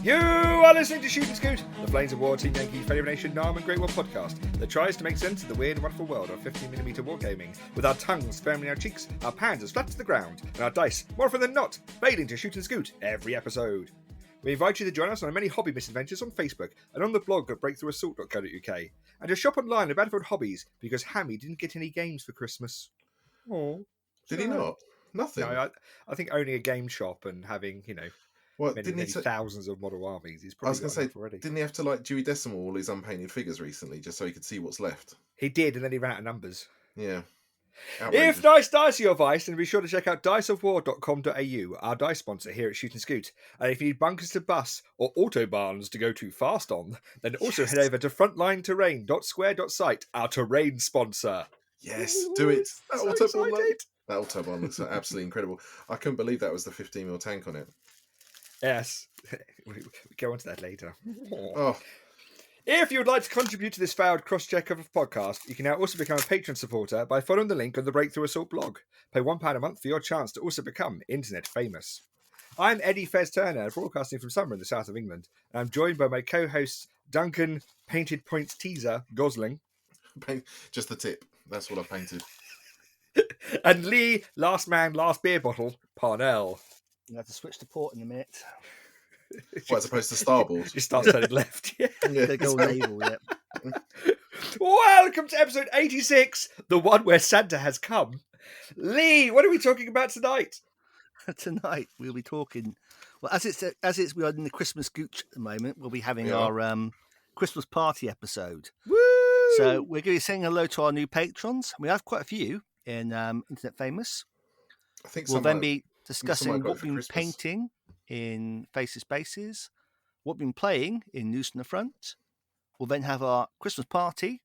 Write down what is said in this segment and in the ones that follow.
You are listening to Shoot and Scoot, the Flames of War, Team Yankee, Federation, Narm and Great Wall podcast that tries to make sense of the weird and wonderful world of 15mm wargaming, with our tongues firmly in our cheeks, our pans as flat to the ground, and our dice, more often than not, failing to shoot and scoot every episode. We invite you to join us on our many hobby misadventures on Facebook and on the blog at breakthroughassault.co.uk, and to shop online at Battlefront Hobbies because Hammy didn't get any games for Christmas. Oh, did he not? Nothing. No, I think owning a game shop and having, many thousands of model armies. He's probably already. Didn't he have to Dewey Decimal all his unpainted figures recently just so he could see what's left? He did, and then he ran out of numbers. Yeah. Outrageous. If nice dice are your vice, then be sure to check out diceofwar.com.au, our dice sponsor here at Shoot and Scoot. And if you need bunkers to bus or autobahns to go too fast on, then also head over to Frontline Terrain .square.site, our terrain sponsor. Yes, do it. That Autobahn looks absolutely incredible. I couldn't believe that was the 15mm tank on it. Yes. We'll go on to that later. Oh. If you would like to contribute to this failed cross-check of a podcast, you can now also become a Patreon supporter by following the link on the Breakthrough Assault blog. Pay £1 a month for your chance to also become internet famous. I'm Eddie Fez Turner, broadcasting from somewhere in the south of England, and I'm joined by my co-hosts Duncan, Painted Points Teaser, Gosling. Just the tip. That's what I painted. And Lee, Last Man, Last Beer Bottle, Parnell. You have to switch to port in a minute. As opposed to starboard. You start turning left. Yeah. They go naval, yeah. Welcome to episode 86, the one where Santa has come. Lee, what are we talking about tonight? Tonight we'll be talking. Well, as we are in the Christmas gooch at the moment, we'll be having our Christmas party episode. Woo! So we're going to be saying hello to our new patrons. We have quite a few in Internet Famous. I think we'll then be discussing what we've been painting in Faces Bases, what we've been playing in News from the Front. We'll then have our Christmas party,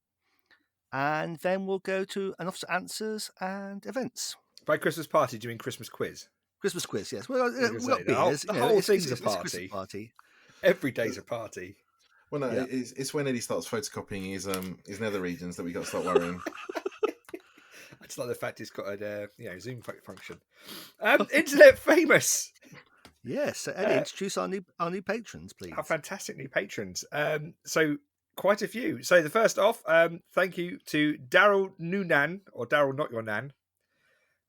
and then we'll go to an officer answers and events. By Christmas party, do you mean Christmas quiz? Christmas quiz, yes. Well, the whole thing's a party. Every day's a party. Well, no, it's when Eddie starts photocopying his nether regions that we got to start worrying. I just like the fact it's got a Zoom function. Internet famous. Yes, so Eddie, introduce our new patrons, please. Our fantastic new patrons. So quite a few. So the first off, thank you to Daryl Noonan, or Daryl Not Your Nan.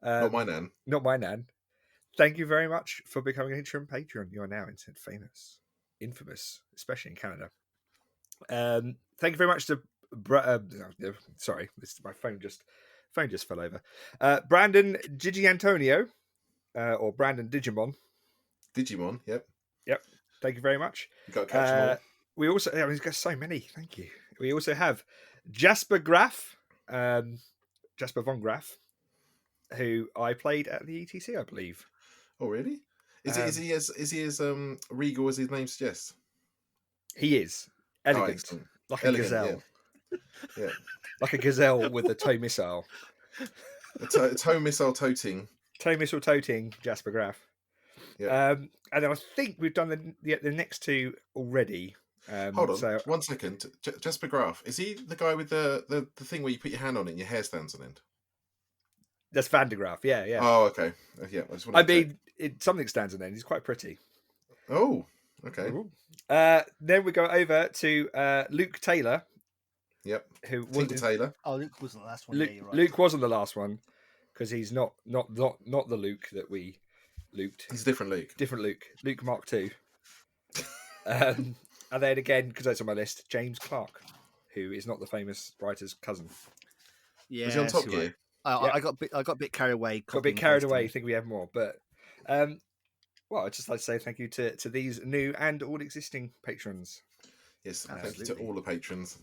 Not my nan. Not my nan. Thank you very much for becoming an interim patron. You are now internet famous, infamous, especially in Canada. Thank you very much to sorry, my phone just fell over. Brandon Gigi Antonio, or Brandon Digimon. Digimon, yep. Thank you very much. You got to catch them all. We also, he's got so many. Thank you. We also have Jasper Graff, Jasper von Graff, who I played at the ETC, I believe. Oh, really? Is he as regal as his name suggests? He is elegant, like a gazelle. Yeah. Like a gazelle with a tow missile. A tow missile toting. Tow missile toting Jasper Graff. Yeah. And I think we've done the next two already. Hold on, 1 second. Jasper Graff, is he the guy with the thing where you put your hand on it and your hair stands on end? That's Van de Graaf, yeah. Oh, okay. Yeah, something stands on end. He's quite pretty. Oh, okay. Then we go over to Luke Taylor. Yep. Tinker Taylor. Oh, Luke wasn't the last one. Right. Luke wasn't the last one because he's not the Luke that we looped. He's a different Luke. Different Luke. Luke Mark II. And then again, because that's on my list, James Clark, who is not the famous writer's cousin. Yeah. Was he on Top Gear? Right. I got a bit carried away. Got a bit carried away. I think we have more, but I'd just like to say thank you to these new and all existing patrons. Yes, thank you to all the patrons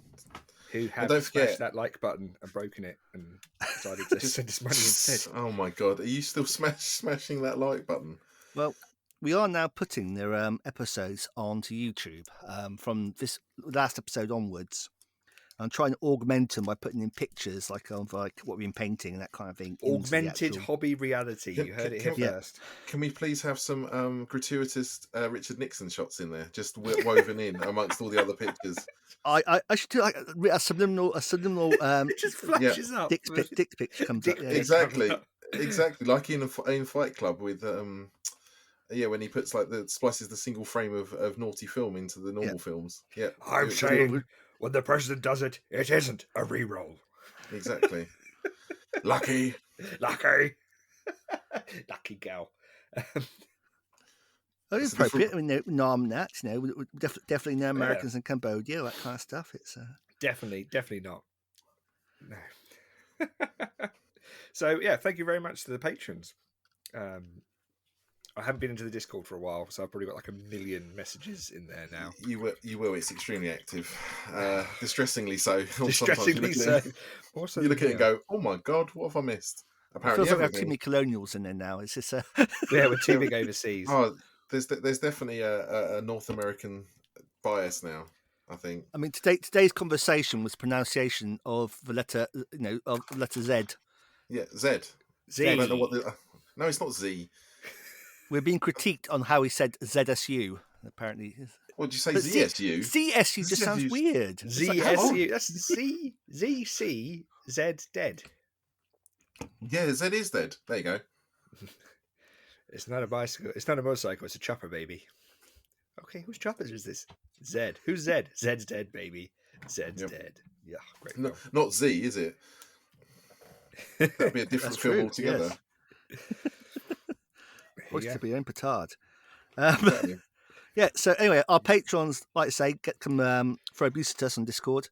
who have smashed that like button and broken it and decided to send us money instead. Oh my god, are you still smashing that like button? Well, we are now putting their episodes onto YouTube from this last episode onwards. I'm trying to augment them by putting in pictures like what we've been painting and that kind of thing. Augmented hobby reality. You heard it here first. Can we please have some gratuitous Richard Nixon shots in there, just woven in amongst all the other pictures? I should do like a subliminal. It just flashes up. Dick pic comes up. Yeah, exactly, like in Fight Club with Yeah, when he puts splices the single frame of naughty film into the normal films. Yeah, I'm saying when the president does it, it isn't a re-roll. Exactly. Lucky gal. It's appropriate. I mean, Nam that, definitely no Americans in Cambodia, that kind of stuff. It's definitely not. No. So yeah, thank you very much to the patrons. I haven't been into the Discord for a while, so I've probably got like 1 million messages in there now. You will. It's extremely active, distressingly so. Distressingly so. You look at it and go, "Oh my god, what have I missed?" Apparently, it feels like I have too many colonials in there now. It's just yeah, we're too big overseas. Oh, there's definitely a North American bias now. I think. I mean, today's conversation was pronunciation of the letter, of the letter Z. Yeah, Z. Z. I don't know what no, it's not Z. We're being critiqued on how he said ZSU. Apparently, what did you say? ZSU. ZSU just sounds weird. ZSU. That's Z. ZC. Z dead. Yeah, Z is dead. There you go. It's not a bicycle. It's not a motorcycle. It's a chopper, baby. Okay, whose chopper is this? Z. Who's Z? Z's dead, baby. Z's dead. Yeah, great. No, not Z, is it? That'd be a different film altogether. Yes. What's to be own petard? Yeah. So anyway, our patrons, like I say, can throw abuse at us on Discord,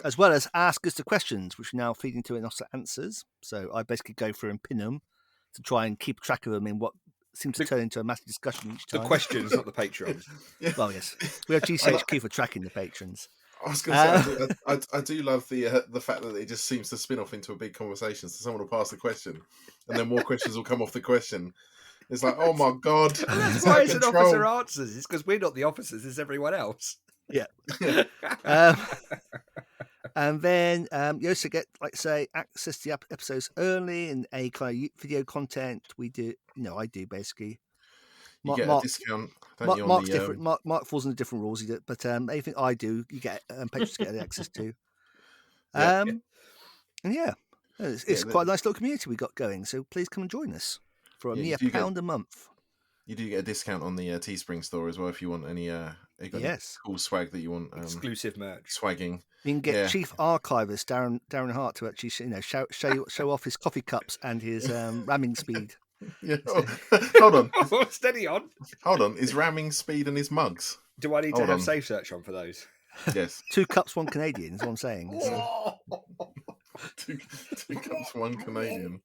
as well as ask us the questions, which are now feeding into us answers. So I basically go through and pin them to try and keep track of them in what seems to turn into a massive discussion each time. The questions, not the patrons. Yeah. Well, yes, we have GCHQ for tracking the patrons. I was going to say, I do love the fact that it just seems to spin off into a big conversation. So someone will pass the question, and then more questions will come off the question. It's like, oh my god! And that's why it's an officer answers. It's because we're not the officers; it's everyone else. Yeah. And then you also get, like say, access to the episodes early and any kind of video content. We do, I do basically. You get a discount. Mark's different. Mark falls into different rules. But anything I do, you get patrons get access to. And it's quite a nice little community we got going. So please come and join us for a mere £1 a month. You do get a discount on the Teespring store as well if you want any cool swag that you want. Exclusive merch. Swagging. You can get Chief Archivist Darren Hart to actually show off his coffee cups and his ramming speed. Yeah. Hold on. Steady on. Hold on. His ramming speed and his mugs. Do I need to have safe search on for those? Yes. 2 cups, 1 Canadian is what I'm saying. Two cups, 1 Canadian.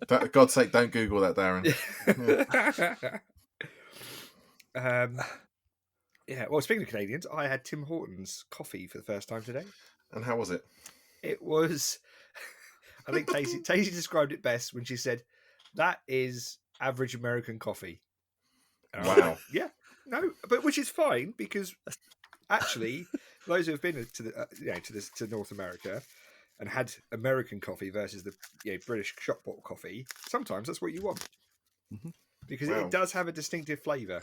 For God's sake, don't Google that, Darren. Well, speaking of Canadians, I had Tim Hortons coffee for the first time today. And how was it? It was... I think Tacy described it best when she said, "That is average American coffee." And wow. No, but which is fine because actually, those who have been to North America and had American coffee versus the British shop bottle coffee, sometimes that's what you want because it does have a distinctive flavour.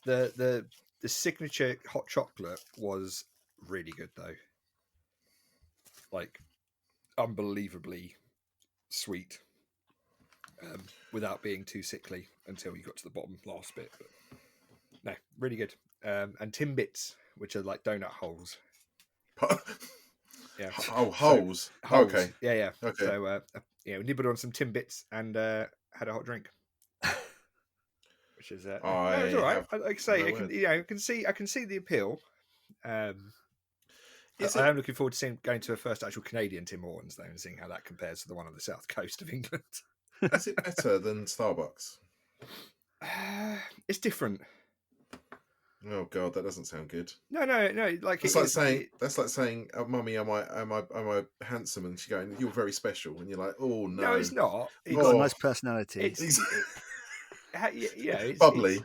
The signature hot chocolate was really good though, like unbelievably sweet, without being too sickly until you got to the bottom last bit. But no, really good. And Timbits, which are like donut holes. Yeah. Oh, holes. Holes. Okay. Yeah. Okay. So nibbled on some Timbits and had a hot drink. Which is it was all right. Like I say, I can see the appeal. I am looking forward to going to a first actual Canadian Tim Hortons though, and seeing how that compares to the one on the south coast of England. Is it better than Starbucks? It's different. Oh god, that doesn't sound good. No. Like that's like saying, oh, "Mummy, am I handsome?" And she's going, "You're very special," and you're like, "Oh no, no, it's not. You've got a nice personality. It's bubbly."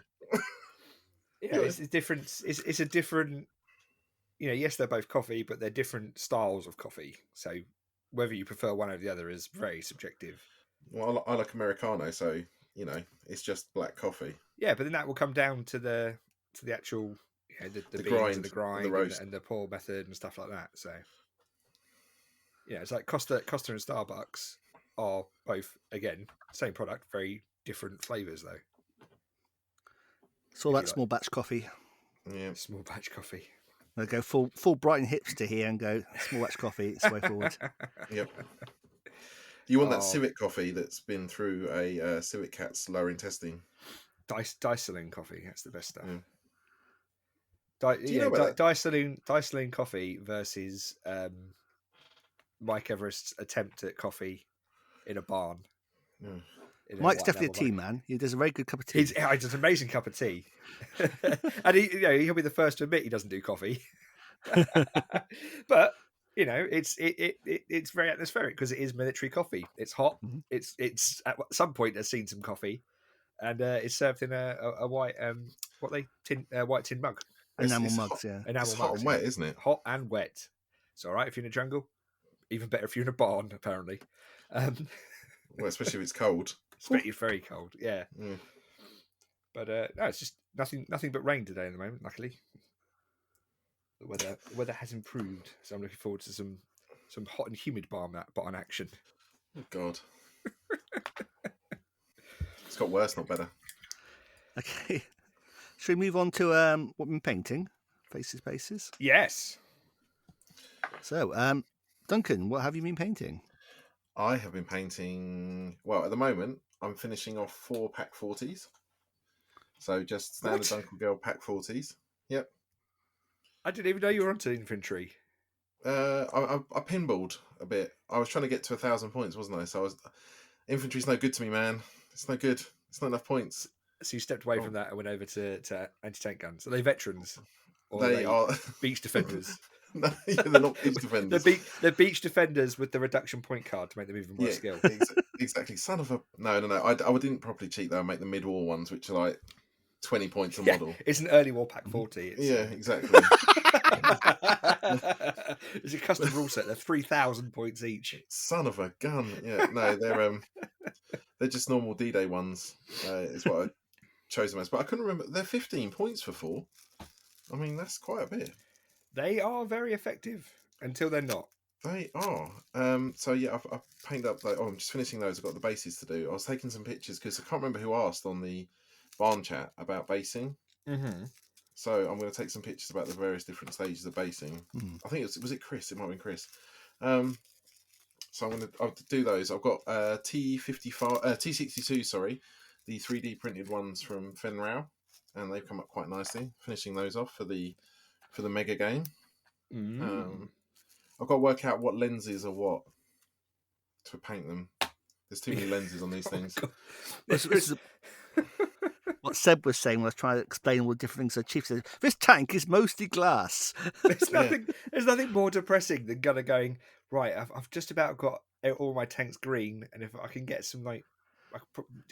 It's different. It's a different. Yes, they're both coffee, but they're different styles of coffee. So whether you prefer one over the other is very subjective. Well, I like Americano, so it's just black coffee. Yeah, but then that will come down to the actual the grind, and the grind, the roast, and the pour method and stuff like that. So it's like Costa and Starbucks are both, again, same product, very different flavours though. So that's small batch coffee. Yeah, small batch coffee. I'll go full Brighton hipster here and go small batch coffee. It's the way forward. Yep. You want that civet coffee that's been through a civet cat's lower intestine. Dice-Saloon coffee, that's the best stuff. Do you know about that? Dice-Saloon coffee versus Mike Everest's attempt at coffee in a barn. Mm. Mike's definitely a tea man. He does a very good cup of tea. He does an amazing cup of tea, and he'll be the first to admit he doesn't do coffee. But it's very atmospheric because it is military coffee. It's hot. Mm-hmm. It's at some point has seen some coffee, and it's served in a white white tin mug. Enamel mugs, yeah. Enamel it's hot mugs, and wet, isn't it? Hot and wet. It's all right if you're in a jungle. Even better if you're in a barn, apparently. Well, especially if it's cold. It's very cold, yeah. But no, it's just nothing but rain today at the moment. Luckily, the weather has improved, so I'm looking forward to some hot and humid barn action. Oh God, it's got worse, not better. Okay, should we move on to what we've been painting? Faces, Bases. Yes. So, Duncan, what have you been painting? I have been painting. Well, at the moment, I'm finishing off 4 Pack 40s. So just standard Duncan Girl Pack 40s. Yep. I didn't even know you were onto infantry. I pinballed a bit. I was trying to get to 1,000 points, wasn't I? So infantry's no good to me, man. It's no good. It's not enough points. So you stepped away from that and went over to anti-tank guns. Are they veterans? Or they are beach defenders. No, they're not beach defenders. They're beach defenders with the reduction point card to make them even more skill. Exactly. Son of a... No. I didn't properly cheat, though. I make the mid-war ones, which are like 20 points a model. It's an early war Pack 40. Exactly. It's a custom rule set. They're 3,000 points each. Son of a gun. Yeah, no, they're just normal D-Day ones, is what I chose them as. But I couldn't remember. They're 15 points for 4. I mean, that's quite a bit. They are very effective until they're not. They are. So yeah, I've painted up. I'm just finishing those. I've got the bases to do. I was taking some pictures because I can't remember who asked on the barn chat about basing. Mm-hmm. So I'm going to take some pictures about the various different stages of basing. Mm-hmm. I think was it Chris? It might have been Chris. So I'll do those. I've got T62. Sorry, the 3D printed ones from Fenrau, and they've come up quite nicely. Finishing those off for the mega game. I've got to work out what lenses are what to paint them. There's too many lenses on these things. This is what Seb was saying when I was trying to explain all the different things. So Chief said, "This tank is mostly glass." There's nothing more depressing than going right. I've just about got all my tanks green, and if I can get some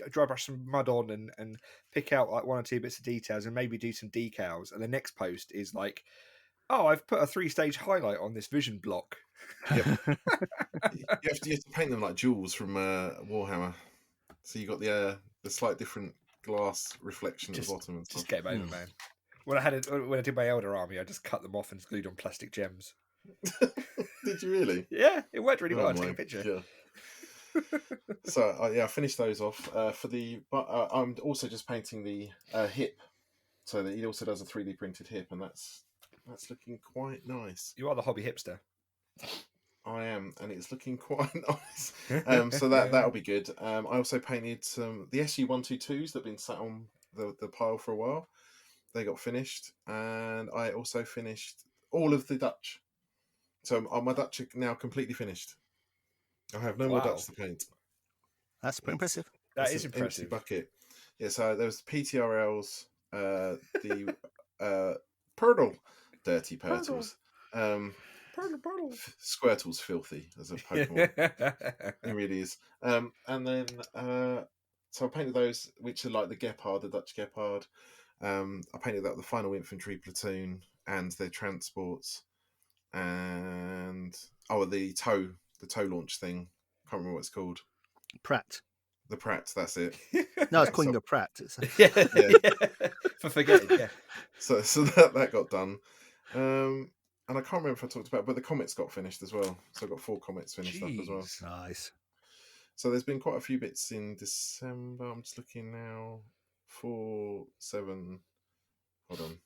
dry brush some mud on and pick out like 1 or 2 bits of details and maybe do some decals, and the next post is like, oh, I've put a 3-stage highlight on this vision block. Yep. you have to paint them like jewels from Warhammer. So you got the slight different glass reflection at the bottom. And just get them over, man. When I did my Elder Army, I just cut them off and glued on plastic gems. Did you really? Yeah, it worked really well. I took a picture. Yeah. So I finished those off I'm also just painting the hip, so that he also does a 3D printed hip, and that's looking quite nice. You are the hobby hipster. I am, and it's looking quite nice. So that'll be good. I also painted the SU-122s that have been sat on the pile for a while. They got finished, and I also finished all of the Dutch. So my Dutch are now completely finished. I have no more Dutch to paint. That's pretty impressive. That is impressive. Empty bucket. Yeah, so there was PTRLs, the Purtle, Dirty Purtles. Purtle. Squirtle's filthy as a Pokemon. It really is. And then, so I painted those, which are like the Gepard, the Dutch Gepard. I painted that the final infantry platoon and their transports. And, the tow launch thing. Can't remember what it's called. Pratt. The Pratt, that's it. No, it's calling a Pratt. Yeah. For forgetting, yeah. So that got done. And I can't remember if I talked about it, but the comets got finished as well. So I got 4 comets finished up as well. Nice. So there's been quite a few bits in December. I'm just looking now. 4, 7. Hold on.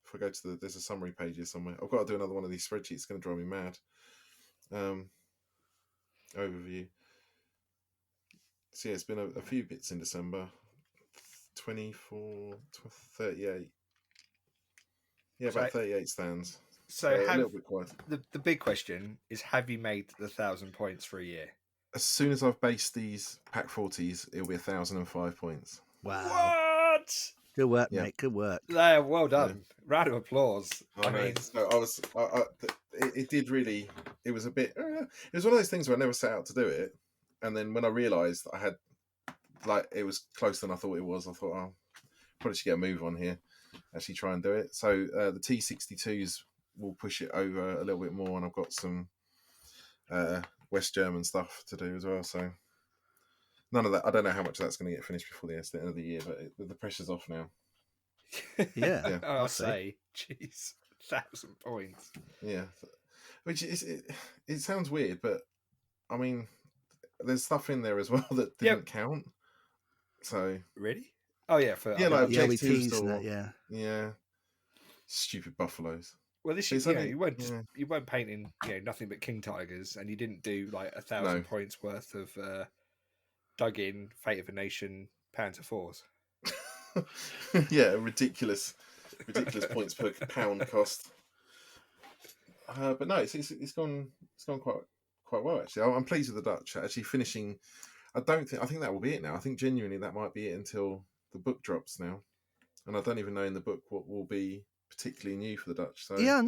If I go to there's a summary page here somewhere. I've got to do another one of these spreadsheets. It's going to drive me mad. Overview. So yeah, it's been a few bits in December. 24, 38. Yeah, about 38 stands. So a little bit quiet. The big question is, have you made the 1,000 points for a year? As soon as I've based these pack 40s, it'll be 1,005 points. Wow. What? Good work, mate. Good work. Yeah, well done. Yeah. Round of applause. I mean, so it did really. It was a bit. It was one of those things where I never set out to do it, and then when I realised I had, it was closer than I thought it was. I thought, oh, probably should get a move on here. Actually, try and do it. So the T62s will push it over a little bit more, and I've got some West German stuff to do as well. So none of that. I don't know how much of that's going to get finished before the end of the year, but the pressure's off now. Yeah. I'll say, jeez, 1,000 points. Yeah, which is it sounds weird, but I mean, there's stuff in there as well that didn't count. So really, like objectives yeah, stupid buffaloes. Well, this year you weren't painting nothing but king tigers, and you didn't do 1,000 points worth of dug in Fate of a Nation Panzer IVs. Yeah, ridiculous points per pound cost. But no, it's gone quite well actually. I'm pleased with the Dutch actually finishing. I think that will be it now. I think genuinely that might be it until the book drops now, and I don't even know in the book what will be particularly new for the Dutch. So yeah,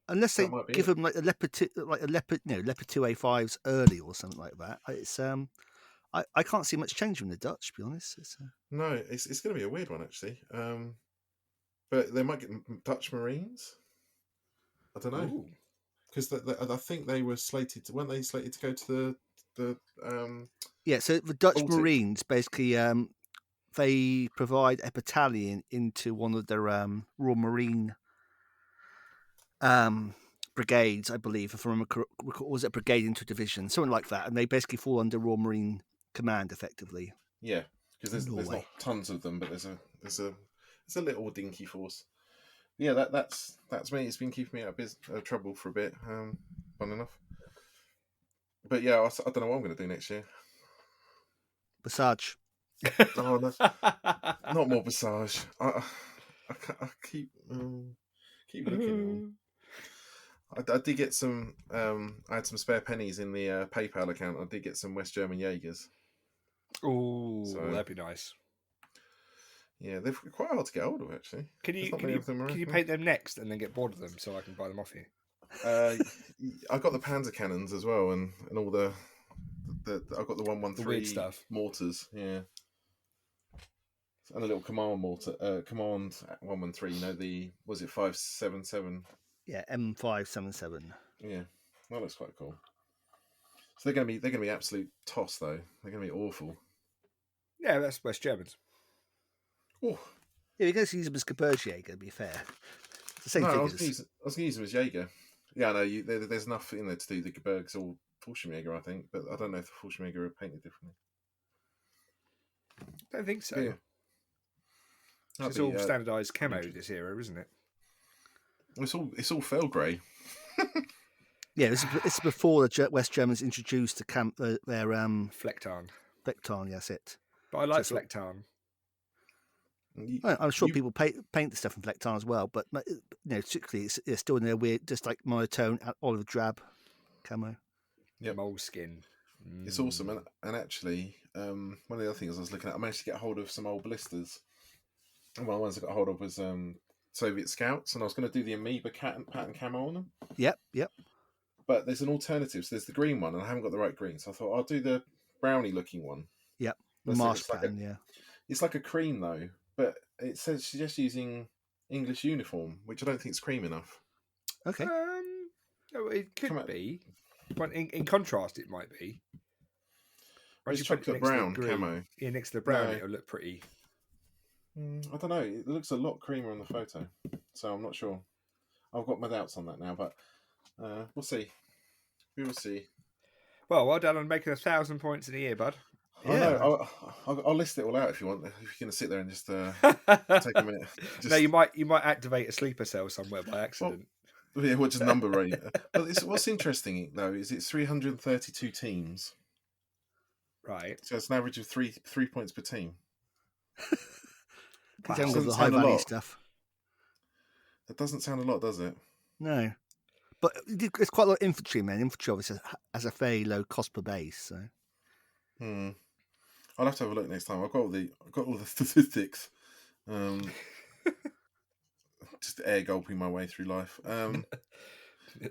unless they give them a leopard 2A5s early or something like that. It's I can't see much change from the Dutch, to be honest. No, it's going to be a weird one actually. But they might get Dutch Marines. I don't know, because I think they were weren't they slated to go to the So the Dutch Baltic. Marines basically they provide a battalion into one of their Royal Marine brigades, I believe, was it a brigade into a division, something like that, and they basically fall under Royal Marine Command effectively. Yeah, because there's not tons of them, but there's a little dinky force. Yeah, that's me. It's been keeping me out of trouble for a bit. Fun enough. But yeah, I don't know what I'm going to do next year. Massage. Oh, no. Not more massage. I keep looking. I did get some. I had some spare pennies in the PayPal account. I did get some West German Jaegers. Oh, that'd be nice. Yeah, they're quite hard to get hold of, actually. Can you paint them next and then get bored of them so I can buy them off you? I got the Panzer cannons as well, and all the I got the 113 weird stuff. Mortars, yeah, and a little command mortar, command 113. Was it 577? Yeah, M577. Yeah, that looks quite cool. So they're going to be absolute toss though. They're going to be awful. Yeah, that's West Germans. Oh. Yeah, you're going to use them as Gebirgsjäger, to be fair. It's the same I figures. was going to use them as Jaeger. Yeah, no, there's enough in there to do the Gebirgs or Fallschirmjäger, I think, but I don't know if the Fallschirmjäger are painted differently. I don't think so. Yeah. It's all standardised camo this era, isn't it? It's all fell grey. Yeah, it's before the West Germans introduced their Flecktarn. Flecktarn, yes, it. But I like Flecktarn. I'm sure people paint the stuff in Flecktarn as well, but particularly it's still in their weird, just like monotone olive drab camo. Yeah, moleskin. It's awesome, and actually, one of the other things I was looking at, I managed to get hold of some old blisters. And one of the ones I got hold of was Soviet Scouts, and I was going to do the Amoeba pattern camo on them. Yep. But there's an alternative. So there's the green one, and I haven't got the right green, so I thought I'll do the brownie looking one. Yep, the Mars pattern. Yeah, it's like a cream though, but it says she's just using English uniform, which I don't think is cream enough. Okay. It could be. But in contrast, it might be. It's chocolate brown camo. Yeah, next to the brown, it'll look pretty. I don't know. It looks a lot creamier on the photo, so I'm not sure. I've got my doubts on that now, but we'll see. We will see. Well done on making 1,000 points in a year, bud. I know. I'll list it all out if you want. If you're going to sit there and just take a minute. No, you might activate a sleeper cell somewhere by accident. Well, yeah, what's number rate? But what's interesting though is it's 332 teams. Right. So it's an average of 3 points per team. Wow. The high value stuff. That doesn't sound a lot, does it? No. But it's quite a lot of infantry, man. Infantry obviously has a fairly low cost per base, so. I'll have to have a look next time. I've got all the statistics. Just air gulping my way through life. A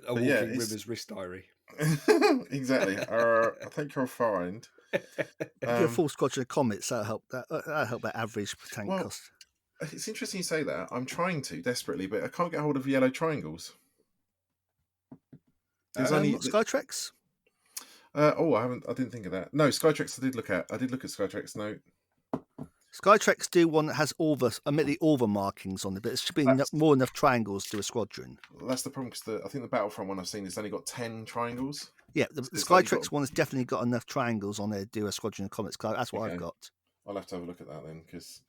walking Rimmer's wrist diary. Exactly. I think you'll find. A full squadron of comets that'll help that average tank cost. It's interesting you say that. I'm trying to desperately, but I can't get hold of yellow triangles. There's only Skytrex. I didn't think of that. No, Skytrex. I did look at Skytrex. No. Skytrex do one that has admittedly all the markings on it, but it should be more than enough triangles to a squadron. That's the problem because I think the Battlefront one I've seen has only got 10 triangles. Yeah, the Skytrex one has definitely got enough triangles on there to do a squadron of comets. That's what I've got. I'll have to have a look at that then because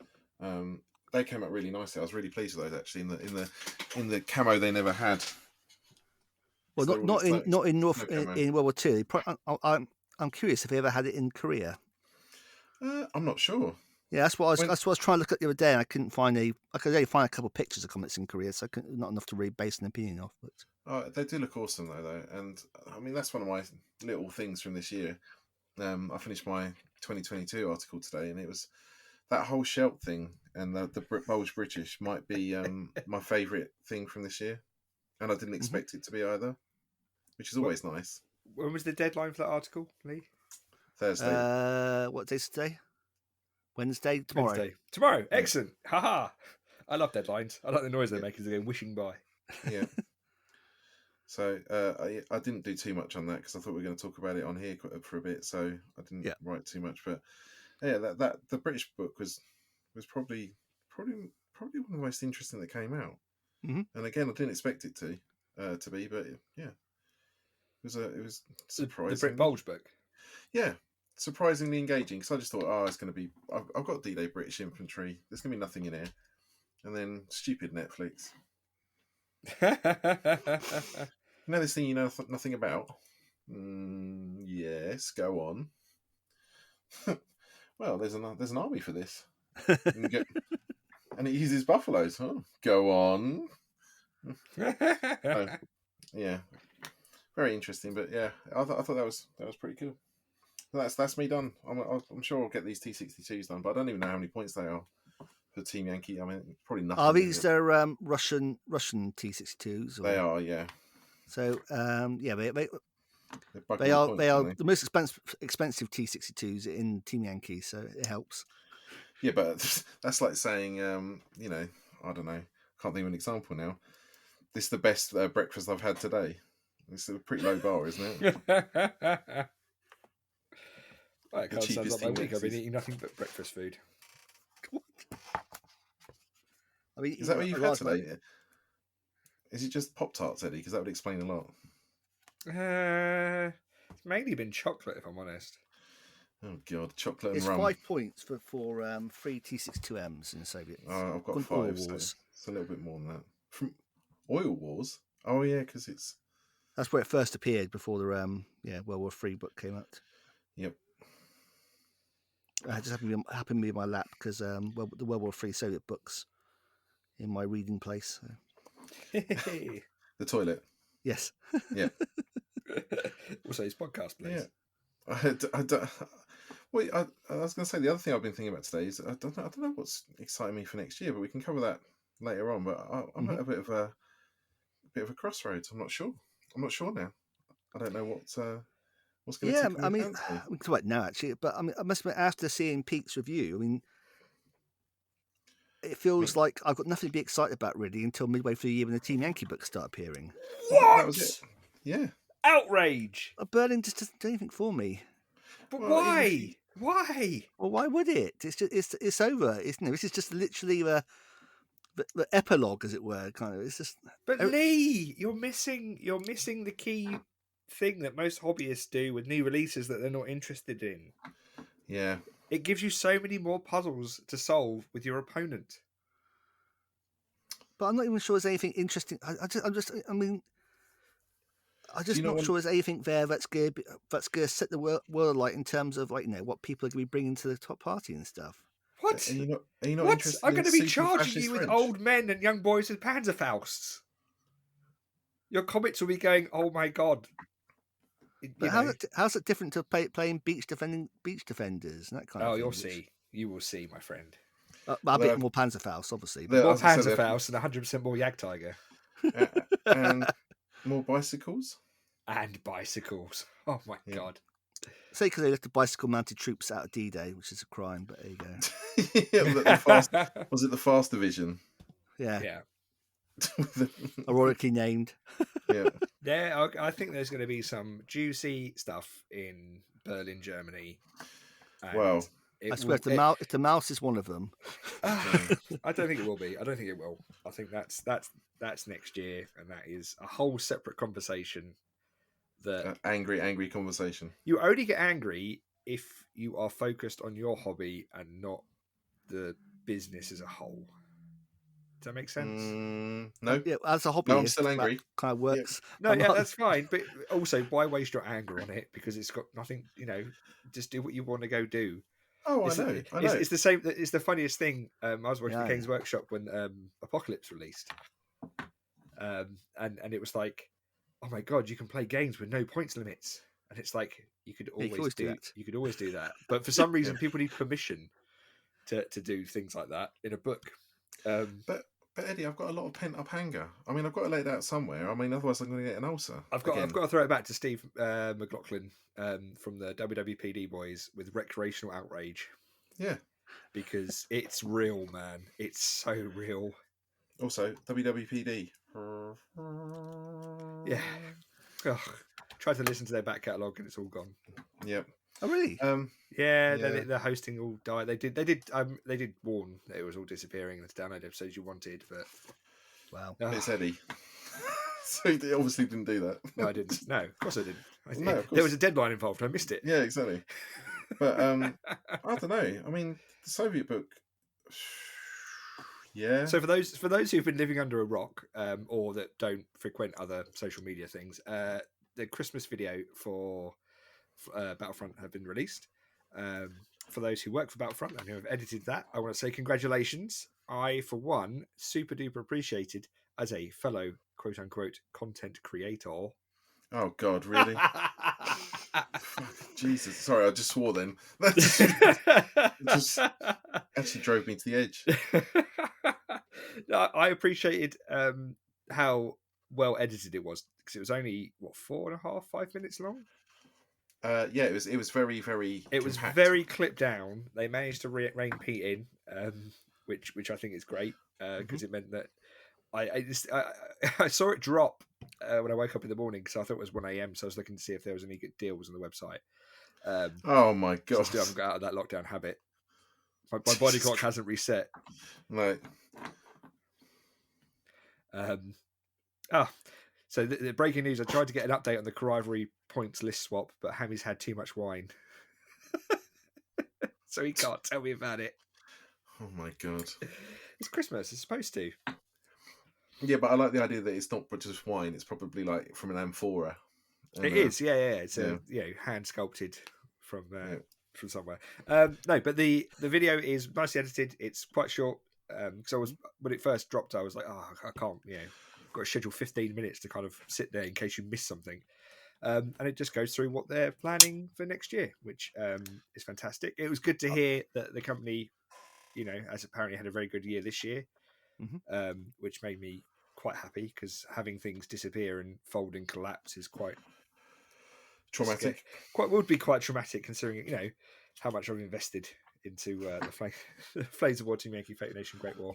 they came out really nicely. I was really pleased with those actually in the camo they never had. Well, not in World War II. I'm curious if they ever had it in Korea. I'm not sure. Yeah, that's what I was trying to look at the other day, and I couldn't find I could only find a couple of pictures of comets in Korea, so not enough to really base an opinion off. But they do look awesome though, and I mean that's one of my little things from this year. I finished my 2022 article today, and it was that whole Shelt thing and the Bulge British might be my favourite thing from this year, and I didn't expect it to be either, which is always nice. When was the deadline for that article, Lee? Thursday. What day's today? Wednesday? Tomorrow. Wednesday. Tomorrow. Excellent. Haha. I love deadlines. I like the noise they make as they go wishing by. Yeah. So I didn't do too much on that because I thought we were going to talk about it on here for a bit, so I didn't write too much. But yeah, that the British book was probably one of the most interesting that came out. Mm-hmm. And again, I didn't expect it to be, but yeah, it was surprising. The Brit Bulge book. Yeah. Surprisingly engaging because I just thought, it's going to be. I've got D-Day British infantry. There's going to be nothing in here, and then stupid Netflix. You know this thing you know nothing about. Yes, go on. Well, there's an army for this, and it uses buffaloes. Oh, go on. Yeah, very interesting. But yeah, I thought that was pretty cool. That's me done. I'm sure I'll get these T62s done, but I don't even know how many points they are for Team Yankee. I mean, probably nothing. Are these their Russian T62s? They are, yeah. So they are the most expensive T62s in Team Yankee, so it helps. Yeah, but that's like saying, I don't know, can't think of an example now. This is the best breakfast I've had today. It's a pretty low bar, isn't it? Well, it kind of sounds like my week. I've been eating nothing but breakfast food. What? I mean, is that what you've had today? Is it just Pop-Tarts, Eddie? Because that would explain a lot. It's mainly been chocolate, if I'm honest. Oh God, chocolate and it's rum. 5 points for 3 T62Ms in the Soviet. I've got 5, so it's a little bit more than that. From Oil Wars? Oh yeah, because that's where it first appeared before the World War III book came out. Yep. It just happened to be in my lap because the World War III Soviet books in my reading place. So. The toilet. Yes. Yeah. Also, his podcast, please. Yeah. I was going to say the other thing I've been thinking about today is I don't know what's exciting me for next year, but we can cover that later on. But I'm at a bit of a crossroads. I'm not sure now. I don't know what's going to I mean, we can talk about it now actually, but I mean, I must admit, after seeing Pete's review, I mean, it feels like I've got nothing to be excited about really until midway through the year when the Team Yankee books start appearing. What? That was it. Yeah. Outrage! Berlin just doesn't do anything for me. But why? Why? Well, why would it? It's over. This is just literally the epilogue, as it were. Kind of. It's just. But Lee, you're missing the key thing that most hobbyists do with new releases that they're not interested in. Yeah. It gives you so many more puzzles to solve with your opponent. But I'm not even sure there's anything interesting. I'm just not sure there's anything there that's going to set the world alight in terms of what people are going to be bringing to the top party and stuff. What? Are you not what? interested I'm in going to be super charging you fascist with French? old men and young boys with Panzerfausts. Your comments will be going, "Oh my god!" But how's it different to playing beach defenders and that kind of thing? You'll see. You will see, my friend. A bit more Panzerfaust, obviously. More Panzerfaust and 100% more Jagdtiger. And more bicycles. And bicycles. Oh my god. Say because they left the bicycle-mounted troops out of D-Day, which is a crime, but there you go. Was it the Fast Division? Yeah. Ironically named. Yeah. I think there's going to be some juicy stuff in Berlin, Germany. Wow. I swear, if the mouse is one of them. I don't think it will be. I don't think it will. I think that's next year, and that is a whole separate conversation. Angry conversation. You only get angry if you are focused on your hobby and not the business as a whole. Does that make sense? No. Yeah, as a hobby, I'm still angry. That kind of works. Yeah. No, that's fine. But also, why waste your anger on it? Because it's got nothing. Just do what you want to go do. Oh, I know. It's the same. It's the funniest thing. I was watching the Games Workshop when Apocalypse released, and it was like, oh my god, you can play games with no points limits, and it's like you could always do that. You could always do that, but for some reason, people need permission to do things like that in a book. But Eddie, I've got a lot of pent up anger. I mean, I've got to lay it out somewhere. I mean, otherwise I'm going to get an ulcer. I've got to throw it back to Steve McLaughlin from the WWPD boys with recreational outrage. Yeah, because it's real, man. It's so real. Also, WWPD. Yeah. Ugh. Tried to listen to their back catalogue and it's all gone. Yep. Oh really? Yeah. The hosting all died. They did warn that it was all disappearing and to download episodes you wanted, but wow, it's Eddie. So he obviously didn't do that. No, I didn't. No, of course I didn't. No, of course. There was a deadline involved. I missed it. Yeah, exactly. But I don't know. I mean, the Soviet book. Yeah. So for those who've been living under a rock, or that don't frequent other social media things, the Christmas video for Battlefront have been released. For those who work for Battlefront and who have edited that, I want to say congratulations. I, for one, super duper appreciated as a fellow quote unquote content creator. Oh God, really? Jesus, sorry, I just swore then. That just actually drove me to the edge. I appreciated how well edited it was because it was only 5 minutes long. Yeah, it was very, very. It was very clipped down. They managed to rein Pete in, which I think is great because it meant that I saw it drop when I woke up in the morning because I thought it was 1 a.m. So I was looking to see if there was any good deals on the website. Oh my God! I still haven't got out of that lockdown habit. My body clock hasn't reset. No. So the breaking news, I tried to get an update on the Rivalry points list swap, but Hammy's had too much wine. So he can't tell me about it. Oh my God. It's Christmas, it's supposed to. Yeah, but I like the idea that it's not just wine, it's probably like from an amphora. It is, yeah. It's hand sculpted from somewhere. No, but the video is nicely edited. It's quite short. Because when it first dropped, I was like, oh, I can't, I've got to schedule 15 minutes to kind of sit there in case you miss something. And it just goes through what they're planning for next year, which is fantastic. It was good to hear that the company, has apparently had a very good year this year, which made me quite happy because having things disappear and fold and collapse is quite traumatic. Would be quite traumatic considering, how much I've invested into the Flames of War Team Yankee Fate Nation Great War.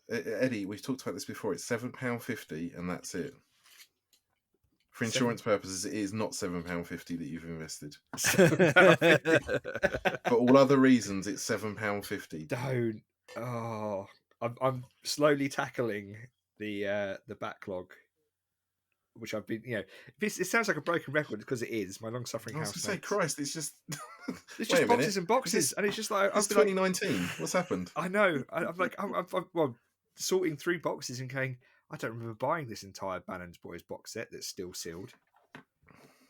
Eddie, we've talked about this before. It's £7.50 and that's it. For insurance purposes, it is not £7.50 that you've invested. For all other reasons, it's £7.50. Don't. Oh, I'm slowly tackling the backlog. which I've been, it sounds like a broken record because it is. My long-suffering I was housemates. going to say, Christ, it's just It's just boxes and boxes, and it's just like it's 2019. What's happened? I know. I'm like, I'm sorting through boxes and going, I don't remember buying this entire Bannon's Boys box set that's still sealed.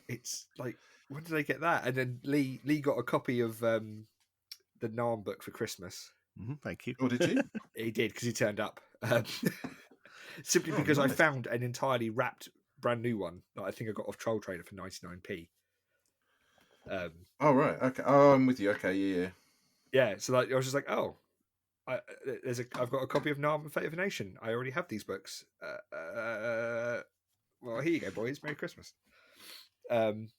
It's like, when did I get that? And then Lee got a copy of the Narm book for Christmas. Thank you. Oh, did you? He did, because he turned up. Simply because nice. I found an entirely wrapped brand new one that I think I got off Troll Trader for 99p. Oh, right. Okay. Oh, I'm with you. Okay. Yeah. Yeah. So I was just like, oh, I've got a copy of Narm and Fate of a Nation. I already have these books. Well, here you go, boys. Merry Christmas. Fate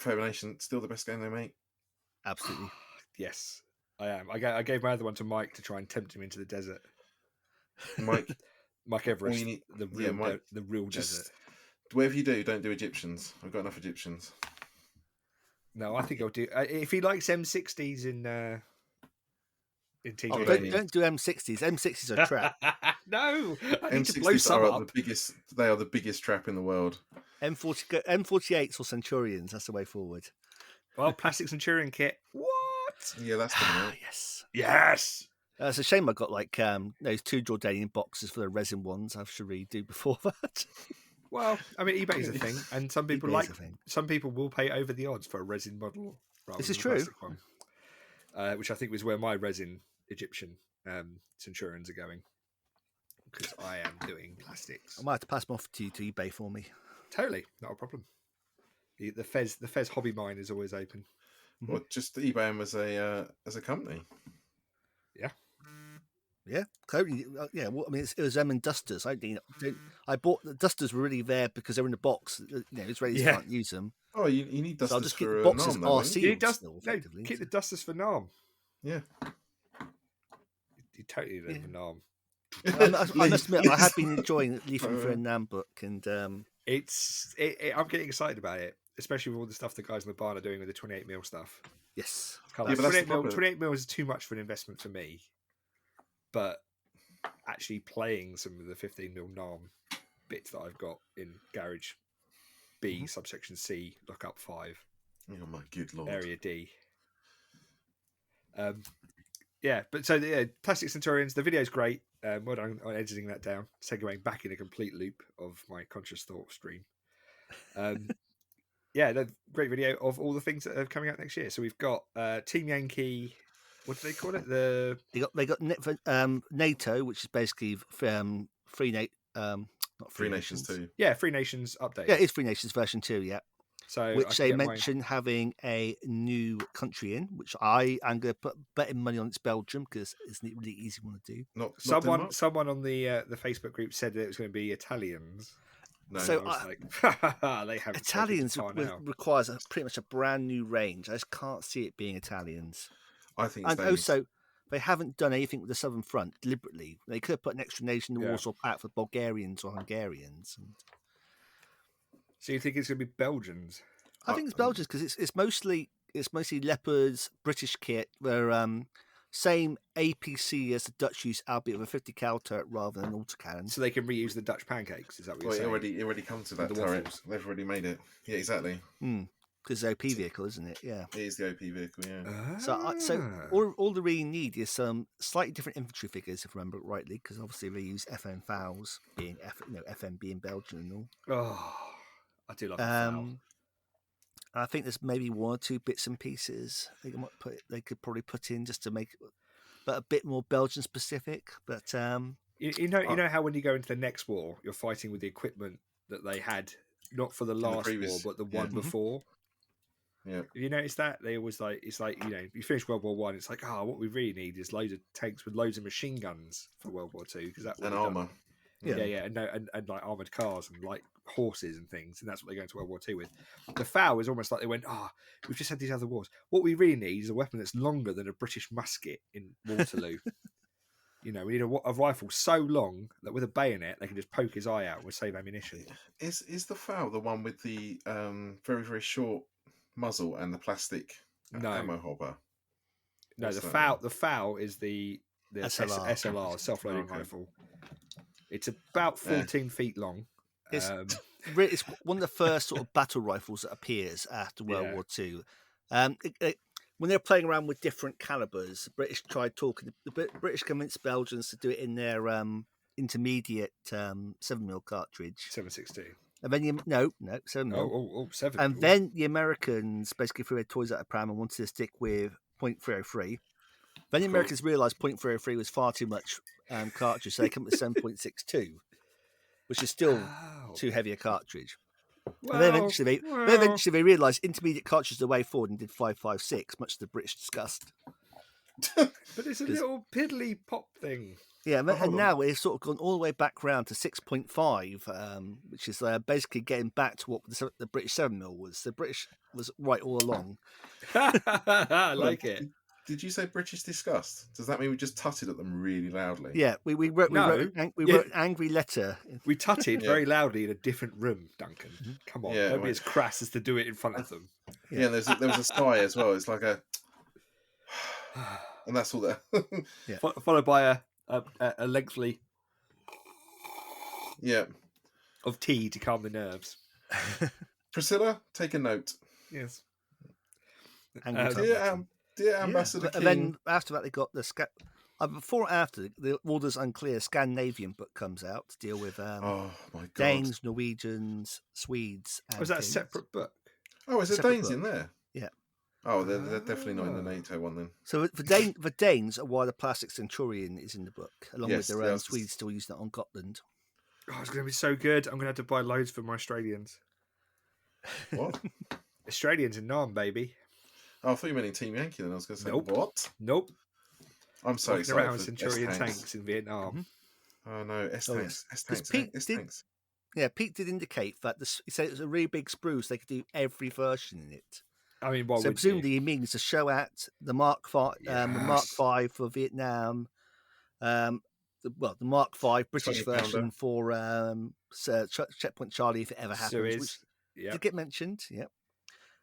of a Nation, still the best game they make. Absolutely. Yes, I am. I gave my other one to Mike to try and tempt him into the desert. Mike Everest, the real desert. Whatever you do, don't do Egyptians. I've got enough Egyptians. No, I think I'll do. If he likes M60s in Team Yankee. Don't do M60s. M60s are trap. No, I need M60s to blow some up. They are the biggest trap in the world. M48s or Centurions. That's the way forward. Well, plastic Centurion kit. What? Yeah, that's coming out. Yes. It's a shame I got like those 2 Jordanian boxes for the resin ones. I should really do before that. Well, I mean, eBay's a thing, and some people some people will pay over the odds for a resin model. This is true. One, which I think was where my resin Egyptian Centurions are going, because I am doing plastics. I might have to pass them off to you to eBay for me. Totally, not a problem. The Fez hobby mine is always open. Well, just eBay them as a company. Yeah, totally. Yeah, well, I mean, it was them and dusters. I bought the dusters were really there because they're in the box. It's ready. You can't use them. Oh, you need dusters. So I'll just for keep the boxes Narm, are sealed. Keep the dusters for Narm. Yeah, you totally need them for Narm. I must admit, I have been enjoying leafing through a NAM book, and I'm getting excited about it, especially with all the stuff the guys in the barn are doing with the 28mm stuff. Yes, but 28mm is too much for an investment for me. But actually playing some of the 15mm Narm bits that I've got in Garage B, subsection C, lookup 5. Oh my good lord. Area D. But so Plastic Centurions, the video's great. Well done on editing that down, segueing back in a complete loop of my conscious thought stream. The great video of all the things that are coming out next year. So we've got Team Yankee. What do they call it? They got NATO, which is basically Free Nations 2. Yeah, Free Nations update. Yeah, it's Free Nations version 2. Yeah. So which they mentioned having a new country in, which I am going to put betting money on. It's Belgium, because it's a really easy one to do. Someone on the Facebook group said that it was going to be Italians. No, so they have Italians requires pretty much a brand new range. I just can't see it being Italians. I think, also they haven't done anything with the Southern Front deliberately. They could have put an extra nation in the Warsaw Pact for Bulgarians or Hungarians. So you think it's going to be Belgians? I think it's Belgians because it's mostly Leopards, British kit. They're same APC as the Dutch use, albeit with a 50 cal turret rather than an autocannon. So they can reuse the Dutch pancakes. Is that what you're saying? It already comes to that turret. They've already made it. Yeah, exactly. Because it's the OP vehicle, isn't it? Yeah, it is the OP vehicle. Yeah. So all they really need is some slightly different infantry figures, if I remember rightly, because obviously they use FN FALs, being FN being Belgian and all. Oh, I do love FAL. I think there's maybe 1 or 2 bits and pieces they could probably put in just to make it, but a bit more Belgian specific. But you know how when you go into the next war, you're fighting with the equipment that they had, not for the last war, but the one before. Yeah. Have you noticed that? They always you finish World War One, it's like, what we really need is loads of tanks with loads of machine guns for World War Two, because that armor. And like armored cars and like horses and things, and that's what they go into World War II with. The FAL is almost like they went, we've just had these other wars. What we really need is a weapon that's longer than a British musket in Waterloo. We need a rifle so long that with a bayonet they can just poke his eye out and we'll save ammunition. Is the FAL the one with the very, very short muzzle and the plastic ammo hopper? No, the FAL is the SLR, self-loading rifle. It's about 14 feet long. it's one of the first sort of battle rifles that appears after World War II. When they're playing around with different calibers, the British tried talking. The British convinced Belgians to do it in their intermediate 7mm cartridge. 7.62. And then 7mm. 7. And then the Americans basically threw their toys out of pram and wanted to stick with .303. Then the Americans realised .303 was far too much cartridge, so they came up with 7.62, which is still too heavy a cartridge. And then eventually they realised intermediate cartridges are the way forward and did 5.56, much to the British disgust. But it's a little piddly pop thing. Yeah, and now we've sort of gone all the way back round to 6.5, which is basically getting back to what the British 7mm was. The British was right all along. I like it. Did you say British disgust? Does that mean we just tutted at them really loudly? Yeah, we wrote an angry letter. We tutted very loudly in a different room, Duncan. Come on, don't be as crass as to do it in front of them. Yeah, and there was a sigh as well. It's like a... And that's all there. Followed by a lengthy of tea to calm the nerves. Priscilla, take a note. Yes. Dear Ambassador King. And then after that, they got the before or after the Orders Unclear Scandinavian book comes out to deal with Danes, Norwegians, Swedes. And was that a separate book? Oh, is there Danes in there? Yeah. Oh, they're definitely not in the NATO one then. So the Danes are why the plastic Centurion is in the book, along with their Swedes still using it on Gotland. Oh, it's going to be so good. I'm going to have to buy loads for my Australians. What? Australians in Nam, baby. Oh, I thought you meant in Team Yankee then. I was going to say, what? Nope. I'm so excited around Centurion tanks in Vietnam. Oh, no. S-tanks. S-tanks. Yeah, Pete did indicate that he said it was a really big sprue, so they could do every version in it. I mean, so presumably he means to show at the Mark V for Vietnam, the Mark V British version for Checkpoint Charlie if it ever happens, which did get mentioned. Yeah,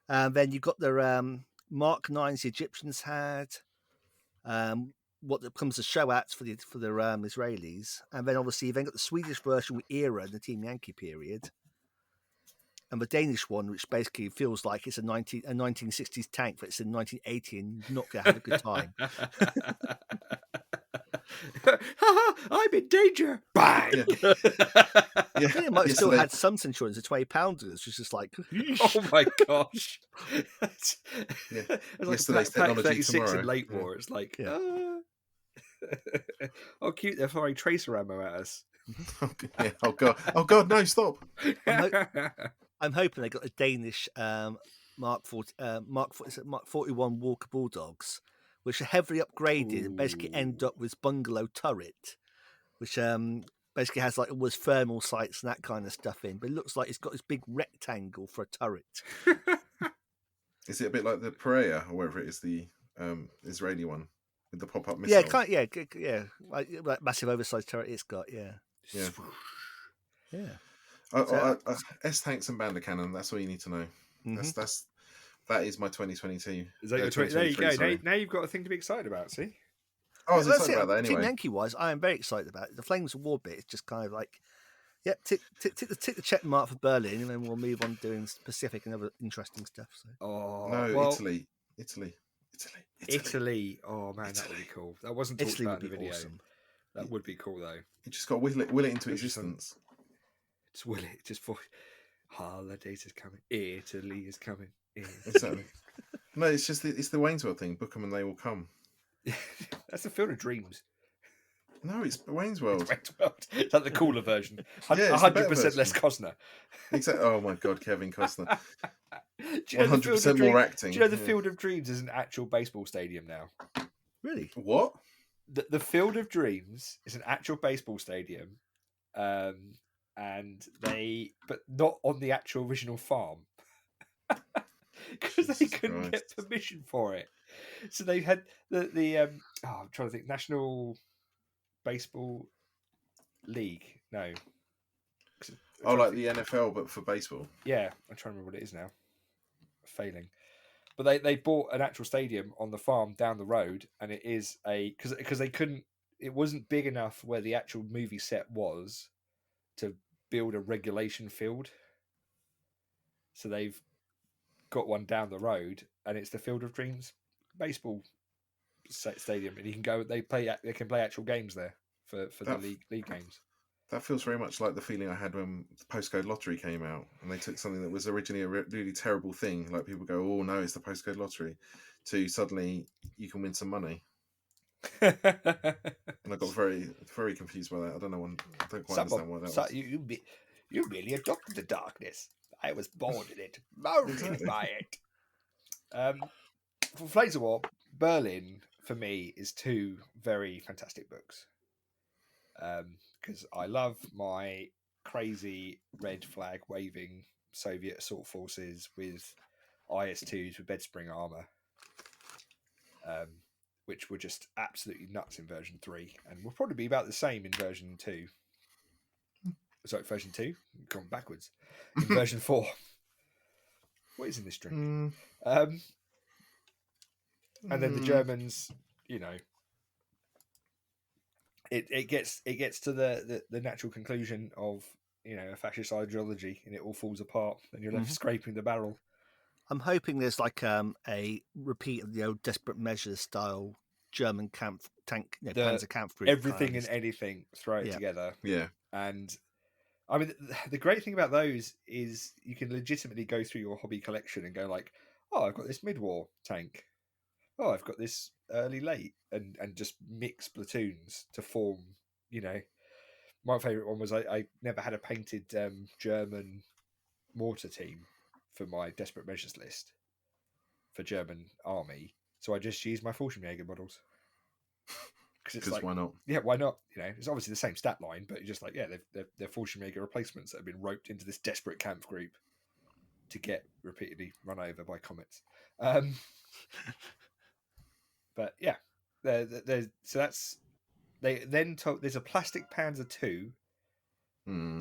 and then you got the Mark 9s the Egyptians had, what comes to show at for the Israelis, and then obviously you then got the Swedish version with Era in the Team Yankee period. And the Danish one, which basically feels like it's a 1960s tank, but it's in 1980 and you're not going to have a good time. I'm in danger. Bang! It might have still had some Centurions, the 20-pounders, which is just like... oh my gosh. It's like Yesterday's Pack technology 36 tomorrow. in late war. It's like, oh cute, they're firing tracer ammo at us. Oh god, no, stop. I'm hoping they got the Danish Mark 41 Walker Bulldogs, which are heavily upgraded and basically end up with bungalow turret, which basically has like almost thermal sights and that kind of stuff in. But it looks like it's got this big rectangle for a turret. Is it a bit like the Perea or whatever it is, the Israeli one with the pop-up missile? Yeah, like massive oversized turret it's got. Yeah. S-tanks and Bander cannon. That's all you need to know. Mm-hmm. That is my 2022. Is that your 20? There you go. Now you've got a thing to be excited about. See? I was excited about that anyway. Team Yankee wise, I am very excited about it. The Flames of War bit is just kind of like, tick the check mark for Berlin, and then we'll move on doing Pacific and other interesting stuff. So. Italy. Oh man, that would be cool. That wasn't talked about in the video. Awesome. That would be cool though. You just got to will it into existence. Just will it. Just for holidays is coming. Italy is coming. Exactly. No, it's just it's the Wayne's World thing. Book them and they will come. That's the Field of Dreams. No, it's Wayne's World. Is that the cooler version? 100% less Costner. Exactly. Oh my god, Kevin Costner. 100% more acting. Do you know the Field of Dreams is an actual baseball stadium now? Really? What? The Field of Dreams is an actual baseball stadium, but not on the actual original farm because they couldn't get permission for it. So they had I'm trying to think, National Baseball League. No. Like the NFL, but for baseball. Yeah, I'm trying to remember what it is now. Failing. But they bought an actual stadium on the farm down the road, and it is because they couldn't. It wasn't big enough where the actual movie set was to build a regulation field. So they've got one down the road, and it's the Field of Dreams baseball stadium, and you can go. They can play actual games there for the league games. That feels very much like the feeling I had when the postcode lottery came out, and they took something that was originally a really terrible thing. Like people go, "Oh no, it's the postcode lottery," to suddenly you can win some money. And I got very, very confused by that. I don't know. I don't quite understand why that was. You really adopted the darkness. I was born in it, molded by it. For Flames of War, Berlin for me is two very fantastic books. Because I love my crazy red flag waving Soviet assault forces with IS-2s with bed spring armor, which were just absolutely nuts in version 3, and will probably be about the same in version 2. Sorry, version 2? Gone backwards. In version 4. What is in this drink? And then the Germans, it gets to the natural conclusion of a fascist ideology, and it all falls apart, and you're left scraping the barrel. I'm hoping there's like a repeat of the old Desperate Measures style German tank, Panzer Kampfgruppe. Everything and anything, throw it together. Yeah. And I mean, the great thing about those is you can legitimately go through your hobby collection and go like, oh, I've got this mid-war tank. Oh, I've got this early late, and just mix platoons to form, My favourite one was I never had a painted German mortar team for my Desperate Measures list for German army, so I just used my Fallschirmjäger models. Because why not? Yeah, why not? It's obviously the same stat line, but you're just like, yeah, they're Fallschirmjäger replacements that have been roped into this desperate camp group to get repeatedly run over by comets. But yeah, so that's they then told there's a plastic Panzer II.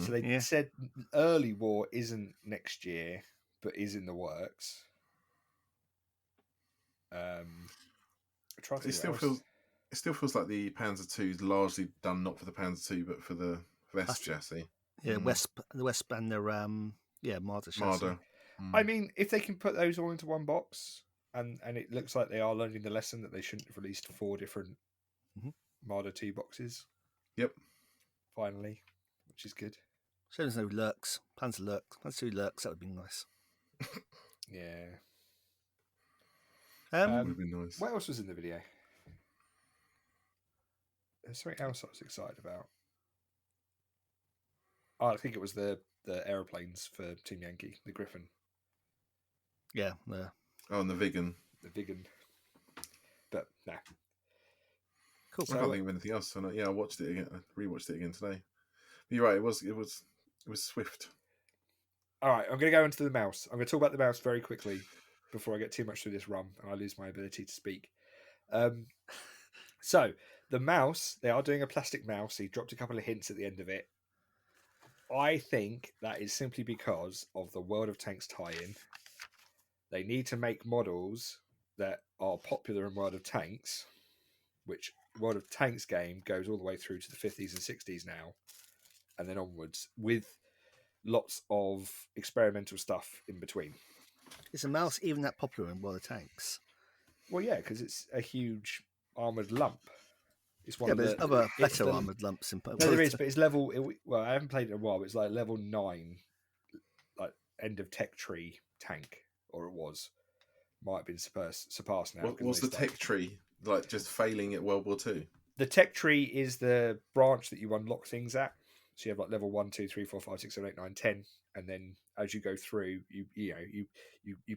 So they said early war isn't next year, but is in the works. It still feels like the Panzer II is largely done not for the Panzer II, but for the West chassis. Yeah, the West and the Marder chassis. Marder. I mean, if they can put those all into one box, and it looks like they are learning the lesson that they shouldn't have released 4 different Marder 2 boxes. Yep. Finally, which is good. So there's no lurks. Panzer lurks. Panzer 2 lurks. That would be nice. Yeah. Would have been nice. What else was in the video? There's something else I was excited about. Oh, I think it was the aeroplanes for Team Yankee, the Griffin. Yeah. Oh, and the Vigan. But no. Cool. I can't think of anything else. So I watched it again. I rewatched it again today. But you're right. It was swift. All right, I'm going to go into the mouse. I'm going to talk about the mouse very quickly before I get too much through this run and I lose my ability to speak. So the mouse, they are doing a plastic mouse. He dropped a couple of hints at the end of it. I think that is simply because of the World of Tanks tie-in. They need to make models that are popular in World of Tanks, which World of Tanks game goes all the way through to the 50s and 60s now, and then onwards, with lots of experimental stuff in between. Is a mouse even that popular in World of Tanks? Well, yeah, because it's a huge armoured lump. It's one of there's other better armoured lumps in. No, there is, but it's level. Well, I haven't played it in a while. But it's like level 9, like end of tech tree tank, or it was. Might have been surpassed now. What was the tech tree like? Just failing at World War II. The tech tree is the branch that you unlock things at. So you have like level 1, 2, 3, 4, 5, 6, 7, 8, 9, 10, and then as you go through, you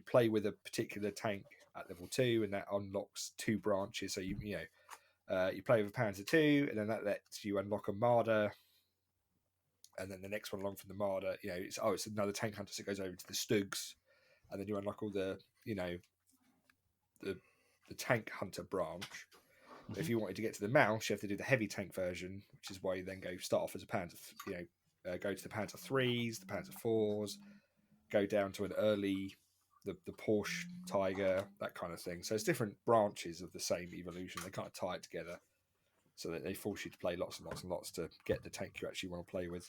play with a particular tank at level 2, and that unlocks 2 branches. So you play with a Panzer II, and then that lets you unlock a Marder, and then the next one along from the Marder, it's another tank hunter, so it goes over to the Stugs, and then you unlock all the the tank hunter branch. If you wanted to get to the mouse, you have to do the heavy tank version, which is why you then start off as a Panzer, go to the Panzer 3s, the Panzer 4s, go down to an early, the Porsche Tiger, that kind of thing. So it's different branches of the same evolution. They kind of tie it together so that they force you to play lots and lots and lots to get the tank you actually want to play with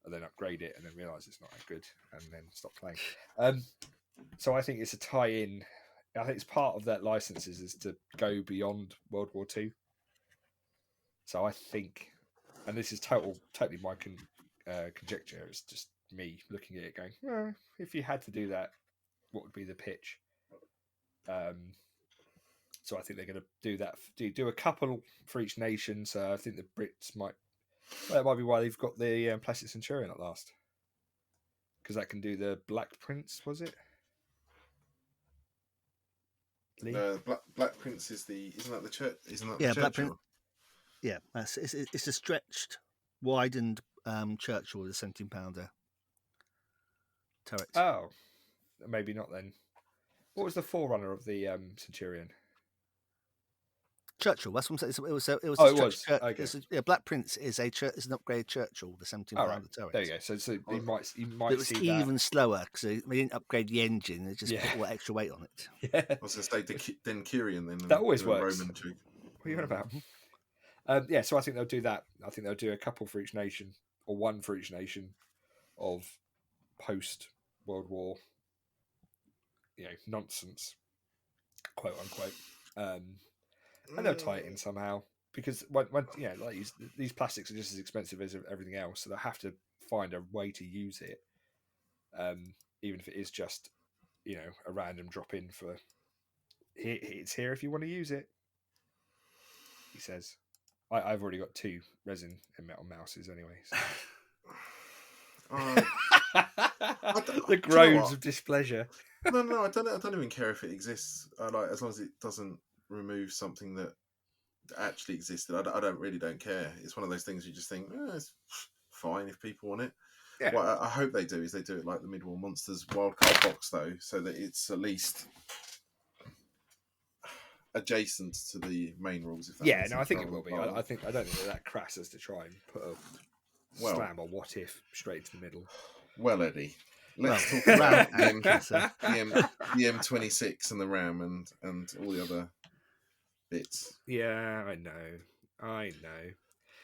and then upgrade it, and then realise it's not that good, and then stop playing. So I think it's a tie-in. I think it's part of that licenses is to go beyond World War II. So I think, and this is totally my conjecture. It's just me looking at it, going, well, if you had to do that, what would be the pitch? So I think they're going to do that. Do a couple for each nation. So I think the Brits might. Well, that might be why they've got the Plastic Centurion at last, because that can do the Black Prince. Was it? No, Black Prince is isn't that the church? Isn't that the Black Churchill? Yeah, it's a stretched, widened Churchill with a 17-pounder turret. Oh, maybe not then. What was the forerunner of the Centurion? Churchill. That's what I'm saying. It was. Okay. Black Prince is an upgraded Churchill, the 17-pounder turret. There you go. So you might it was see even that. slower because they didn't upgrade the engine; they just put all that extra weight on it. Yeah, I was going to say Dencurion then. That always works. Roman What are you on about? So I think they'll do that. I think they'll do a couple for each nation, or one for each nation, of post World War, nonsense, quote unquote. And they'll tie it in somehow, because these plastics are just as expensive as everything else, so they'll have to find a way to use it, even if it is just a random drop in for it's here if you want to use it. He says, I've already got 2 resin and metal mouses anyway. So. The groans of displeasure. No, I don't even care if it exists. As long as it doesn't remove something that actually existed. I don't care. It's one of those things you just think, it's fine if people want it. Yeah. What I hope they do is they do it like the Mid-War Monsters wildcard box though, so that it's at least adjacent to the main rules. I think it will be. I don't think they're that crass as to try and put a slam or what if straight into the middle. Well, Eddie, let's talk about the M26 and the RAM and all the other bits. Yeah, I know.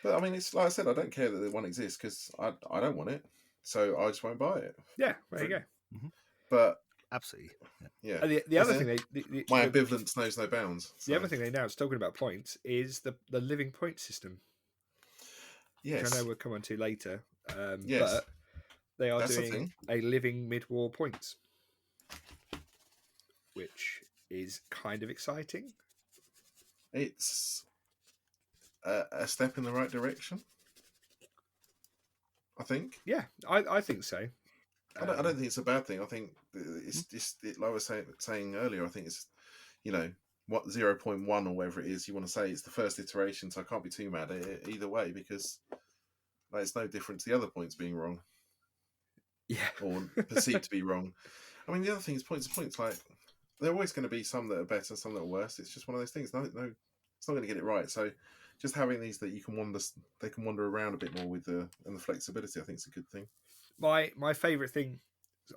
But I mean, it's like I said, I don't care that the one exists because I don't want it, so I just won't buy it. Yeah, there you go. Mm-hmm. But absolutely, yeah. And the other thing my ambivalence knows no bounds. So. The other thing they announced, talking about points, is the living point system. Yes, which I know we'll come on to later. Yes. But they are doing a living mid-war points, which is kind of exciting. It's a step in the right direction, I think. Yeah, I think so. I don't think it's a bad thing. I think it's just like I was saying earlier. I think it's 0.1 or whatever it is you want to say. It's the first iteration, so I can't be too mad at it either way because it's no different to the other points being wrong. Yeah, or perceived to be wrong. I mean, the other thing is points to points. Like there are always going to be some that are better, some that are worse. It's just one of those things. No, it's not going to get it right. So just having these that you can they can wander around a bit more with and the flexibility, I think is a good thing. My favourite thing,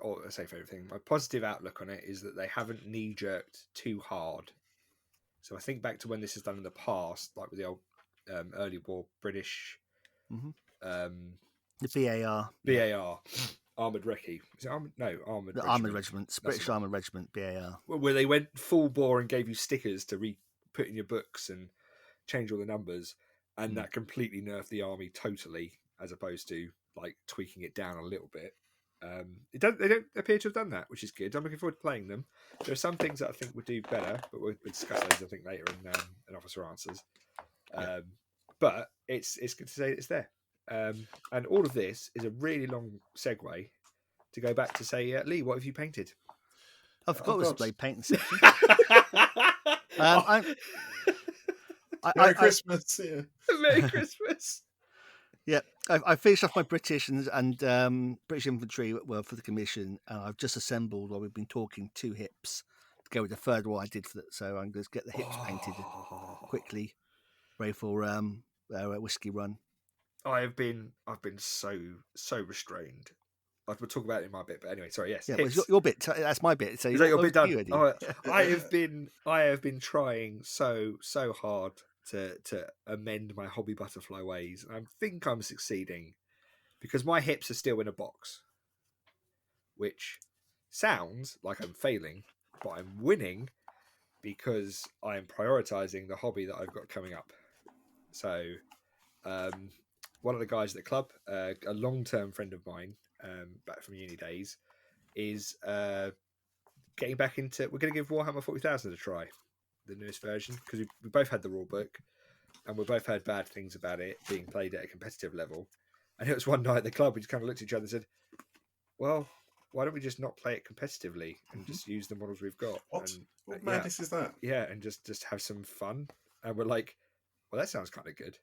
or I say favourite thing, my positive outlook on it is that they haven't knee-jerked too hard. So I think back to when this is done in the past, like with the old early war British, the BAR. Armoured Recce. Is it Armoured? No, Armoured The Regiment. Armoured Regiments. British Armoured Regiment, BAR. Where they went full bore and gave you stickers to put in your books and change all the numbers, and that completely nerfed the army totally, as opposed to like tweaking it down a little bit. They don't appear to have done that, which is good. I'm looking forward to playing them. There are some things that I think would do better, but we'll discuss those I think later in Officer Answers. But it's good to say it's there. And all of this is a really long segue to go back to say, Lee, what have you painted? I forgot it was blade painting section. Merry Christmas! Yeah. Merry Christmas! Yeah, I finished off my British and British infantry for the commission, and I've just assembled while we've been talking 2 hips to go with the third one I did for that. So I'm going to get the hips painted quickly, ready for a whiskey run. I've been so restrained. We'll talk about it in my bit, but anyway, sorry. Yes, yeah, well, your bit. That's my bit. So is that your bit done? I have been trying so hard to amend my hobby butterfly ways, and I think I'm succeeding. because my hips are still in a box, which sounds like I'm failing, but I'm winning because I'm prioritizing the hobby that I've got coming up. So, one of the guys at the club, a long-term friend of mine, back from uni days, is getting back into. We're going to give Warhammer 40,000 a try, the newest version, because we both had the rule book, and we both heard bad things about it being played at a competitive level. And it was one night at the club, we just kind of looked at each other and said, "Well, why don't we just not play it competitively and just use the models we've got?" What And, madness is that? Yeah, and just have some fun. And we're like, "Well, that sounds kind of good."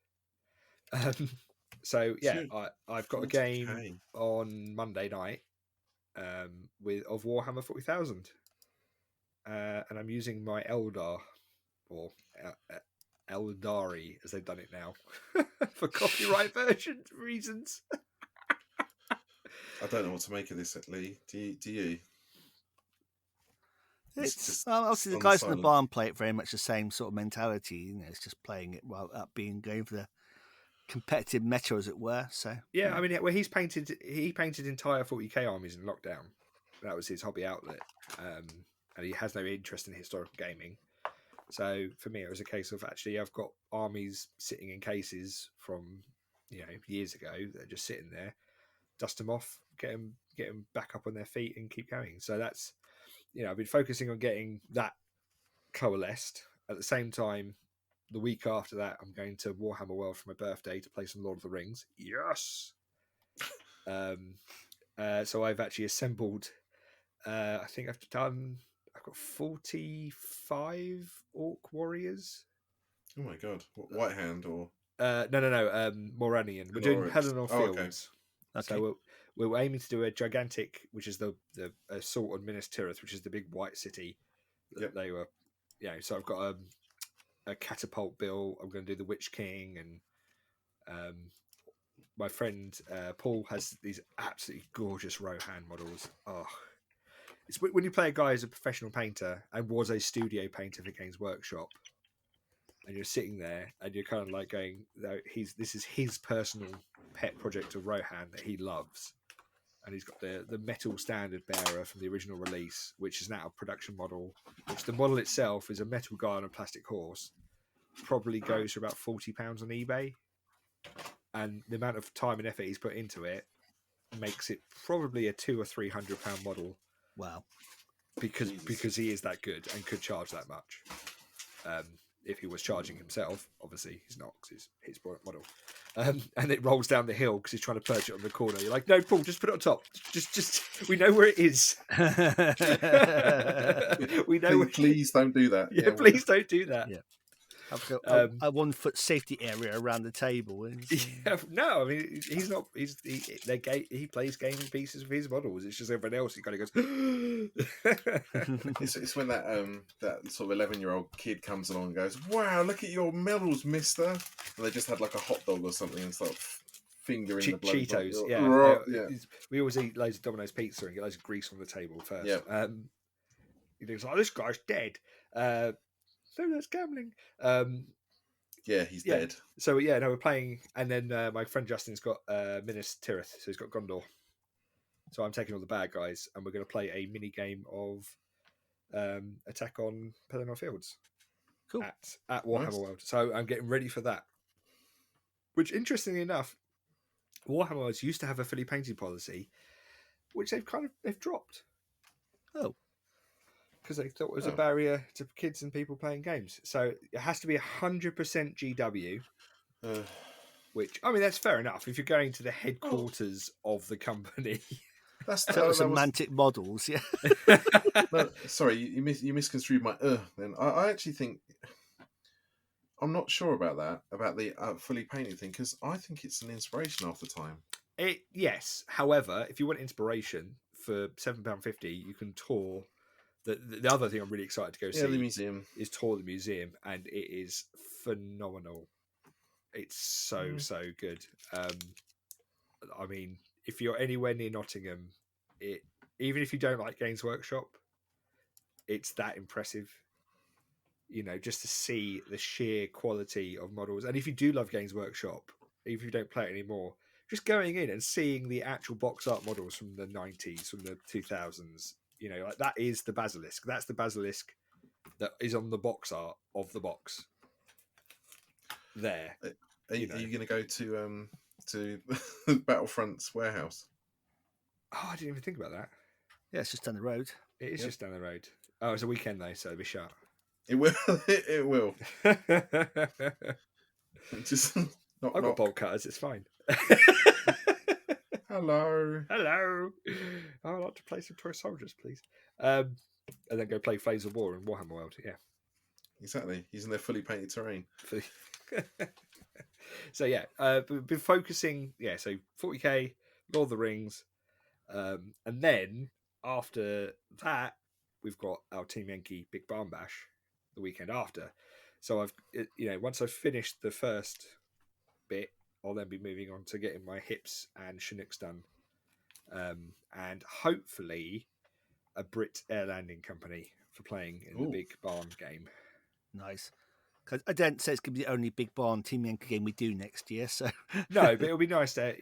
So yeah, I've got a game on Monday night of Warhammer 40,000, and I'm using my Eldar or Eldari as they've done it now for copyright version reasons. I don't know what to make of this, Lee. Do you? It's obviously the guys in the barn play it very much the same sort of mentality. You know, it's just playing it while going for the competitive meta, as it were. So yeah, I mean, well, he painted entire 40k armies in lockdown. That was his hobby outlet, and he has no interest in historical gaming. So for me, it was a case of actually, I've got armies sitting in cases from years ago that are just sitting there. Dust them off, get them back up on their feet, and keep going. So that's I've been focusing on getting that coalesced. At the same time, the week after that, I'm going to Warhammer World for my birthday to play some Lord of the Rings. Yes. So I've actually assembled. I think I've got 45 orc warriors. Oh my god! White Hand or no, Moranian. We're doing Pelennor Fields. Okay. So we're aiming to do a gigantic, which is the assault on Minas Tirith, which is the big white city. Yep. They were, So I've got a catapult bill. I'm going to do the Witch King, and my friend Paul has these absolutely gorgeous Rohan models. Oh, it's when you play a guy who's a professional painter and was a studio painter for Games Workshop, and you're sitting there and you're kind of like going, "No, this is his personal pet project of Rohan that he loves." And he's got the metal standard bearer from the original release, which is now a production model, which the model itself is a metal guy on a plastic horse, probably goes for about £40 on eBay. And the amount of time and effort he's put into it makes it probably a £200 or £300 model. Wow. Because he is that good and could charge that much. If he was charging himself, obviously he's not, because it's his model. And it rolls down the hill because he's trying to perch it on the corner. You're like, "No, Paul, just put it on top. Just we know where it is." We know. Please don't do that. Yeah, please don't do that. Yeah. I've got a 1 foot safety area around the table. Yeah, no, I mean he's not. He plays gaming pieces with his models. It's just everyone else. He kind of goes. It's when that sort of 11-year-old kid comes along and goes, "Wow, look at your medals, Mister!" And they just had like a hot dog or something and start fingering the blood. Cheetos. Yeah. We always eat loads of Domino's pizza and get loads of grease on the table first. Yeah. He thinks, "Oh, this guy's dead." So that's gambling. Yeah, he's dead. So we're playing, and then my friend Justin's got Minas Tirith, so he's got Gondor. So I'm taking all the bad guys, and we're going to play a mini game of Attack on Pelennor Fields. Cool. At Warhammer World. So I'm getting ready for that. Which, interestingly enough, Warhammer Worlds used to have a fully painted policy, which they've dropped. Oh. Because they thought it was a barrier to kids and people playing games. So it has to be 100% GW, which, I mean, that's fair enough. If you're going to the headquarters of the company. That's semantic models, yeah. No, sorry, you misconstrued my then. I actually think, I'm not sure about that, about the fully painted thing, because I think it's an inspiration half the time. Yes. However, if you want inspiration, for £7.50, you can tour. The other thing I'm really excited to go see the museum. Is tour the museum, and it is phenomenal. It's so good. I mean, if you're anywhere near Nottingham, even if you don't like Games Workshop, it's that impressive. Just to see the sheer quality of models. And if you do love Games Workshop, even if you don't play it anymore, just going in and seeing the actual box art models from the 90s, from the 2000s, like that is the basilisk. That's the basilisk that is on the box art of the box. There. Are you going to go to Battlefront's warehouse? Oh, I didn't even think about that. Yeah, it's just down the road. It is just down the road. Oh, it's a weekend though, so it'll be shut. It will. It will. Just I've got bolt cutters. It's fine. Hello. Hello. I would like to play some toy soldiers, please. And then go play Flames of War in Warhammer World. Yeah. Exactly. Using their fully painted terrain. So yeah, we've been focusing. Yeah, so 40k, Lord of the Rings, and then after that, we've got our Team Yankee Big Barn Bash the weekend after. So once I've finished the first bit, I'll then be moving on to getting my hips and Chinooks done, and hopefully a Brit air landing company for playing in the Big Barn game. Nice. Because I don't say it's going to be the only Big Barn Team Yankee game we do next year. So no, but it'll be nice to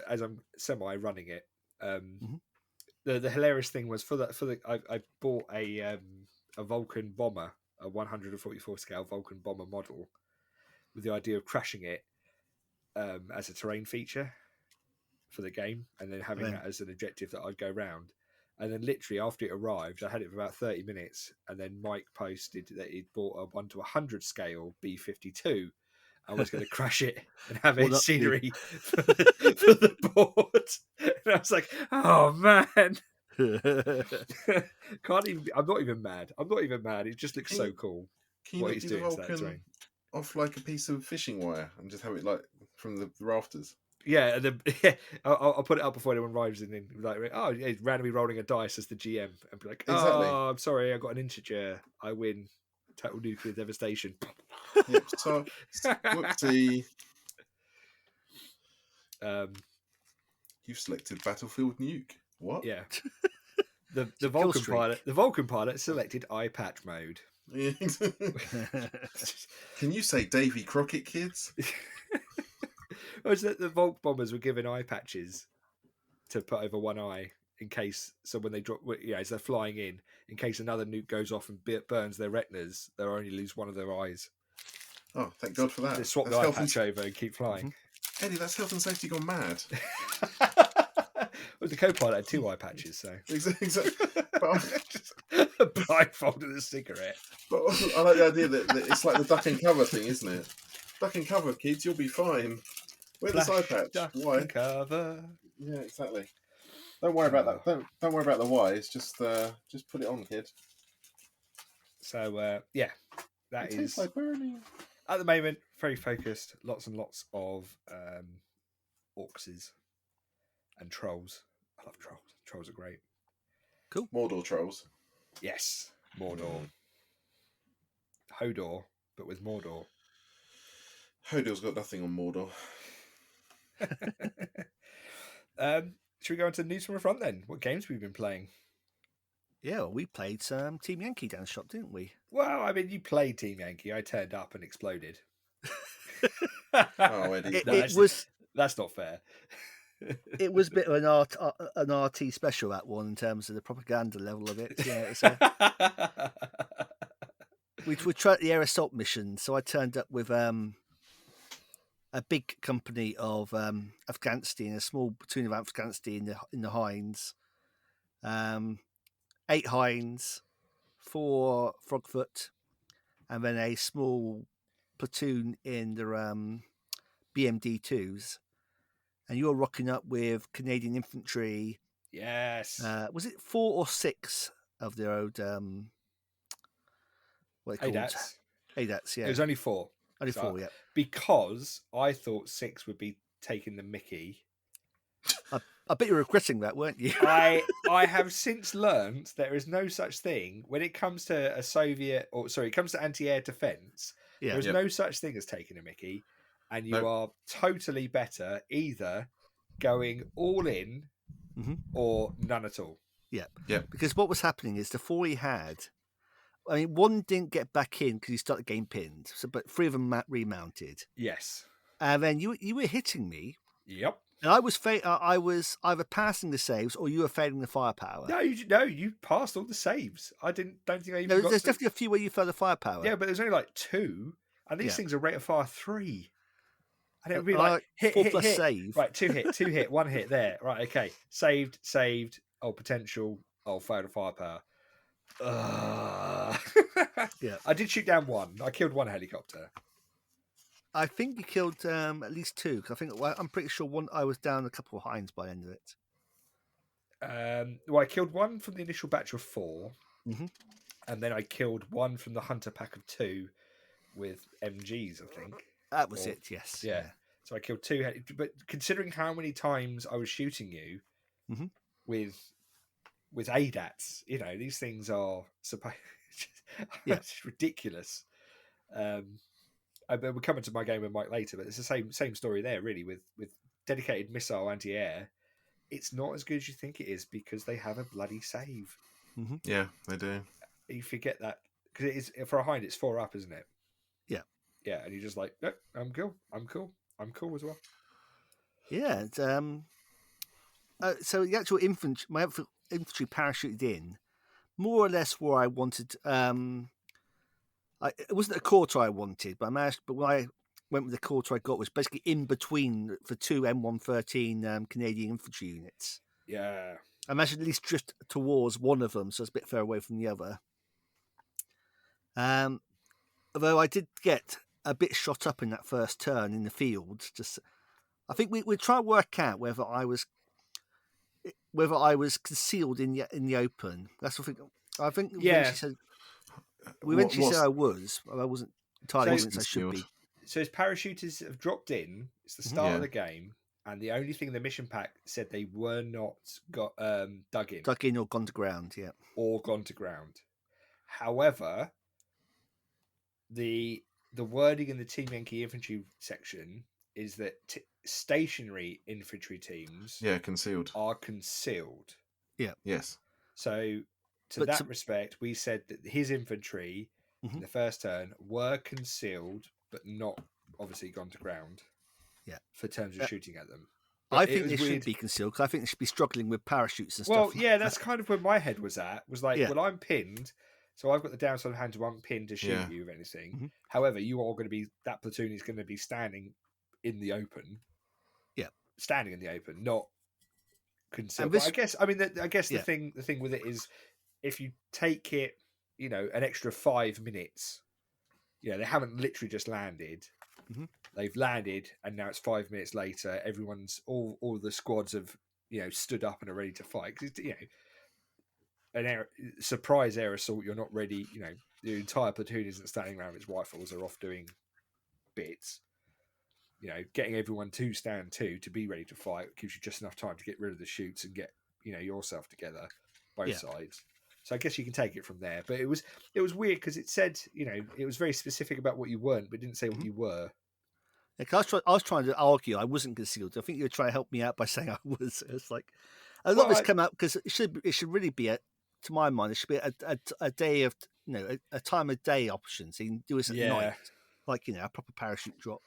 as I'm semi running it. The hilarious thing was I bought a Vulcan bomber, a 144 scale Vulcan bomber model, with the idea of crashing it as a terrain feature for the game, and then having that as an objective that I'd go round. And then literally after it arrived, I had it for about 30 minutes, and then Mike posted that he'd bought a 1:100 scale B-52. I was going to crash it and have it scenery for the board. And I was like, oh man. I'm not even mad. It just looks so cool. Can you do the Vulcan off like a piece of fishing wire and just have it like from the rafters? Yeah, and then I'll put it up before anyone arrives, and then like, randomly rolling a dice as the GM, and be like, exactly. Oh, I'm sorry, I got an integer. I win. Total nuclear devastation. Yep. So, whoopsie. You've selected Battlefield Nuke. What? Yeah. The Vulcan pilot selected eye patch mode. Can you say Davy Crockett, kids? Was that the Vulc bombers were given eye patches to put over one eye in case? So when they drop, as they're flying in case another nuke goes off and burns their retinas, they'll only lose one of their eyes. Oh, thank God for that! They swap the eye patch over and keep flying. Eddie, that's health and safety gone mad. Well, the co-pilot had 2 eye patches, so exactly. Blindfolded a cigarette. But I like the idea that it's like the duck and cover thing, isn't it? Duck and cover, kids, you'll be fine. Wear this eye patch. Why? And cover. Yeah, exactly. Don't worry about that. Don't worry about the whys. Just put it on, kid. So that is. Tastes like burning. At the moment, very focused. Lots and lots of orcs and trolls. I love trolls. Trolls are great. Cool. Mordor trolls. Yes, Mordor. Hodor, but with Mordor. Hodor's got nothing on Mordor. Should we go into the news from the front then? What games have we been playing? Yeah, well, we played some Team Yankee down the shop, didn't we? Well, I mean, you played Team Yankee. I turned up and exploded. Oh, Eddie. That's not fair. It was a bit of an RT special, that one, in terms of the propaganda level of it. Yeah, we tried the air assault mission, so I turned up with a big company of Afghanistan, a small platoon of Afghanistan in the Hinds, 8 Hinds, 4 Frogfoot, and then a small platoon in the BMD2s. And you're rocking up with Canadian infantry. Yes. Was it 4 or 6 of their old what are they called? ADATs, yeah. It was only 4. Only 4, yeah. Because I thought 6 would be taking the mickey. I bet you were regretting that, weren't you? I have since learned there is no such thing when it comes to it comes to anti-air defense. Yeah. There is no such thing as taking a mickey. And you are totally better either going all in or none at all. Yeah. Because what was happening is the 4 he had, I mean, 1 didn't get back in because he started getting pinned. But 3 of them remounted. Yes. And then you were hitting me. Yep. And I was either passing the saves or you were failing the firepower. No, you passed all the saves. Don't think I even got there's definitely a few where you failed the firepower. Yeah, but there's only like 2, and these things are rate of fire 3. And it would be like hit, 4 hit, plus hit. save. Right, 2 hit, 1 hit there. Right, okay. Saved. Oh, potential. Oh, failed a firepower. Yeah. I did shoot down 1. I killed 1 helicopter. I think you killed at least 2, because I'm pretty sure I was down a couple of Hinds by the end of it. Well, I killed 1 from the initial batch of 4, and then I killed 1 from the hunter pack of 2 with MGs, I think. That was it, yes. Yeah. So I killed 2, but considering how many times I was shooting you with ADATs, these things are it's ridiculous. We're coming to my game with Mike later, but it's the same story there, really, with dedicated missile anti-air. It's not as good as you think it is because they have a bloody save. Yeah, they do. You forget that because it is for a Hind, it's 4 up, isn't it? Yeah, yeah, and you're just like, nope, I'm cool as well. Yeah, so the actual infantry, my infantry parachuted in, more or less where I wanted. It wasn't a quarter I wanted, but when I went with the quarter I got was basically in between for 2 M113 Canadian infantry units. Yeah. I managed to at least drift towards one of them, so it's a bit further away from the other. Although I did get a bit shot up in that first turn in the field. I think we try to work out whether I was concealed in the open. That's what I think. Yeah. We eventually said I was. I wasn't entirely convinced I should be. So as parachuters have dropped in, it's the start of the game, and the only thing the mission pack said they were not dug in. Dug in or gone to ground, yeah. Or gone to ground. However, the wording in the Team Yankee infantry section is that stationary infantry teams are concealed. Yeah. Yes. So to that respect, we said that his infantry in the first turn were concealed, but not obviously gone to ground. Yeah. For terms of shooting at them. But I think they should be concealed because I think they should be struggling with parachutes and stuff. Well, yeah, that's kind of where my head was at. Was like, well, I'm pinned, so I've got the downside of hand to one pin to shoot you with anything. However, you are going to be that platoon is going to be standing in the open. Yeah, standing in the open, not concealed. But I guess the thing with it is if you take it, an extra 5 minutes. They haven't literally just landed. They've landed, and now it's 5 minutes later. Everyone's all the squads have stood up and are ready to fight. Because surprise air assault, you're not ready. The entire platoon isn't standing around its rifles; they're off doing bits. Getting everyone to stand to be ready to fight gives you just enough time to get rid of the shoots and get yourself together, both sides. So I guess you can take it from there. But it was weird because it said it was very specific about what you weren't, but it didn't say what you were. Yeah, I was trying to argue I wasn't concealed. I think you were trying to help me out by saying I was. It's like a lot of this come out because it should really be to my mind, it should be a day of a time of day option. So you can do this at night, like a proper parachute drop.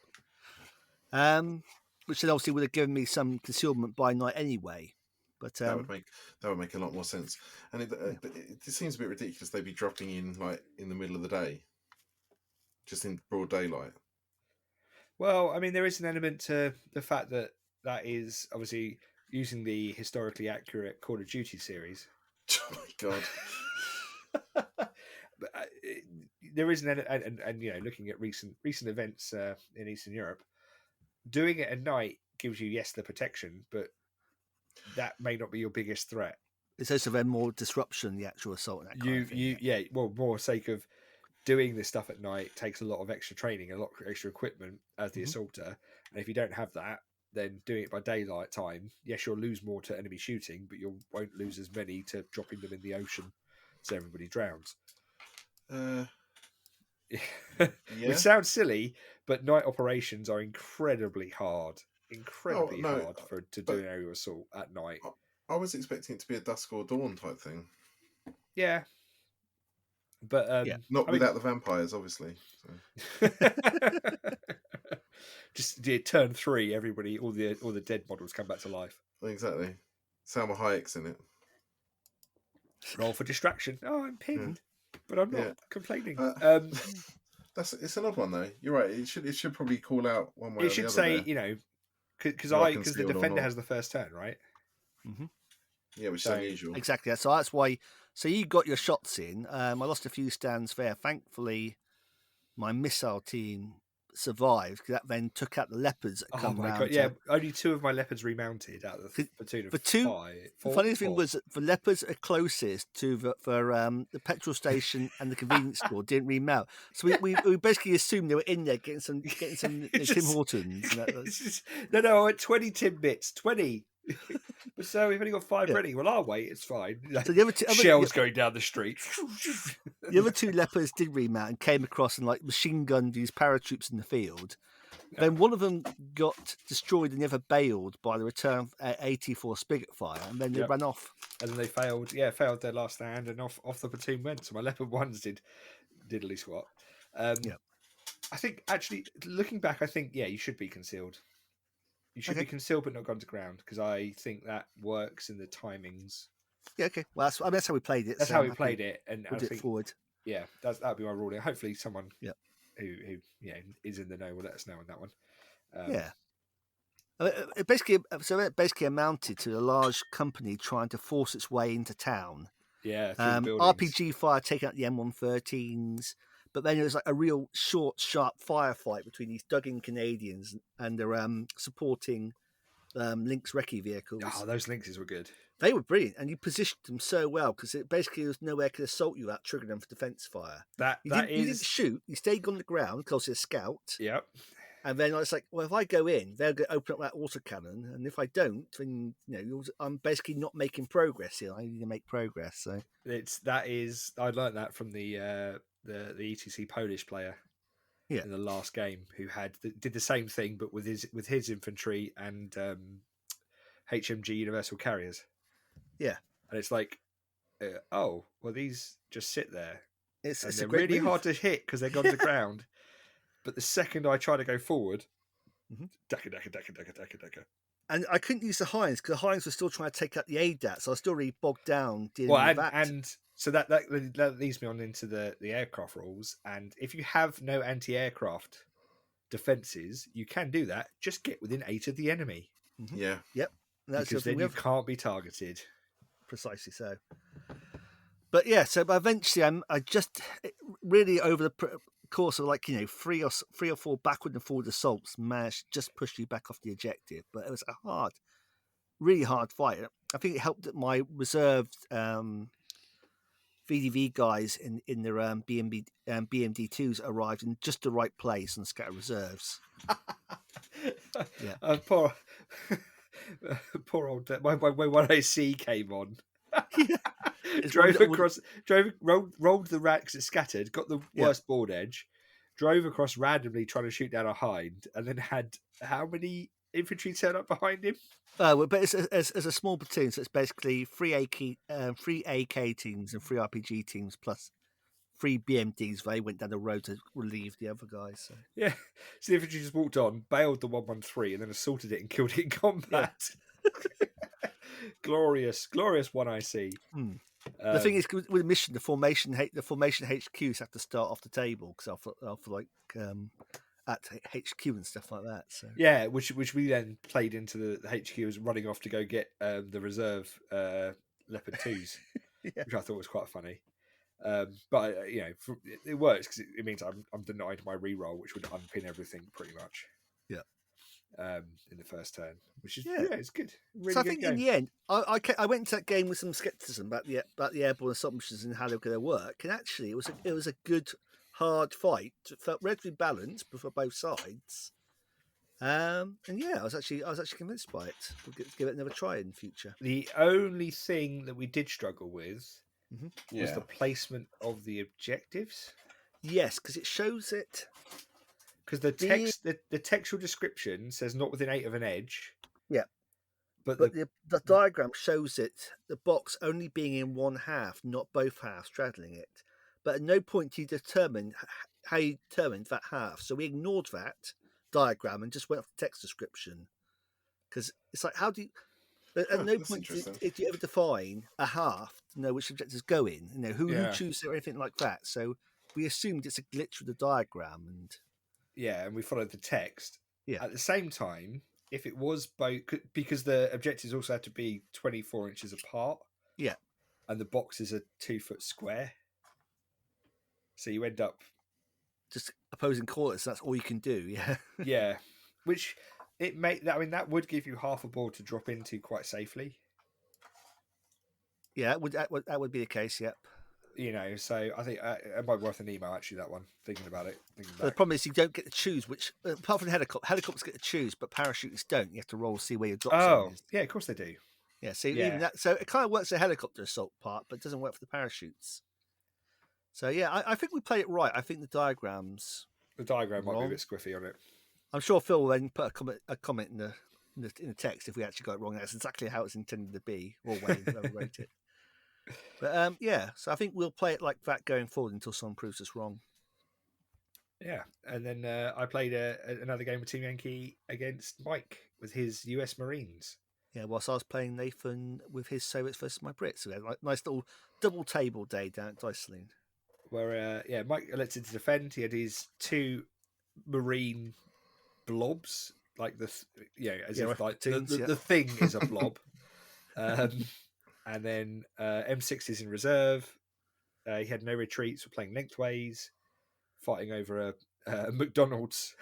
Which then obviously would have given me some concealment by night anyway. But that would make a lot more sense. And it seems a bit ridiculous they'd be dropping in like in the middle of the day, just in broad daylight. Well, I mean, there is an element to the fact that is obviously using the historically accurate Call of Duty series. Oh my god! But there is an and looking at recent events in Eastern Europe, doing it at night gives you the protection, but that may not be your biggest threat. It's also then more disruption, the actual assault. And that kind of thing. Well, more sake of doing this stuff at night takes a lot of extra training, a lot of extra equipment as the assaulter, and if you don't have that, then doing it by daylight time, yes, you'll lose more to enemy shooting, but you won't lose as many to dropping them in the ocean, so everybody drowns. Which sounds silly, but night operations are incredibly hard. To do an aerial assault at night. I was expecting it to be a dusk or dawn type thing. Yeah. But without the vampires, obviously. So. Just turn 3, everybody, all the dead models come back to life. Exactly. Salma Hayek's in it. Roll for distraction. Oh, I'm pinned, but I'm not complaining. It's an odd one though. You're right. It should probably call out one way. It should say, because the defender has the first turn, right? Mm-hmm. Yeah, which is unusual. Exactly. So that's why. So you got your shots in. I lost a few stands there. Thankfully, my missile team survived, because that then took out the leopards that come round. God! Yeah, only 2 of my leopards remounted out of the platoon of 5. The funniest thing was the leopards are closest to the petrol station and the convenience store didn't remount. So we basically assumed they were in there getting some Tim Hortons. No, I went 20 Timbits, 20. So we've only got 5 ready. Well, I'll wait. It's fine. So the shells going down the street. The other 2 leopards did remount and came across and machine gunned these paratroops in the field. Yeah. Then one of them got destroyed and never bailed by the return of 84 Spigot fire, and then they ran off. And then they failed their last stand, and off the platoon went. So my leopard ones did diddly squat. I think, actually, looking back, you should be concealed. You should be concealed but not gone to ground, because I think that works in the timings. Yeah, okay. Well, that's how we played it. That's how we played it, and I think forward. Yeah, that'd be my ruling. Hopefully, someone who is in the know will let us know on that one. It basically amounted to a large company trying to force its way into town. Yeah, RPG fire taking out the M113s. But then it was a real short, sharp firefight between these dug-in Canadians and their supporting Lynx recce vehicles. Oh, those Lynxes were good. They were brilliant, and you positioned them so well, because it basically was nowhere could assault you without triggering them for defence fire. You didn't shoot. You stayed on the ground because you're a scout. Yep. And then I was like, well, if I go in, they'll open up that autocannon, and if I don't, then I'm basically not making progress here. I need to make progress. So I learned that from the ETC Polish player in the last game, who did the same thing, but with his infantry and HMG Universal Carriers. Yeah, and it's these just sit there. They're really move. Hard to hit because they're gone to ground. But the second I try to go forward, Decker. And I couldn't use the Hinds because the Hinds were still trying to take out the ADAT, so I was still really bogged down dealing with that. And so that leads me on into the aircraft rules. And if you have no anti-aircraft defences, you can do that. Just get within 8 of the enemy. Mm-hmm. Yeah. Yep. Because then you can't be targeted. Precisely so. But eventually I just really over the course of 3 or 4 backward and forward assaults managed to just push you back off the objective. But it was a really hard fight. I think it helped that my reserved VDV guys in their BMD2s arrived in just the right place and scattered reserves. Poor old when 1AC came on. Rolled the racks, it scattered, got the worst board edge, drove across randomly trying to shoot down a Hind, and then had how many infantry turn up behind him? But it's a small platoon, so it's basically 3 AK teams and 3 RPG teams plus 3 BMDs. They went down the road to relieve the other guys. So. Yeah, so the infantry just walked on, bailed the 113, and then assaulted it and killed it in combat. Yeah. glorious 1IC. The thing is, with the mission, the formation HQs have to start off the table because I feel at HQ and stuff like that. So which we then played into the HQ as running off to go get the reserve Leopard 2s, which I thought was quite funny. But it works because it means I'm denied my reroll, which would unpin everything pretty much. Yeah. In the first turn, which is it's good. Really so I good think game. In the end, I went into that game with some skepticism about the airborne assumptions and how they were going to work, and actually it was a good hard fight. It felt relatively balanced for both sides. I was actually convinced by it. We'll give it another try in the future. The only thing that we did struggle with was the placement of the objectives. Yes, because it shows it. Because the textual description says not within 8 of an edge. Yeah. But the diagram shows it, the box only being in one half, not both halves straddling it. But at no point do you determine how you determined that half. So we ignored that diagram and just went off the text description. Because it's like, how do you? At no point do you ever define a half to know which objectives go in. Who chooses it or anything like that. So we assumed it's a glitch with the diagram, and we followed the text. Yeah. At the same time, if it was both, because the objectives also had to be 24 inches apart. Yeah. And the boxes are 2 foot square. So you end up just opposing corners. That's all you can do. Yeah. Yeah. Which that would give you half a board to drop into quite safely. Yeah, that would be the case. Yep. So I think it might be worth an email, actually, that one, thinking about it. The problem is you don't get to choose which, apart from helicopters get to choose, but parachutes don't. You have to roll to see where your drop zone is. Yeah, of course they do. Yeah, so even that, so it kind of works the helicopter assault part, but it doesn't work for the parachutes. So yeah, I think we played it right. I think the diagram might be a bit squiffy on it. I'm sure Phil will then put a comment in the text if we actually got it wrong. That's exactly how it's intended to be, or Wayne, whoever wrote it. But so I think we'll play it like that going forward until someone proves us wrong. Yeah, and then I played another game with Team Yankee against Mike with his US Marines. Yeah, whilst I was playing Nathan with his Soviets versus my Brits. So we had a nice little double table day down at Dice Saloon. Where Mike elected to defend. He had his 2 Marine blobs, like the thing is a blob. And then M6 in reserve. He had no retreats. We're playing lengthways, fighting over a McDonald's.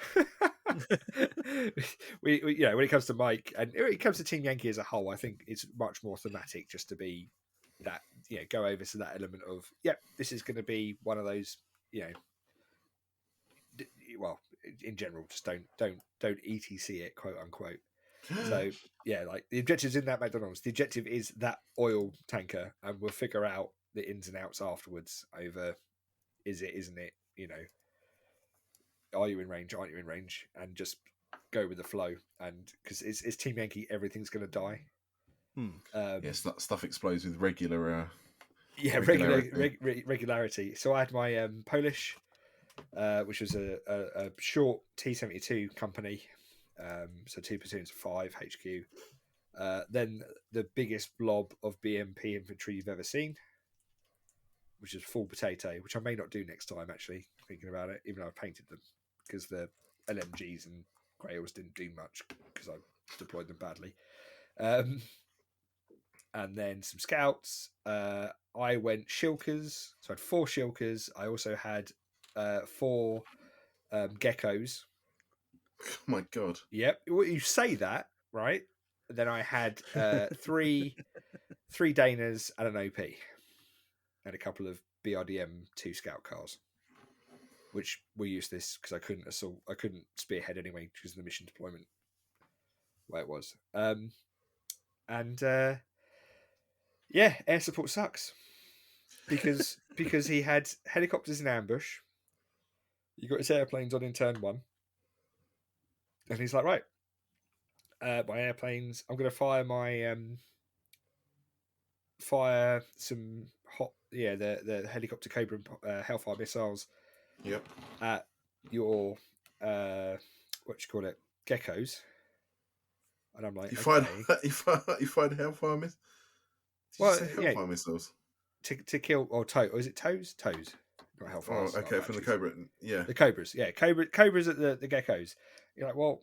when it comes to Mike and when it comes to Team Yankee as a whole, I think it's much more thematic just to be that, go over to that element of, this is going to be one of those, well, in general, just don't etc it, quote unquote. So like the objective's in that McDonald's. The objective is that oil tanker, and we'll figure out the ins and outs afterwards over is it, isn't it, are you in range, aren't you in range, and just go with the flow. And because it's Team Yankee, everything's going to die. Stuff explodes with regular regularity. So I had my Polish, which was a short T-72 company, so 2 platoons of 5 HQ. Then the biggest blob of BMP infantry you've ever seen, which is full potato, which I may not do next time, actually, thinking about it, even though I painted them, because the LMGs and Grails didn't do much because I deployed them badly. And then some scouts. I went shilkers, so I had 4 shilkers. I also had 4 geckos. Oh my god! Yep. Well, you say that, right? Then I had 3 Danas and an OP, and a couple of BRDM 2 scout cars, which we used this because I couldn't spearhead anyway because of the mission deployment where it was. Air support sucks because he had helicopters in ambush. You got his airplanes on in turn 1, and he's like, right, my airplanes. I'm going to fire some hot, the helicopter Cobra Hellfire missiles. Yep. At your geckos, and I'm like, you find Hellfire missiles. Hellfire missiles to kill or toe, or is it toes? Toes, not Hellfire. Oh, okay, from the Cobra, the Cobras, Cobras at the geckos. You're like, well,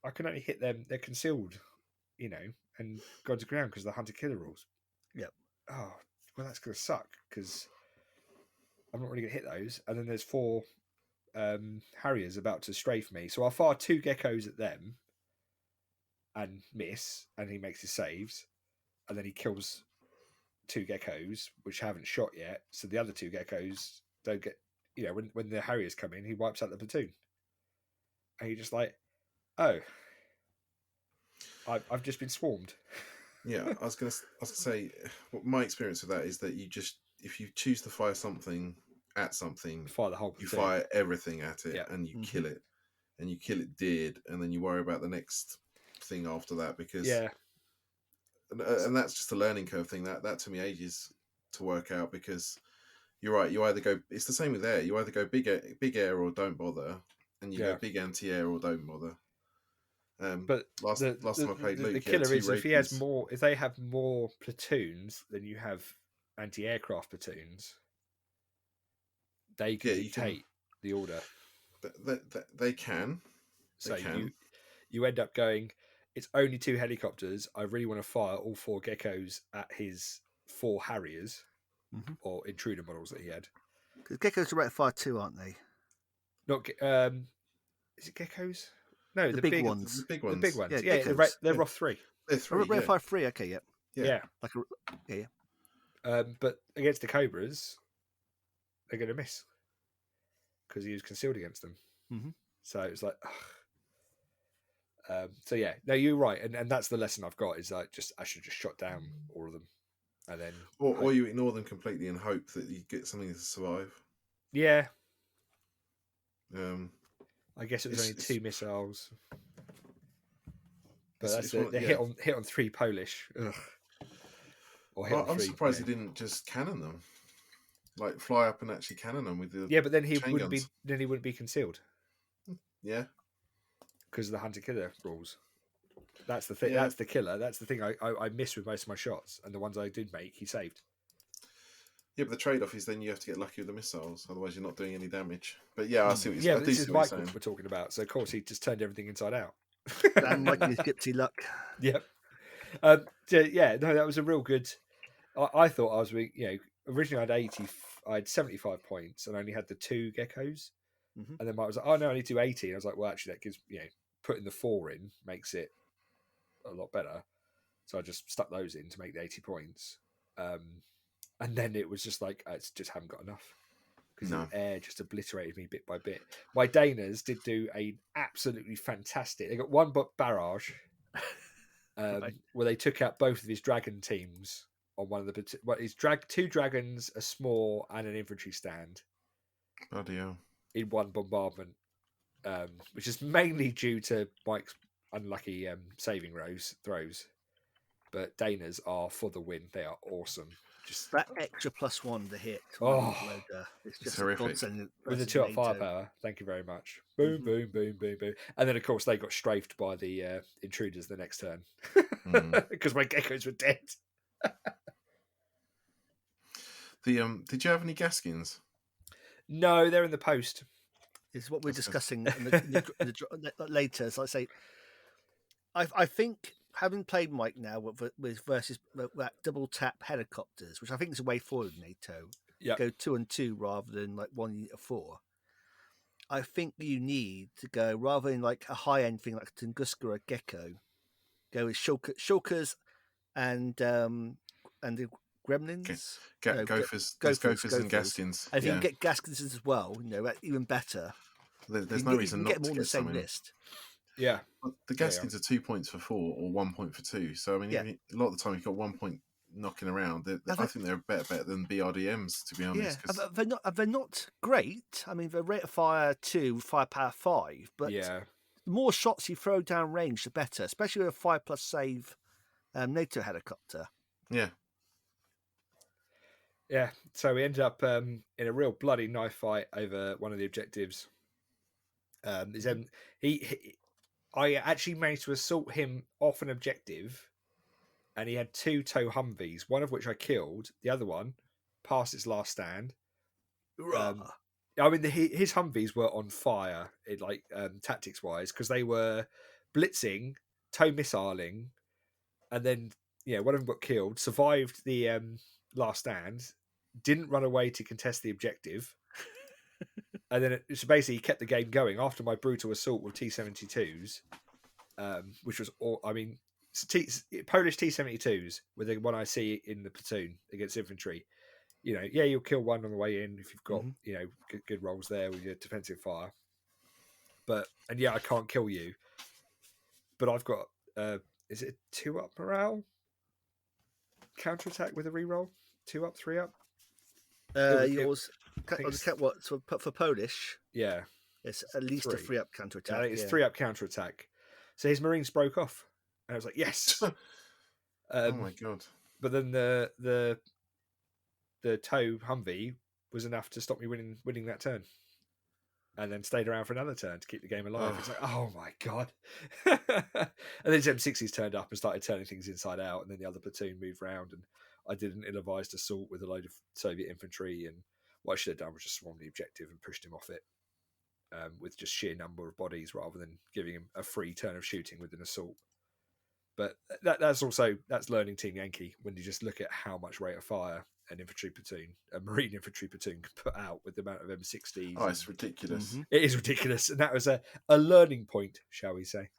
I can only hit them. They're concealed, and go to ground because of the hunter-killer rules. Yep. Oh, well, that's going to suck because I'm not really going to hit those. And then there's 4 Harriers about to strafe me. So I'll fire 2 geckos at them and miss, and he makes his saves. And then he kills 2 geckos, which haven't shot yet. So the other 2 geckos don't get, when the Harriers come in, he wipes out the platoon. And you're just like, oh, I've just been swarmed. Yeah, I was gonna say, my experience with that is that if you choose to fire something at something, fire the whole platoon. You fire everything at it, and you kill it, and you kill it dead, and then you worry about the next thing after that because and that's just a learning curve thing. That took me ages to work out because you're right. You either go. It's the same with air. You either go big air or don't bother, and you go big anti-air or don't bother. But last time I played Luke, the killer is if he has rapiers. more, if they have more platoons than you have anti-aircraft platoons, they can dictate the order. They can. So you end up going, it's only 2 helicopters. I really want to fire all 4 geckos at his 4 Harriers or intruder models that he had. Because geckos are rate of fire 2, aren't they? Not is it geckos? No, the big ones. The big ones. The big ones. Yeah, they're ROF 3. They're 3. Rate of fire 3. Okay, yep. Yeah. Yeah. But against the Cobras, they're going to miss because he was concealed against them. Mm-hmm. So it was like, so yeah, no, you're right, and that's the lesson I've got is like I should just shot down all of them, and then or you ignore them completely and hope that you get something to survive. Yeah. I guess it was only 2 missiles, but that's they hit on 3 Polish. Ugh. I'm surprised he didn't just cannon them, like fly up and actually cannon them with the but then he wouldn't be concealed. Yeah, because of the hunter-killer rules. That's the thing. Yeah. That's the killer. That's the thing I miss with most of my shots, and the ones I did make, he saved. Yeah, but the trade-off is then you have to get lucky with the missiles, otherwise you're not doing any damage. But yeah, I see what you're saying. Yeah, but this is Michael we're talking about, so of course he just turned everything inside out. And like his gypsy luck. Yep. Yeah, no, that was a real good. I thought I was, originally I had 75 points, and I only had the 2 geckos, and then Mike was like, "Oh no, I need to do 80." And I was like, "Well, actually, that gives putting the 4 in makes it a lot better." So I just stuck those in to make the 80 points. And then it was just like, I just haven't got enough. Because the air just obliterated me bit by bit. My Danas did do a absolutely fantastic. They got 1 barrage where they took out both of his dragon teams on one of the. His 2 dragons, a small, and an infantry stand. Bloody hell. In 1 bombardment, which is mainly due to Mike's unlucky saving throws. But Danas are for the win. They are awesome. Just that extra +1 to hit. It's just horrific. With the 2 up firepower. Thank you very much. Boom, boom, boom, boom, boom. And then, of course, they got strafed by the intruders the next turn because my geckos were dead. Did you have any Gaskins? No, they're in the post. This is what we're discussing later. So I say, I think having played Mike now with versus that double tap helicopters, which I think is a way forward in NATO. Go 2 and 2 rather than like 1 unit of 4. I think you need to go rather than like a high end thing like a Tunguska or a Gecko. Go with Shulkers and the Gremlins. Gophers and Gaskins. And if you can get Gaskins as well, even better. There's no reason not to get more on the same list. Yeah. Well, the Gaskins are 2 points for 4 or 1 point for 2. So, I mean, a lot of the time you've got 1 point knocking around. I think they're a better bet than BRDMs, to be honest. Yeah, they're not great. I mean, they're rate of fire 2, firepower 5. But the more shots you throw down range, the better, especially with a 5+ save NATO helicopter. Yeah. Yeah, so we ended up in a real bloody knife fight over one of the objectives. I actually managed to assault him off an objective, and he had 2 tow Humvees, one of which I killed. The other one passed its last stand. I mean, his Humvees were on fire, tactics-wise, because they were blitzing, tow missiling, and then one of them got killed, survived the last stand, didn't run away to contest the objective. And then it basically kept the game going after my brutal assault with T-72s, which was all. I mean, Polish T-72s were the one I see in the platoon against infantry. You'll kill one on the way in if you've got good rolls there with your defensive fire. I can't kill you, but I've got is it 2 up morale counterattack with a reroll, 2 up, 3 up. Yours. What for Polish? Yeah, it's at least 3. A 3 up counterattack. I think it's 3 up counterattack. So his Marines broke off, and I was like, yes. Oh my god! But then the tow Humvee was enough to stop me winning that turn. and then stayed around for another turn to keep the game alive. It's like, oh my god! And then his M60s turned up and started turning things inside out, and then the other platoon moved round, and I did an ill-advised assault with a load of Soviet infantry, and what I should have done was just swarmed the objective and pushed him off it with just sheer number of bodies rather than giving him a free turn of shooting with an assault. But that's learning Team Yankee when you just look at how much rate of fire a marine infantry platoon can put out with the amount of M60s. Oh, it's ridiculous. Mm-hmm. It is ridiculous, and that was a learning point, shall we say?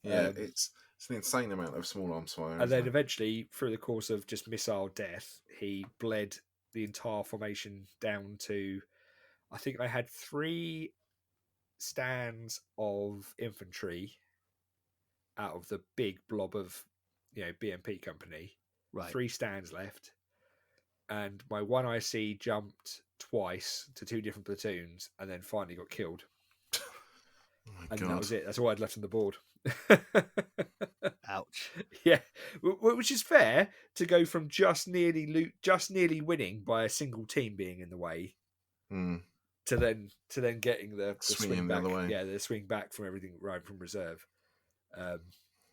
Yeah, it's an insane amount of small arms fire. And then eventually, through the course of just missile death, he bled the entire formation down to, I think they had 3 stands of infantry out of the big blob of, BMP company. Right. 3 stands left. And my 1 IC jumped twice to 2 different platoons and then finally got killed. Oh my and God. That was it. That's all I'd left on the board. Ouch. Yeah, which is fair to go from just nearly winning by a single team being in the way to then getting the swing back. The other way. Yeah, the swing back from everything right from reserve. But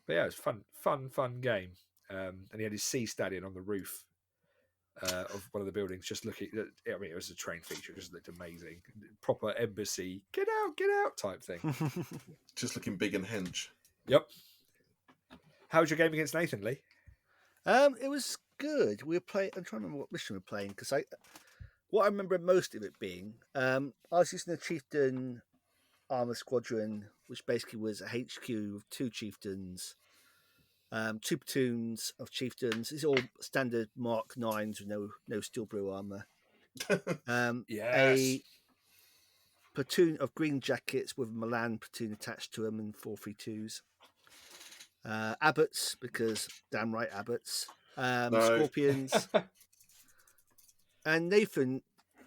yeah, it was fun game. And he had his sea stallion on the roof of one of the buildings, just looking. I mean, it was a train feature. It just looked amazing. Proper embassy, get out type thing. Just looking big and hench. Yep. How was your game against Nathan, Lee? It was good. We were playing. I'm trying to remember what mission we were playing because what I remember most of it being, I was using the Chieftain Armor Squadron, which basically was a HQ of 2 chieftains, 2 platoons of chieftains. It's all standard Mark 9s with no steel blue armor. Yes. A platoon of green jackets with a Milan platoon attached to them and 432s. Abbots, because damn right Abbots. Scorpions. And Nathan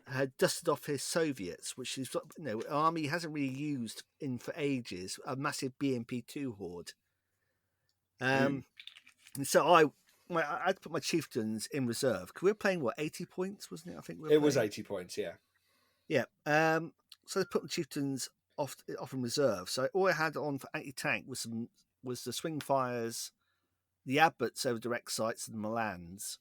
had dusted off his Soviets, which is army hasn't really used for ages. A massive BMP2 horde. And so I'd put my chieftains in reserve. Because we were playing 80 points, wasn't it? I think it was 80 points. Yeah. Yeah. So I put the chieftains off in reserve. So all I had on for anti-tank was the swing fires, the Abbots over direct sights, and the Milans.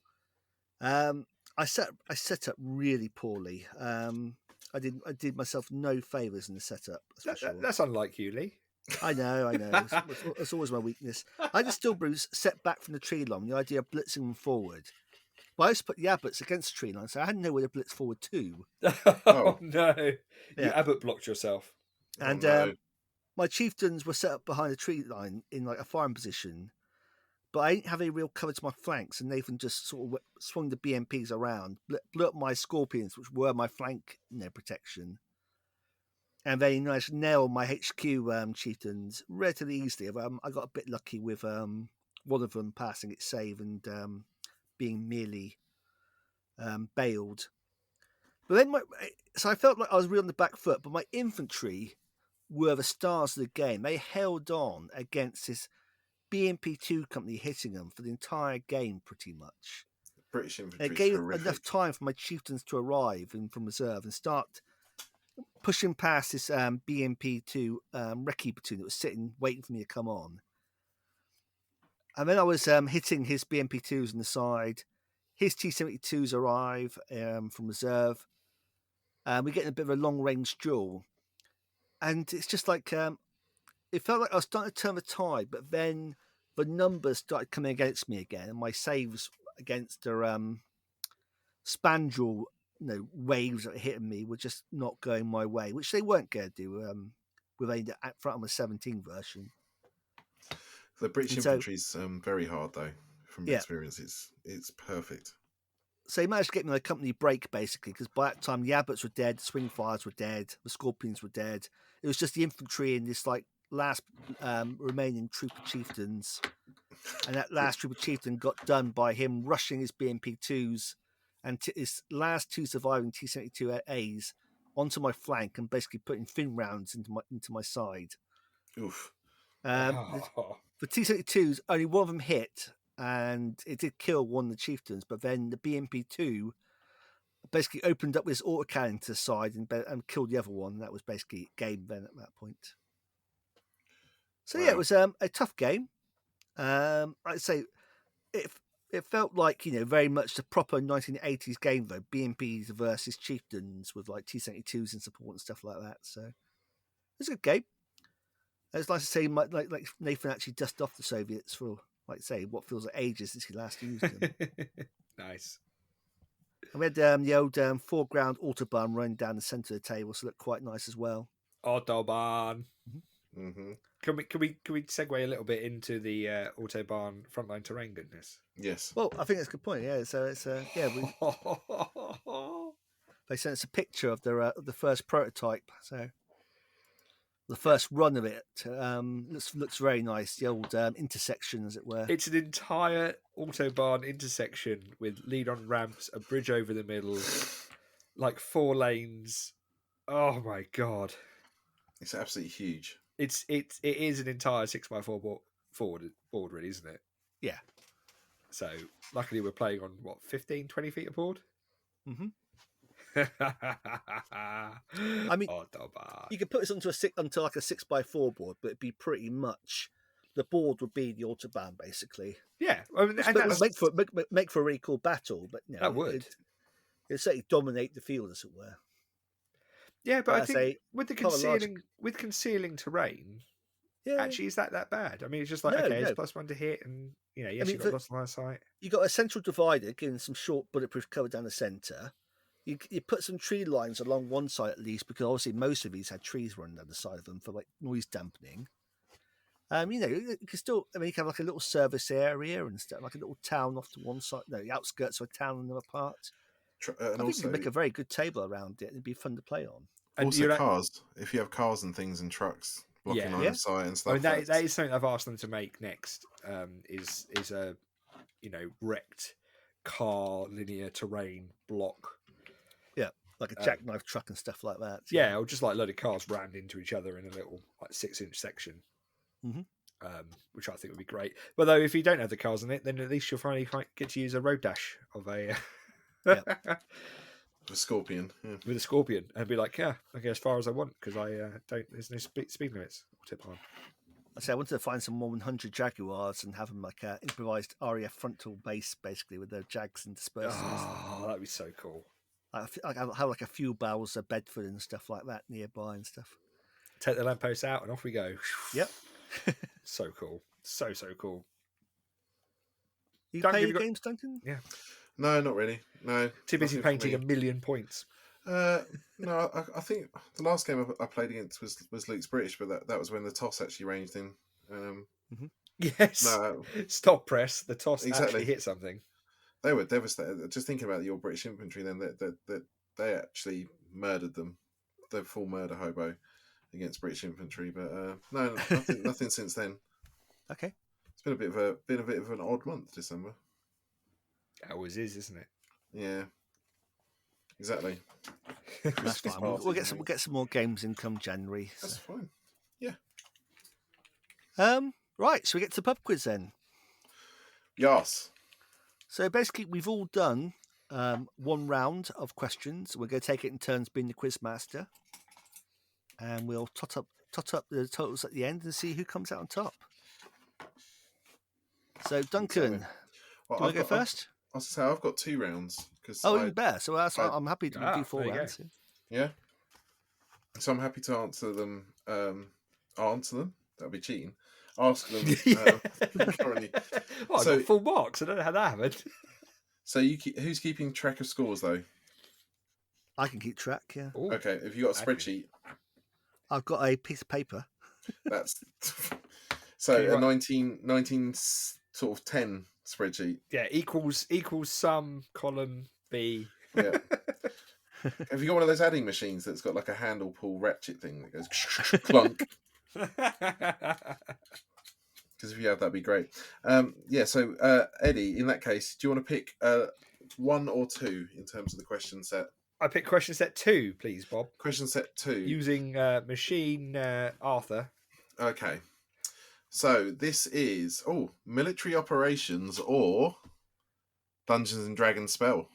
I set up really poorly. I did myself no favours in the setup. That's unlike you, Lee. I know. It's always my weakness. I just still set back from the tree line. The idea of blitzing them forward. But I used to put the Abbots against the tree line, so I hadn't know where to blitz forward to. Oh no! Yeah. You Abbott blocked yourself. And my chieftains were set up behind the tree line in like a firing position, but I didn't have any real cover to my flanks, and Nathan just sort of swung the BMPs around, blew up my Scorpions, which were my flank protection, and they managed to nail my HQ chieftains relatively easily. I got a bit lucky with one of them passing its save and being merely bailed. But then so I felt like I was really on the back foot, but my infantry were the stars of the game. They held on against this BMP2 company hitting them for the entire game, pretty much. British infantry. It gave enough time for my chieftains to arrive from reserve and start pushing past this BMP2 recce platoon that was sitting waiting for me to come on. And then I was hitting his BMP2s on the side. His T-72s arrive from reserve. We're getting a bit of a long-range duel. And it's just like, it felt like I was starting to turn the tide, but then the numbers started coming against me again, and my saves against the spandrel waves that were hitting me were just not going my way, which they weren't going to do with a front on the 17 version. The British infantry is very hard, though. From experience, it's perfect. So he managed to get me on a company break, basically, because by that time the Abbots were dead, the swing fires were dead, the Scorpions were dead. It was just the infantry and this last remaining troop of chieftains. And that last troop of chieftain got done by him rushing his BMP2s and his last 2 surviving T-72As onto my flank and basically putting fin rounds into my side. Oof. The T-72s, only one of them hit, and it did kill one of the chieftains, but then the BMP2 basically opened up with his autocannon to the side and killed the other one. That was basically game then at that point. So yeah, it was a tough game. I'd say it felt like, very much the proper 1980s game though. BMPs versus chieftains with like T-72s in support and stuff like that. So it was a good game. It's nice to see like Nathan actually dust off the Soviets for, like say, what feels like ages since he last used them. Nice. And we had the old foreground Autobahn running down the centre of the table, so it looked quite nice as well. Autobahn. Mm-hmm. Can we segue a little bit into the Autobahn Frontline Terrain goodness? Yes. Well, I think that's a good point. Yeah, so it's they sent us a picture of the first prototype. So the first run of it looks very nice. The old intersection, as it were. It's an entire Autobahn intersection with lead-on ramps, a bridge over the middle, like 4 lanes. Oh my god! It's absolutely huge. It is an entire 6x4 board, really, isn't it? Yeah. So luckily we're playing on 15, 20 feet of board. Mm-hmm. I mean, you could put this onto like a 6x4 board, but it'd be pretty much the board would be the Autobahn basically. Yeah, I mean, and that's make for a really cool battle, but that would it'd certainly dominate the field, as it were. Yeah, but I think with concealing terrain, actually, is that bad? I mean, it's just like it's +1 to hit, and you've got lots of line of sight. You got a central divider giving some short bulletproof cover down the centre. You put some tree lines along one side at least, because obviously most of these had trees running down the side of them for like noise dampening. You can still, you can have like a little service area and stuff, like a little town off to one side, the outskirts of a town and another part. I think you could make a very good table around it. It'd be fun to play on. And also cars, if you have cars and things and trucks blocking line of sight and stuff. I mean, that is something I've asked them to make next. Is a wrecked car linear terrain block. Yeah, like a jackknife truck and stuff like that. Yeah, or just like a load of cars rammed into each other in a little like 6-inch section. Mm-hmm. Which I think would be great. But though, if you don't have the cars in it, then at least you'll finally get to use a road dash of a with a Scorpion. Yeah. With a Scorpion, and be like, I go as far as I want because I don't. There's no speed limits. Tip on. I wanted to find some 100 Jaguars and have them like an improvised RAF frontal base, basically with their Jags and dispersers. Oh, that'd be so cool. I have like a few barrels of Bedford and stuff like that nearby and stuff. Take the lampposts out and off we go. Yep. So cool. So cool. You play your games, Duncan? Yeah. No, not really. No. Too busy painting 1,000,000 points. No, I think the last game I played against was Luke's British, but that was when the toss actually ranged in. Yes. No. Stop press. The toss actually hit something. They were devastated. Just thinking about your British infantry, then that they actually murdered them. The full murder hobo against British infantry, but no, nothing since then. Okay. It's been a bit of an odd month, December. It always is, isn't it? Yeah. Exactly. That's fine. We'll get some more games in come January. That's fine. Yeah. Right. So we get to the pub quiz then. Yes. So basically, we've all done one round of questions. We're going to take it in turns being the quiz master, and we'll tot up the totals at the end and see who comes out on top. So Duncan, do you want to go first? I was to say I've got 2 rounds even better. So I'm happy to do 4 rounds. Yeah. So I'm happy to answer them. That'd be cheating. Ask them. Currently. I got full marks. I don't know how that happened. So who's keeping track of scores though? I can keep track. Yeah. Ooh. Okay. Have you got a spreadsheet? I've got a piece of paper. That's so a 19 sort of 10 spreadsheet. Yeah, equals sum column B. Yeah. Have you got one of those adding machines that's got like a handle pull ratchet thing that goes clunk? Because if you have, that'd be great. So Eddie, in that case, do you want to pick 1 or 2 in terms of the question set? I pick question set 2, please, Bob. Question set 2. Using machine Arthur. Okay. So this is military operations or Dungeons and Dragons spell.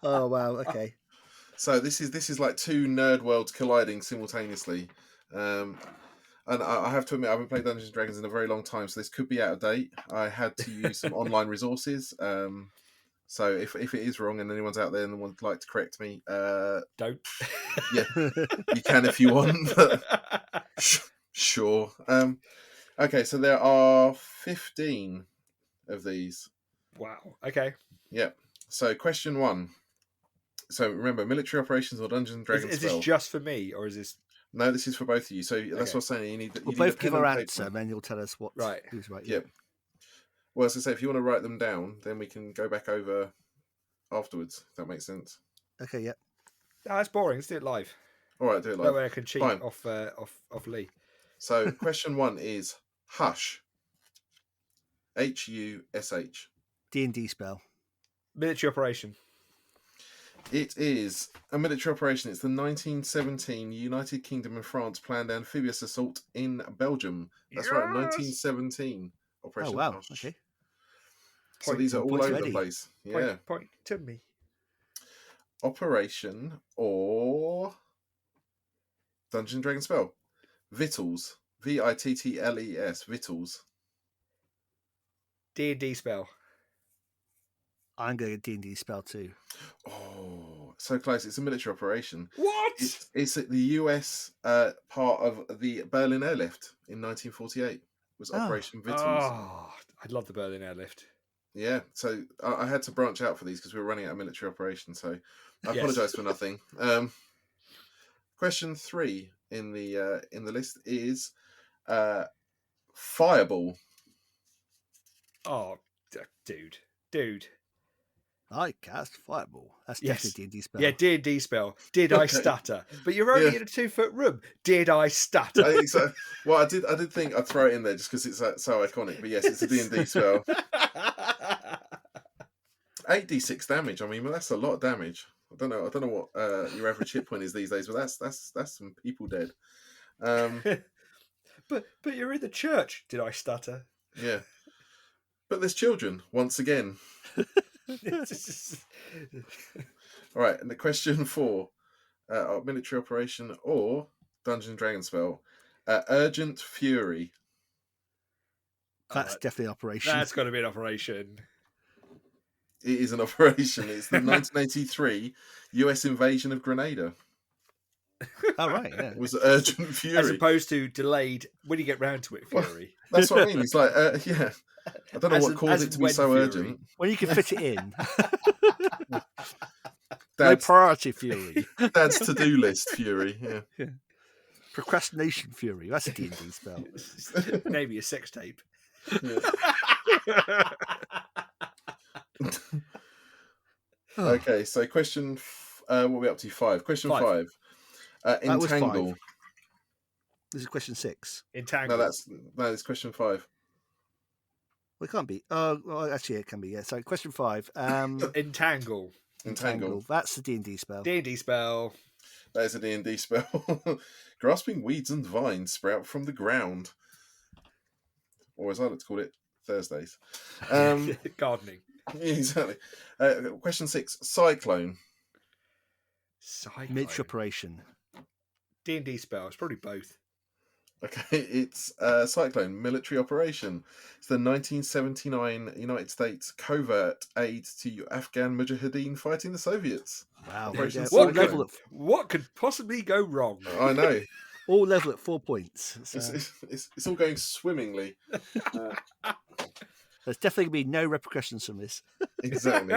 Oh wow. Okay. So this is like two nerd worlds colliding simultaneously. And I have to admit, I haven't played Dungeons and Dragons in a very long time, so this could be out of date. I had to use some online resources. So if it is wrong and anyone's out there and would like to correct me, Don't. Yeah, you can if you want. But sure. Okay, so there are 15 of these. Wow. Okay. Yep. So question 1. So remember, military operations or Dungeons and Dragons Is this just for me, or is this? No, this is for both of you. So that's what I'm saying. You need. We'll need both give our answer, and then you'll tell us who's right. Yep. Well, as I say, if you want to write them down, then we can go back over afterwards. If that makes sense. Okay. Yep. No, that's boring. Let's do it live. All right, do it live. That way I can cheat Fine. off Lee. So question 1 is Hush. Hush. D&D spell. Military operation. It is a military operation. It's the 1917 United Kingdom and France planned amphibious assault in Belgium. That's right, 1917 Operation Oh wow. Hush. Okay. So these are all over the place. Yeah. Point to me. Operation or Dungeon Dragon spell. Vittles. Vittles. Vittles. D&D spell. I'm going to D&D spell too. Oh, so close. It's a military operation. What? It's the US part of the Berlin airlift in 1948. It was Operation Vittles. Oh, I love the Berlin airlift. Yeah, so I had to branch out for these because we were running out of military operations. So I apologise for nothing. Question 3 in the list is Fireball. Oh, dude. I cast Fireball. That's definitely D&D spell. Yeah, D&D spell. Did I stutter? But you're only in a 2-foot room. Did I stutter? I think so. Well, I did think I'd throw it in there just because it's so iconic. But yes, it's a D&D spell. 8d6 damage. I mean, well, that's a lot of damage. I don't know what your average hit point is these days, but that's some people dead. But you're in the church. Did I stutter? Yeah. But there's children once again. All right, and the question 4, military operation or Dungeon Dragon spell, Urgent Fury. That's definitely an operation. That's got to be an operation. It is an operation. It's the 1983 US invasion of Grenada. Oh, right, yeah. It was Urgent Fury. As opposed to delayed when you get round to it, Fury. Well, that's what I mean. It's like, yeah. I don't know what caused it to be so urgent. When you can fit it in. No priority Fury. Dad's to-do list Fury, yeah. Procrastination Fury. That's a D&D spell. Maybe a sex tape. Yeah. Okay, so question... what are we up to? 5. Question 5. Entangle. 5. This is question 6. Entangle. No, that's question 5. Well, it can't be. Oh, well, actually, it can be. Yeah. So, question 5. Entangle. That's the D&D spell. D&D spell. That is a D&D spell. Grasping weeds and vines sprout from the ground. Or as I like to call it, Thursdays. Gardening. Exactly. Question 6. Cyclone. Military operation. D&D spell. It's probably both. Okay, it's Cyclone, military operation. It's the 1979 United States covert aid to Afghan Mujahideen fighting the Soviets. Wow. What could possibly go wrong? I know. All level at 4 points. So. It's all going swimmingly. There's definitely going to be no repercussions from this. Exactly.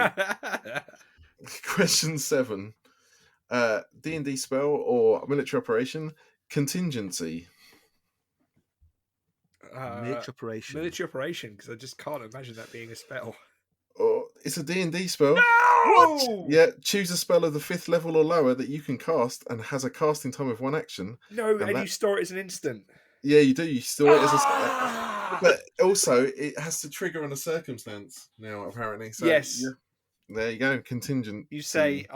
Question 7. D&D spell or military operation, contingency. Military operation, because I just can't imagine that being a spell. Or it's a D&D spell. No! What? Yeah, choose a spell of the 5th level or lower that you can cast and has a casting time of 1 action. No, and you store it as an instant. Yeah, you do. You store it as a... But also, it has to trigger on a circumstance now, apparently. So, yes. Yeah, there you go, contingent. You say,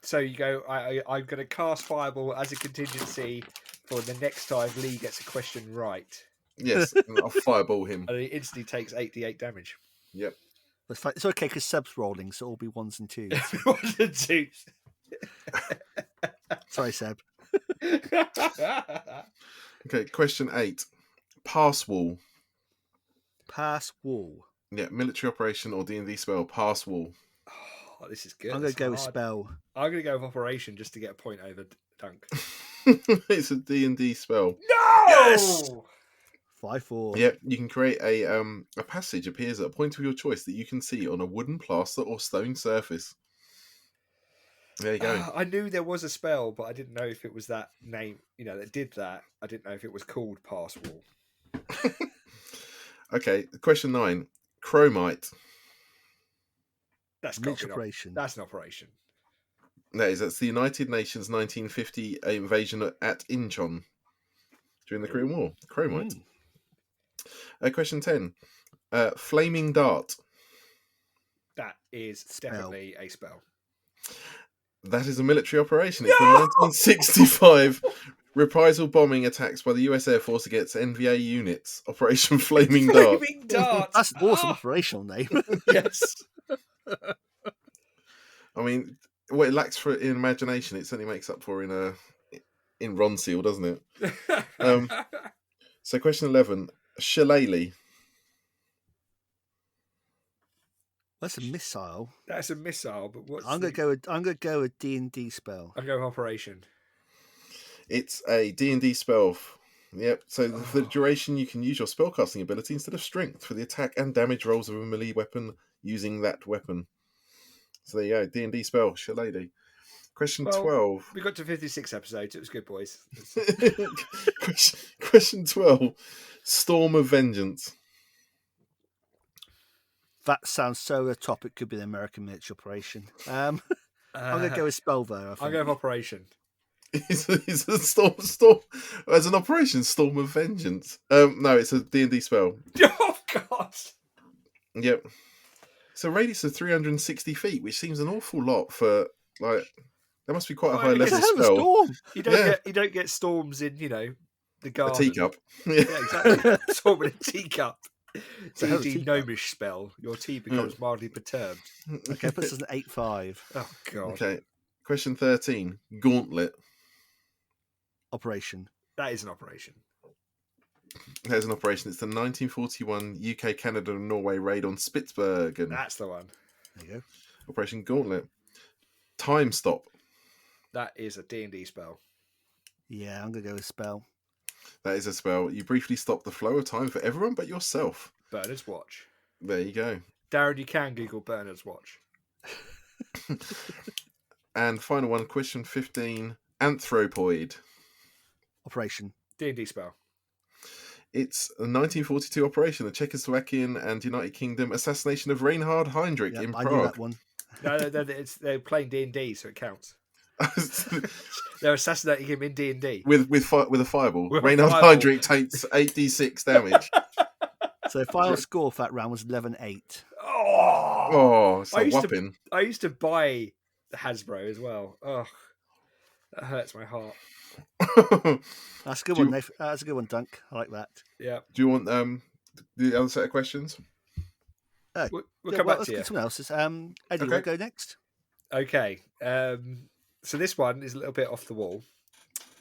so you go, I'm going to cast Fireball as a contingency for the next time Lee gets a question right. Yes, I'll fireball him. And he instantly takes 8d8 damage. Yep. It's okay because Seb's rolling, so it'll be ones and twos. Ones and twos. Sorry, Seb. Okay, question 8. Pass wall. Pass wall. Yeah, military operation or D&D spell. Pass wall. Oh, this is good. I'm going to go with spell. I'm going to go with operation just to get a point over Dunk. It's a D&D spell. No! Yes! 5-4. Yep, you can create a passage appears at a point of your choice that you can see on a wooden, plaster, or stone surface. There you go. I knew there was a spell, but I didn't know if it was that name, that did that. I didn't know if it was called Pass Wall. Okay, question 9. Chromite. That's military operation. That's an operation. That's the United Nations 1950 invasion at Incheon during the Korean War. Chromite. Question 10. Flaming dart. That is definitely a spell. That is a military operation. It's the 1965 reprisal bombing attacks by the US Air Force against NVA units. Operation Flaming Dart. Flaming Dart. That's an awesome operational name. Yes. I mean, what it lacks in imagination, it certainly makes up for in Ronseal, doesn't it? So question 11. Shillelagh. That's a missile. That's a missile, but what's I'm going to go with D&D spell. I'm going with operation. It's a D&D spell. Yep. So for the duration, you can use your spellcasting ability instead of strength for the attack and damage rolls of a melee weapon using that weapon. So there you go. D&D spell. Shillelagh. Question 12. We got to 56 episodes. It was good, boys. Question 12. Storm of Vengeance. That sounds so a topic. Could be an American military operation. I'm going to go with spell though. I'll go with operation. It's a storm as an operation. Storm of Vengeance. No, it's a D&D spell. Oh God. Yep. It's a radius of 360 feet, which seems an awful lot for There must be quite a high level spell. Storm. You don't get storms in the garden. A teacup. Yeah, exactly. Storm in a teacup. D&D gnomish spell. Your tea becomes mildly perturbed. Okay, puts us an 8-5. Oh God. Okay. Question 13. Gauntlet. Operation. That is an operation. There's an operation. It's the 1941 UK, Canada, and Norway raid on Spitsbergen. That's the one. There you go. Operation Gauntlet. Time Stop. That is a D&D spell. Yeah, I'm going to go with spell. That is a spell. You briefly stop the flow of time for everyone but yourself. Bernard's Watch. There you go. Darren, you can Google Bernard's Watch. And final one, question 15. Anthropoid. Operation. D&D spell. It's a 1942 operation, the Czechoslovakian and United Kingdom assassination of Reinhard Heydrich in Prague. I knew that one. No, they're playing D&D, so it counts. They're assassinating him in D&D with a fireball. With Reinhard Heydrich takes 8d6 damage. So final score for that round was 11-8. Oh, it's a whopping. I used to buy the Hasbro as well. Oh, that hurts my heart. That's a good one, Nathan. That's a good one, Dunk. I like that. Yeah. Do you want the other set of questions? We'll come back to you. Someone else's. Eddie, okay. Want to go next? Okay. So this one is a little bit off the wall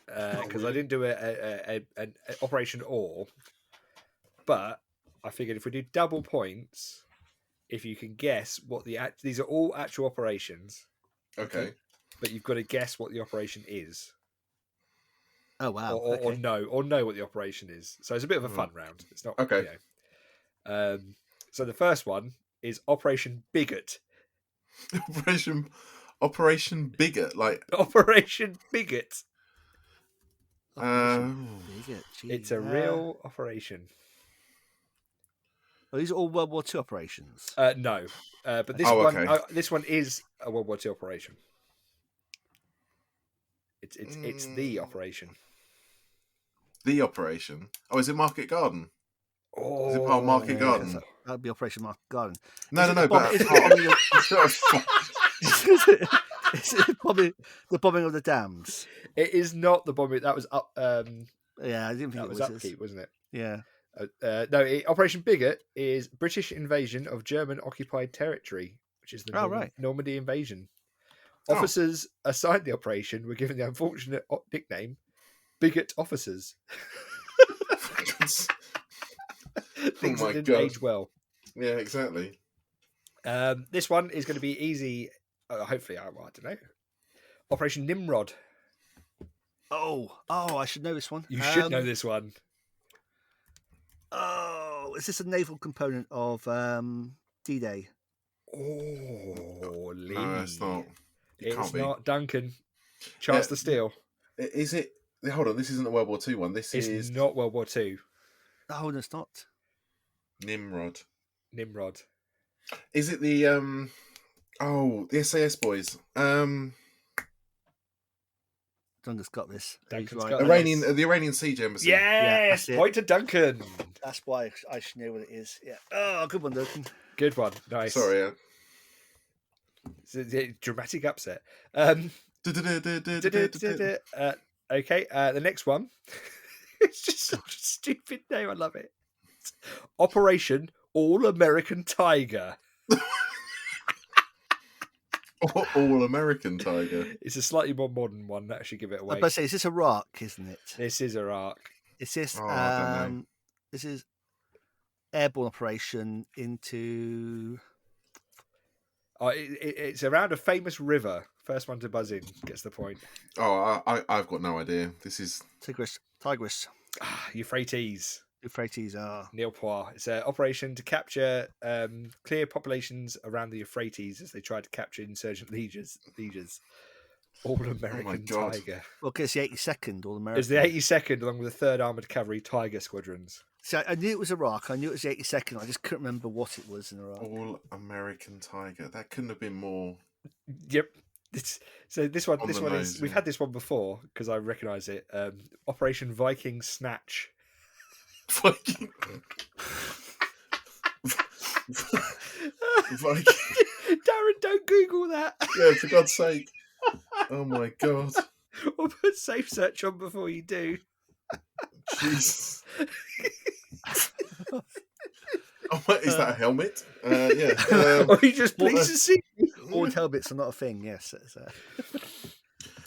because I didn't do an Operation Or, but I figured if we do double points, if you can guess what these are all actual operations. Okay. But you've got to guess what the operation is. Oh wow! Or know what the operation is. So it's a bit of a fun round. It's not okay. So the first one is Operation Bigot. Operation Bigot, like Operation Bigot. Bigot. It's a real operation. Are these all World War II operations? No, but this one is a World War II operation. It's the operation. The operation. Oh, is it Market Garden? Oh, is it part of Market Garden? That'd be Operation Market Garden. No. But is it probably the bombing of the dams? It is not the bombing. That was up. Yeah, I didn't think that it was Upkeep, wasn't it? Yeah. Operation Bigot is British invasion of German-occupied territory, which is the Normandy invasion. Officers assigned the operation were given the unfortunate nickname Bigot Officers. Things that didn't age well. Yeah, exactly. This one is going to be easy. Hopefully, I don't know. Operation Nimrod. Oh, I should know this one. You should know this one. Oh, is this a naval component of D-Day? Oh, Lee. No, it's not. It's not Duncan. Chance to steal. Is it? Hold on, this isn't a World War II one. This is not World War II. Oh, no, it's not. Nimrod. Is it the the SAS boys? Duncan's got this. Duncan's got the Iranian Siege Embassy. Yes, point to Duncan. That's why I should know what it is. Yeah. Oh, good one, Duncan. Good one. Nice. Sorry. It's a dramatic upset. Okay. The next one. It's just such a stupid name. I love it. It's Operation All American Tiger. All American Tiger. It's a slightly more modern one. That should give it away. I was about to say, is this Iraq, isn't it? This is Iraq. Is this? I don't know. This is airborne operation into. It's around a famous river. First one to buzz in gets the point. Oh, I've got no idea. This is Tigris. Euphrates. Neil Poir. It's an operation to capture clear populations around the Euphrates as they tried to capture insurgent leaders. All American Tiger. Okay, it's the 82nd All American. It's the 82nd along with the 3rd Armoured Cavalry Tiger Squadrons. So I knew it was Iraq. I knew it was the 82nd. I just couldn't remember what it was in Iraq. All American Tiger. That couldn't have been more. Yep. So this one is. We've had this one before because I recognise it. Operation Viking Snatch. Viking. Darren, don't Google that. Yeah, for God's sake. Oh my God. Or put safe search on before you do. Jesus. Is that a helmet? Yeah. Or you just pleased to see. All helmets are not a thing. Yes.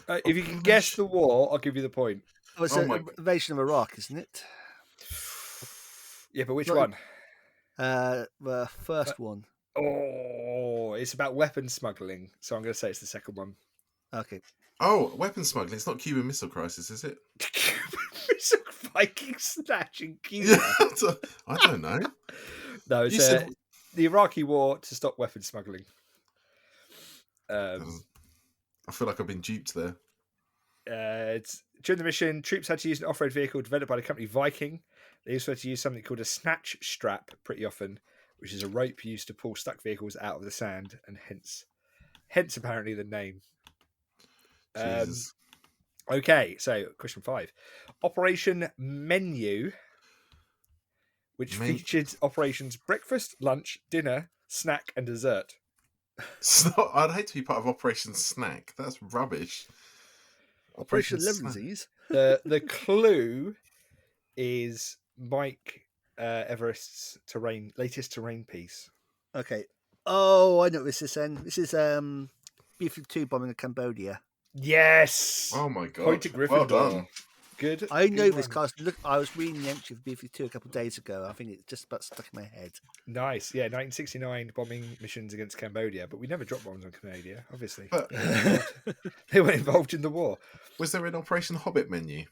If you can guess the war, I'll give you the point. Oh, it's an invasion of Iraq, isn't it? Yeah, but which one? The first one. Oh, it's about weapons smuggling. So I'm going to say it's the second one. Okay. Oh, weapons smuggling. It's not Cuban Missile Crisis, is it? Cuban Missile Viking Snatch in Cuba. Yeah, I don't know. No, it's the Iraqi war to stop weapons smuggling. I feel like I've been duped there. During the mission, troops had to use an off-road vehicle developed by the company Viking. They also had to use something called a snatch strap pretty often, which is a rope used to pull stuck vehicles out of the sand, and hence apparently the name. Jesus. Okay, so question 5. Operation Menu, which featured operations breakfast, lunch, dinner, snack, and dessert. I'd hate to be part of Operation Snack. That's rubbish. Operation Lemonsies. The clue is Mike Everest's latest terrain piece. Okay. Oh, I know what this is then. This is B-52 bombing of Cambodia. Yes. Oh my God. Point to Gryffindor. Well done. Good. I know this because I was reading the entry of B-52 a couple of days ago. I think it's just about stuck in my head. Nice. Yeah, 1969 bombing missions against Cambodia, but we never dropped bombs on Cambodia, obviously. But they weren't involved in the war. Was there an Operation Hobbit menu?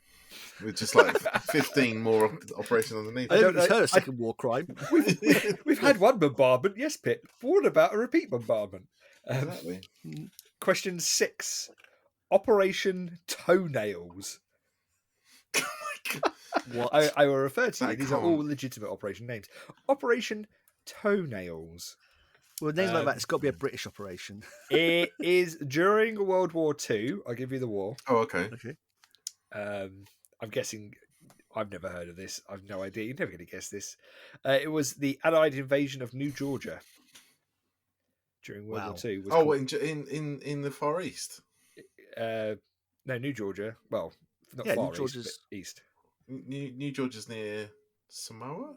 With just like 15 more operations underneath. I don't heard a second war crime. We've had one bombardment, yes, Pip. But what about a repeat bombardment? Exactly. Question 6. Operation Toenails. Oh my God. What? I will refer to you. These are all legitimate operation names. Operation Toenails. Well, a name like that, it's got to be a British operation. It is during World War II. I'll give you the war. Oh, okay. I'm guessing. I've never heard of this. I've no idea. You're never going to guess this. It was the Allied invasion of New Georgia during World War II. In the Far East? No, New Georgia. Well, not Far East, but East. New Georgia's near Samoa?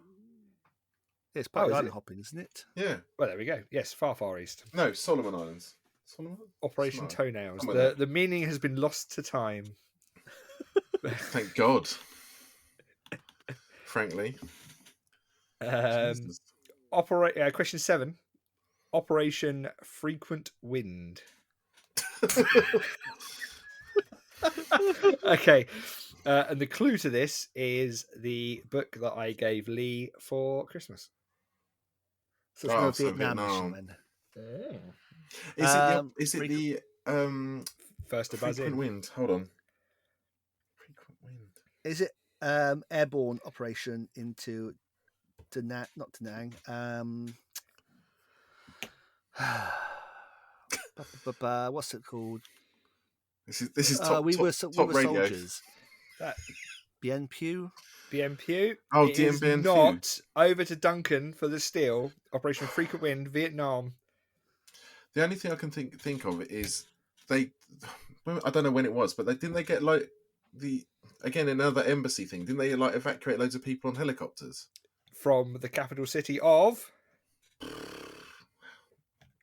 It's part is island it? hopping, isn't it? Yeah. Well, there we go. Yes, far east. No, Solomon Islands. Solomon? Operation Samoa. Toenails. Somewhere The meaning has been lost to time. Thank God. Frankly. Question 7. Operation Frequent Wind. Okay. And the clue to this is the book that I gave Lee for Christmas. So it's no Vietnam mission then. Is it the first to buzz frequent in? wind? Hold on. Frequent wind. Is it airborne operation into not Da Nang? What's it called? This is top, we were top radio. soldiers. Bien Phu. Bien Phu. Oh, it is Bien Phu. Not over to Duncan for the steal. Operation Frequent Wind, Vietnam. The only thing I can think of is I don't know when it was, but didn't they get like another embassy thing? Didn't they like evacuate loads of people on helicopters from the capital city of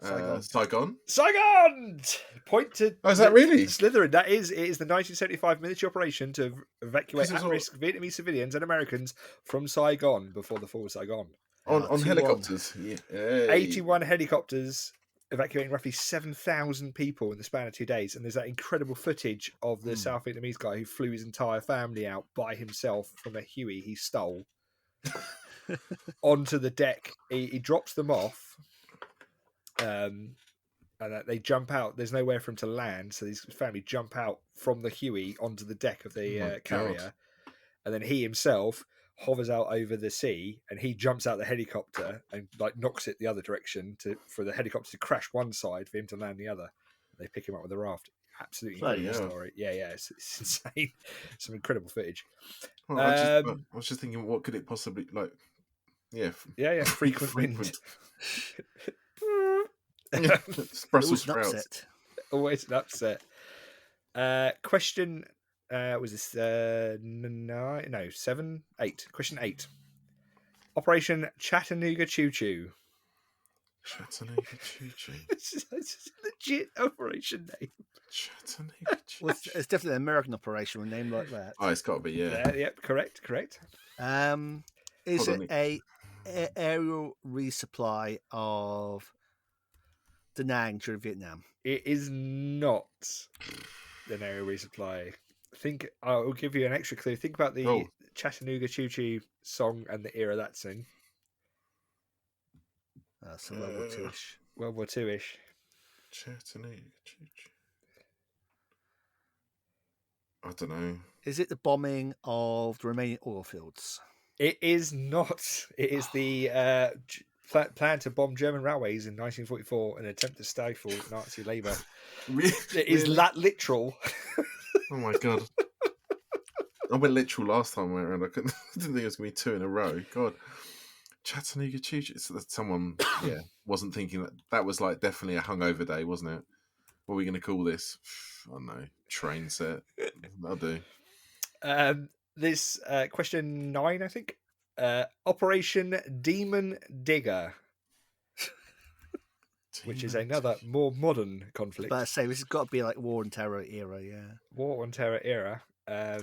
Saigon? Saigon! Point to... Oh, is that really? Slytherin. It is the 1975 military operation to evacuate at-risk Vietnamese civilians and Americans from Saigon before the fall of Saigon. On helicopters? Yeah. Hey. 81 helicopters evacuating roughly 7,000 people in the span of 2 days. And there's that incredible footage of the South Vietnamese guy who flew his entire family out by himself from a Huey he stole onto the deck. He drops them off. And they jump out. There's nowhere for him to land, so his family jump out from the Huey onto the deck of the carrier, God. And then he himself hovers out over the sea, and he jumps out the helicopter and like knocks it the other direction for the helicopter to crash one side for him to land the other. They pick him up with a raft. Absolutely incredible story. Yeah, it's insane. Some incredible footage. Well, I was just thinking, what could it possibly like? Yeah, frequent wind. Brussels sprouts. Always an upset. Question was this 7, 8. Question 8. Operation Chattanooga Choo Choo. Chattanooga Choo Choo. It's a legit operation name. Chattanooga Choo Choo. Well, it's definitely an American operation with a name like that. Oh, it's got to be, yeah. Yep, correct. Is it a aerial resupply of Da Nang during Vietnam? It is not an aerial resupply. I'll give you an extra clue. Think about the Chattanooga Choo Choo song and the era that's in. So World War II-ish. World War II-ish. Chattanooga Choo Choo. I don't know. Is it the bombing of the Romanian oil fields? It is not. It is the plan to bomb German railways in 1944 in an attempt to stifle Nazi labour. It is that literal. Oh my God. I went literal last time I went around. I didn't think it was going to be 2 in a row. God. Chattanooga Choo Choo. Someone wasn't thinking that was like definitely a hungover day, wasn't it? What are we going to call this? I don't know. Train set. That'll do. This question 9, I think. Operation Demon Digger. Which is another more modern conflict. But I say this has got to be like War on Terror era, yeah. War on Terror era.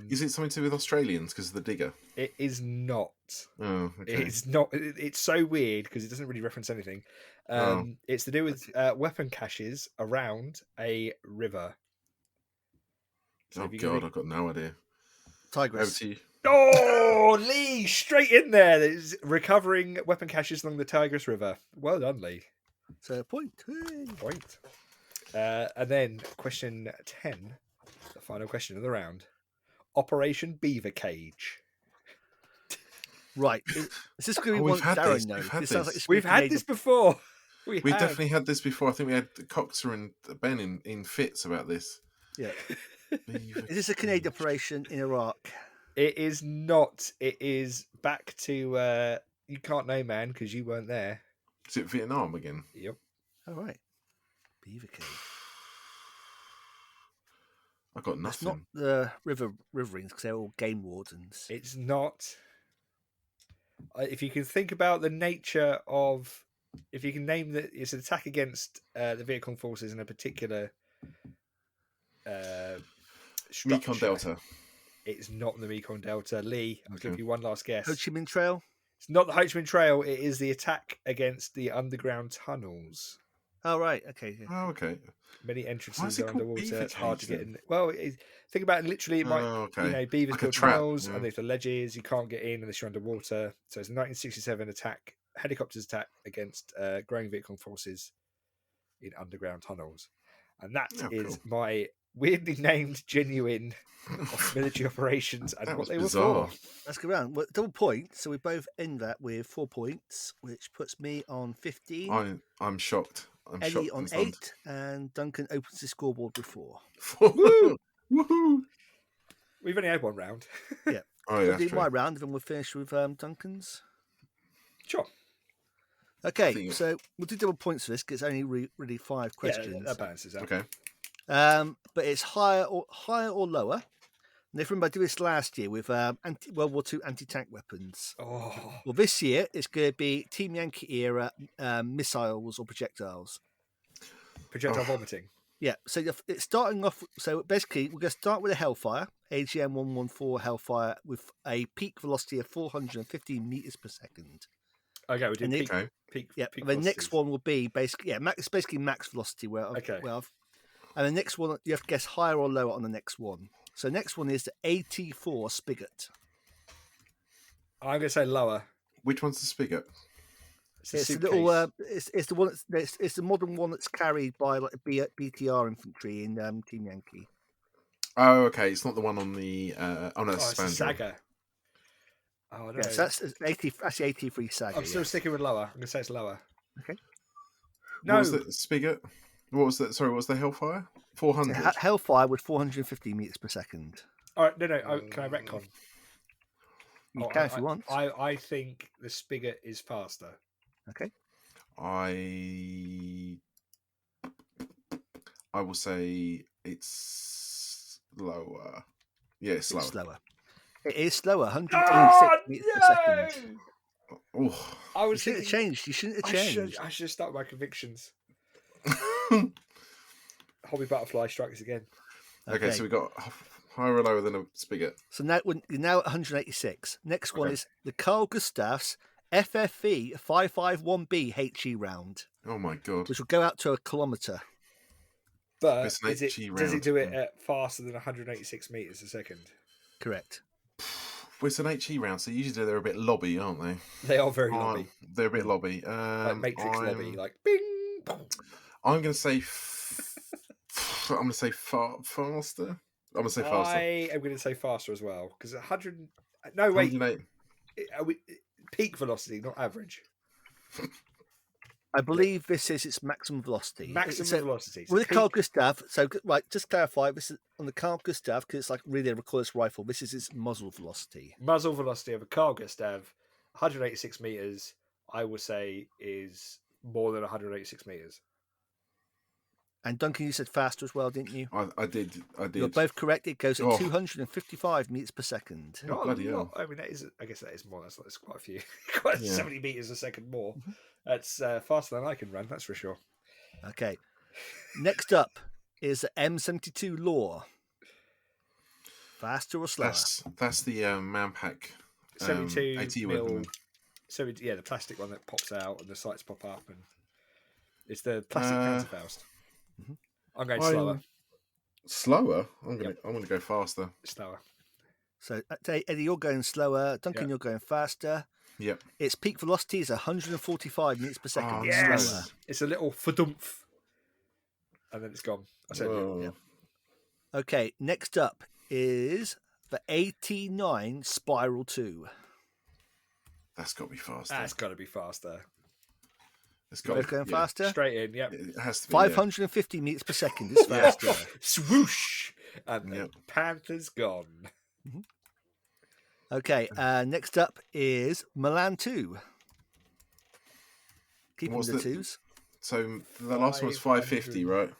Is it something to do with Australians because of the digger? It is not. Oh, okay. It's not. It's so weird because it doesn't really reference anything. It's to do with weapon caches around a river. So God, I've got no idea. Tigris. Oh, Lee, straight in there. There's recovering weapon caches along the Tigris River. Well done, Lee. So point. And then question 10, the final question of the round. Operation Beaver Cage. Right. Is this going to be one Darren knows? We've had this before. We've definitely had this before. I think we had Coxer and Ben in fits about this. Yeah. Is this a Canadian operation in Iraq? It is not. It is back to you can't know, man, because you weren't there. Is it Vietnam again? Yep. All right. Beaver Cage. I got nothing. It's not the riverines because they're all game wardens. It's not. if you can think about the nature of, if you can name that it's an attack against the vehicle forces in a particular structure. Recon Delta. It's not the Recon Delta. Lee, I'll give you one last guess. Ho Chi Minh Trail? It's not the Ho Chi Minh Trail. It is the attack against the underground tunnels. Oh, right. Okay. Yeah. Oh, okay. Many entrances are underwater. It's hard to get in. Then? Well, think about it. Literally, it might, beavers build tunnels and there's the ledges. You can't get in unless you're underwater. So it's a 1967 attack, helicopters attack against growing vehicle forces in underground tunnels. And that is my weirdly named genuine military operations and what they bizarre. were for. Let's go around. Well, double point. So we both end that with 4 points, which puts me on 15. I'm shocked. I'm Eddie shocked on 8, and Duncan opens the scoreboard with 4. Woo! Woohoo! We've only had one round. Yeah. I'll do my round, and then we'll finish with Duncan's. Sure. Okay, so we'll do double points for this because it's only really 5 questions. Yeah, that balances out. Okay. But it's higher or lower. And if you remember, I did this last year with World War II anti-tank weapons. Oh. Well, this year it's going to be Team Yankee era missiles or projectiles. Projectile vomiting. Yeah, so it's starting off. So basically, we're going to start with a Hellfire, AGM 114 Hellfire, with a peak velocity of 415 meters per second. Okay, we did peak. Yeah, peak the next one will be basically it's basically max velocity. And the next one you have to guess higher or lower on the next one. So next one is the AT4 Spigot. I'm going to say lower. Which one's the Spigot? It's the little. It's the one. It's the modern one that's carried by like BTR infantry in Team Yankee. Oh, okay. It's not the one on the. Oh no, it's a Saga. Oh no. Yeah, so that's the AT3 Saga. I'm still sticking with lower. I'm going to say it's lower. Okay. No. What was the Spigot? What was that? Sorry, what was the Hellfire? 400. Hellfire with 450 meters per second. All right, no. Can I retcon? You can if you want. I think the Spigot is faster. Okay. I will say it's lower. Yeah, it's slower. It's slower. It is slower. 186 meters per second. Oh, you shouldn't have changed. You shouldn't have changed. I should have stuck with my convictions. Hobby Butterfly strikes again. Okay, so we got higher or lower than a Spigot. So now you're now at 186. Next one is the Carl Gustav's FFV 551B HE round. Oh my god! Which will go out to a kilometre. But does it do it at faster than 186 meters a second? Correct. Well, it's an HE round, so usually they're a bit lobby, aren't they? They are very lobby. They're a bit lobby. Like Matrix lobby, like bing. I'm going to say. I'm going to say faster. I'm going to say faster. I am going to say faster as well because 100. No wait. Peak velocity, not average. I believe this is its maximum velocity. Maximum velocity. With the Carl Gustav, so right, just clarify, this is on the Carl Gustav because it's like really a recoilless rifle. This is its muzzle velocity. Muzzle velocity of a Carl Gustav, 186 meters. I would say is more than 186 meters. And Duncan, you said faster as well, didn't you? I did. You're both correct. It goes at 255 meters per second. I mean, I guess that is more. That's quite a few. 70 meters a second more. That's faster than I can run. That's for sure. Okay. Next up is the M72 Law. Faster or slower? That's the Manpack 72 AT mil. weapon. The plastic one that pops out and the sights pop up, and it's the plastic Panzerfaust. I'm going slower. Slower? I'm gonna go faster. Slower. So Eddie, you're going slower. Duncan, you're going faster. Yep. Its peak velocity is 145 meters per second. Yes. Slower. It's a little fadumph. And then it's gone. I said yeah. Okay, next up is the 89 Spiral 2. That's got to be faster. That's got to be faster. It's got both going faster? Straight in, yep. It has to be, 550 meters per second is faster. Swoosh! And the Panther's gone. Mm-hmm. Okay, next up is Milan 2. Keeping the twos. So the last one was 550, right?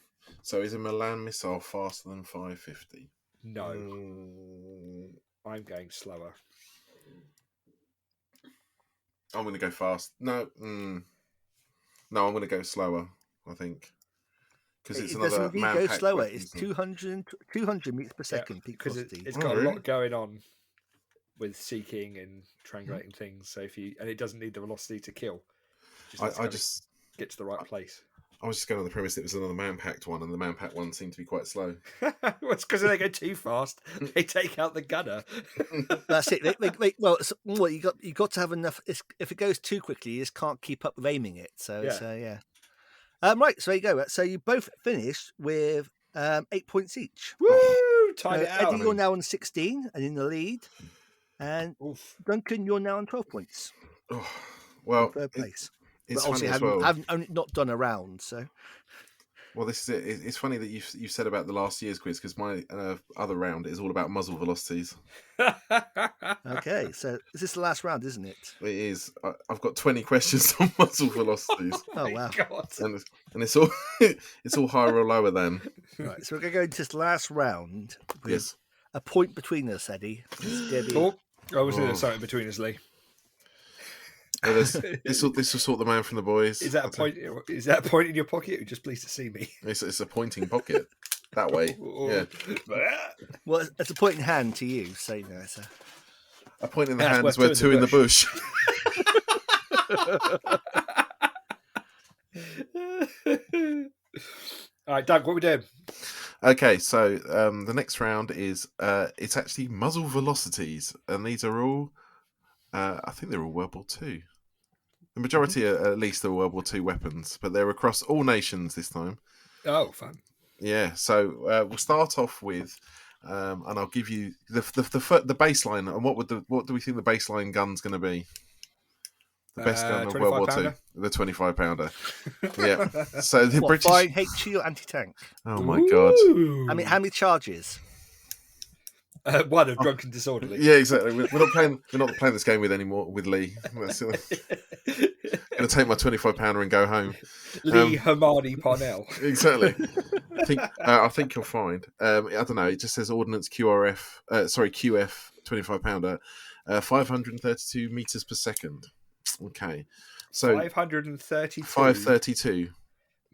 So is a Milan missile faster than 550? No. I'm going slower. I'm going to go fast. No, I'm going to go slower, I think. Because it's another doesn't man go packed slower. weapon, It's 200 meters per second peak because velocity. it's got a really? lot going on with seeking and triangulating things. So it doesn't need the velocity to kill. I just get to the right place. I was just going on the premise that it was another man packed one, and the man packed one seemed to be quite slow. Well, it's because they go too fast. They take out the gunner. That's it. You got to have enough. If it goes too quickly, you just can't keep up with aiming it. So yeah. Right. So there you go. So you both finished with 8 points each. Woo! Tied it out. Eddie, you're now on 16 and in the lead, and Duncan, you're now on 12 points. Well, third place. It's but obviously funny as well. haven't only not done a round, so. Well, this is it. It's funny that you said about the last year's quiz, because my other round is all about muzzle velocities. Okay, so this is the last round, isn't it? It is. I've got 20 questions on muzzle velocities. Oh wow! God. And it's all it's all higher or lower than. Right, so we're going to go into this last round with Yes. a point between us, Eddie. I was doing something between us, Lee. Yeah, this will sort the man from the boys. Is that a point? Is that a point in your pocket? You're just pleased to see me. It's a pointing pocket that way. Yeah. Well, it's a point in hand to you, so you know it's a point in the hand is worth two in the bush. All right, Doug, what are we doing? Okay, so the next round is it's actually muzzle velocities, and these are all I think they're all World War II. The majority are at least are World War II weapons, but they're across all nations this time. Oh, fun! Yeah, so we'll start off with, and I'll give you the baseline. And what do we think the baseline gun's going to be? The best gun of World War II, the 25-pounder. Yeah. So the British flying HE or anti-tank. Oh my God! I mean, how many charges? One of drunken disorderly. Yeah, exactly. We're not playing this game with Lee. I'm going to take my 25-pounder and go home. Lee Hermione Parnell. Exactly. I think you'll find. I don't know. It just says Ordnance QF 25-pounder, 532 meters per second. Okay, so 532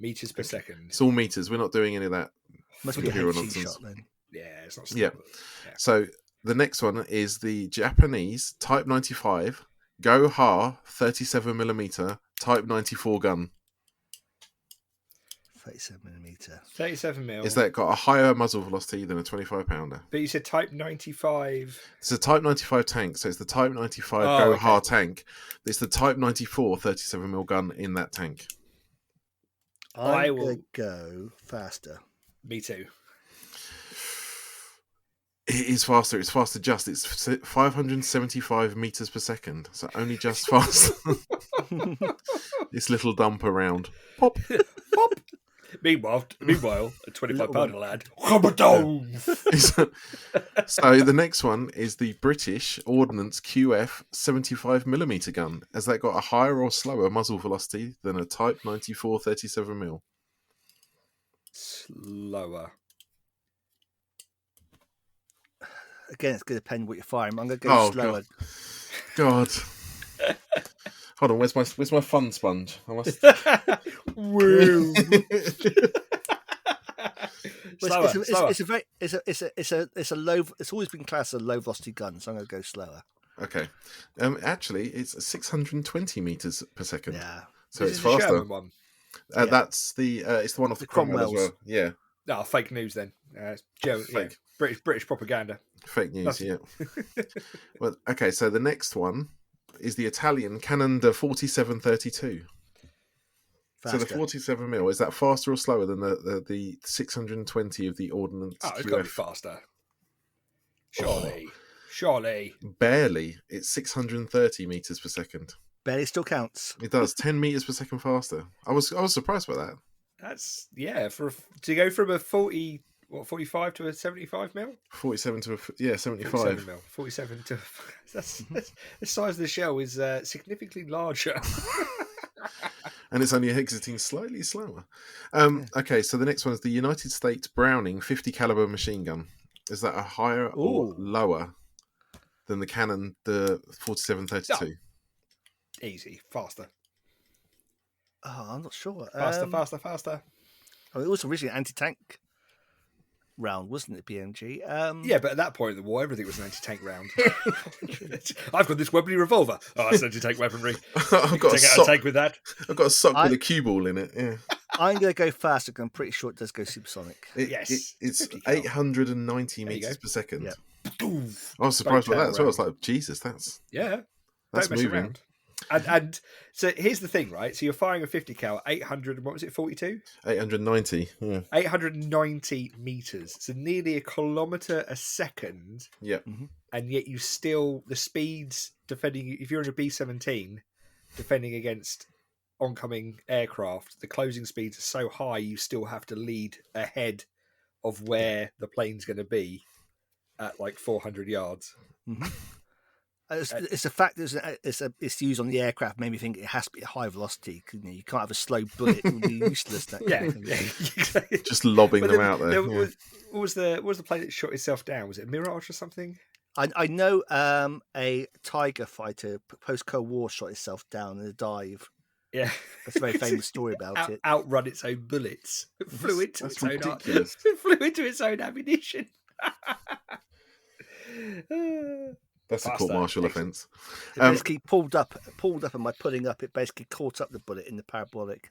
meters per second. It's all meters. We're not doing any of that. Must be a HE shot then. Yeah, it's not. Yeah. So the next one is the Japanese Type 95 Go-Ha 37mm Type 94 gun. 37mm. 37mm. Is that got a higher muzzle velocity than a 25-pounder? But you said Type 95. It's a Type 95 tank, so it's the Type 95 Go-Ha tank. It's the Type 94 37mm gun in that tank. I will go faster. Me too. It is faster. It's faster just. It's 575 meters per second. So only just faster. This little dump around. Pop. Pop. Meanwhile, a 25-pounder lad. So the next one is the British Ordnance QF 75mm gun. Has that got a higher or slower muzzle velocity than a Type 94 37mm? Slower. Again, it's going to depend what you're firing. I'm going to go slower. God. Hold on, where's my fun sponge? I must. Woo. It's a low. It's always been classed as a low velocity gun, so I'm going to go slower. Okay. Actually, it's 620 meters per second. Yeah. So this it's is faster. The one. That's the. It's the one off the Cromwell as well. Yeah. No, fake news then. Fake. Yeah. British propaganda. Fake news. Yeah. Well, okay. So the next one is the Italian Cannon de 4732. Faster. So the 47mm, is that faster or slower than the 620 of the Ordnance? Oh, it's got to be faster. Surely. Barely. It's 630 meters per second. Barely still counts. It does. 10 meters per second faster. I was surprised by that. That's to go from a 45 to a 75mm? 47 to 75. 47mm. 47 to that's the size of the shell is significantly larger. And it's only exiting slightly slower. Okay, so the next one is the United States Browning 50 caliber machine gun. Is that a higher or lower than the Cannon, the 4732? Easy. Faster. Oh, I'm not sure. Faster. Oh, it was originally an anti-tank round, wasn't it, BMG? Yeah, but at that point in the war, everything was an anti-tank round. I've got this weaponry revolver. Oh, it's anti-tank weaponry. I've got take out a tank with that. I've got a sock with a cue ball in it. Yeah. I'm going to go faster because I'm pretty sure it does go supersonic. It's 890 meters per second. Yeah. I was surprised by that as well. I was like, Jesus, that's don't mess moving. Around. And so here's the thing, right? So you're firing a 50 cal, 800. What was it? 42. 890. Yeah. 890 meters. So nearly a kilometer a second. Yeah. And yet you still the speeds defending. If you're in a B-17 defending against oncoming aircraft, the closing speeds are so high you still have to lead ahead of where the plane's going to be at like 400 yards. Mm-hmm. It's a fact that it's used on the aircraft. Made me think it has to be a high velocity. You can't have a slow bullet; it would be useless. Exactly. Just lobbing them out there. What was the plane that shot itself down? Was it a Mirage or something? I know a Tiger fighter post-Cold War shot itself down in a dive. Yeah, that's a very famous story about it. Outrun its own bullets. Flew into its own ammunition. That's a court-martial offence. It basically pulled up, and by pulling up, it basically caught up the bullet in the parabolic.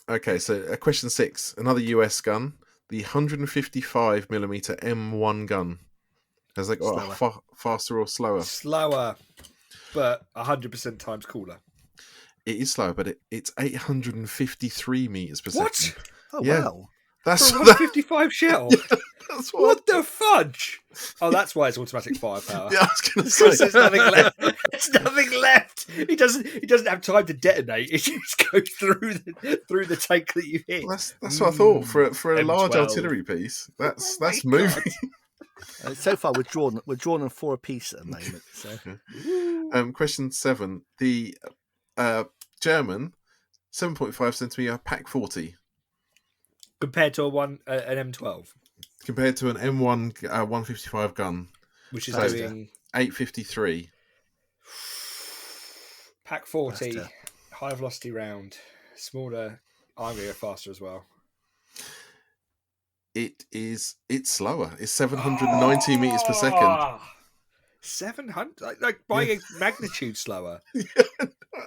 Okay, so question 6, another US gun, the 155mm M1 gun. Has it got faster or slower? Slower, but 100% times cooler. It is slower, but it's 853 meters per second. What? Oh, wow. That's for a 155 shell. Yeah, that's what the fudge? Oh, that's why it's automatic firepower. Yeah, I was going to say there's nothing left. There's nothing left. He doesn't have time to detonate. It just goes through the tank that you hit. That's what I thought for a M12. large artillery piece. That's moving. So far, we're drawn on 4 apiece at the moment. So. Question 7: the German 7.5 centimeter Pak 40. Compared to an M12. Compared to an M1 155 gun. Which is doing 853. Pak 40, high velocity round, smaller. I'm going to go faster as well. It's slower. It's 790 meters per second. 700? Like by a magnitude slower. Yeah,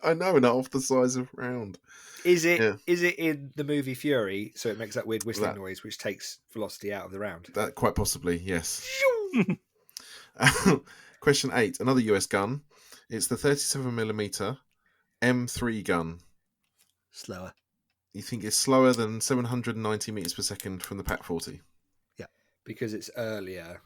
I know, and half the size of round. Is it in the movie Fury, so it makes that weird whistling noise which takes velocity out of the round? That quite possibly, yes. Question 8, another US gun. It's the 37mm M3 gun. Slower. You think it's slower than 790 meters per second from the Pak 40? Yeah. Because it's earlier,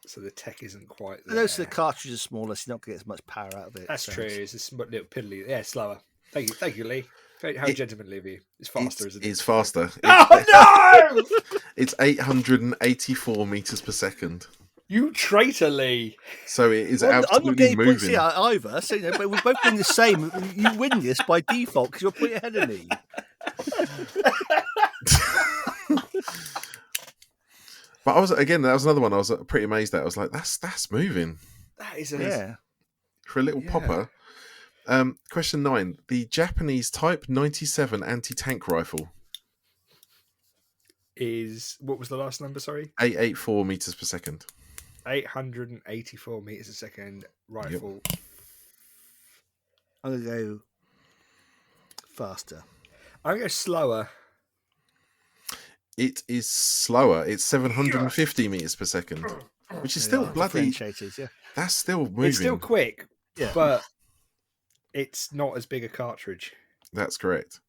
so the tech isn't quite there. And also the cartridge is smaller, so you're not going to get as much power out of it. That's true. It's a little piddly. Yeah, slower. Thank you, Lee. How gentlemanly of you. It's faster, isn't it? It's faster. Oh, no! It's 884 meters per second. You traitor, Lee. So it is absolutely I'm not getting moving. Points here either, so, but we're both doing the same. You win this by default because you're a point ahead of me. But that was another one I was pretty amazed at. I was like, that's moving. That is for a little popper. Question 9. The Japanese Type 97 anti-tank rifle is, what was the last number, sorry? 884 meters per second. 884 meters a second rifle. Yep. I'm going to go faster. I'm going to go slower. It is slower. It's 750 meters per second, which is still bloody. Yeah. That's still moving. It's still quick, but it's not as big a cartridge. That's correct.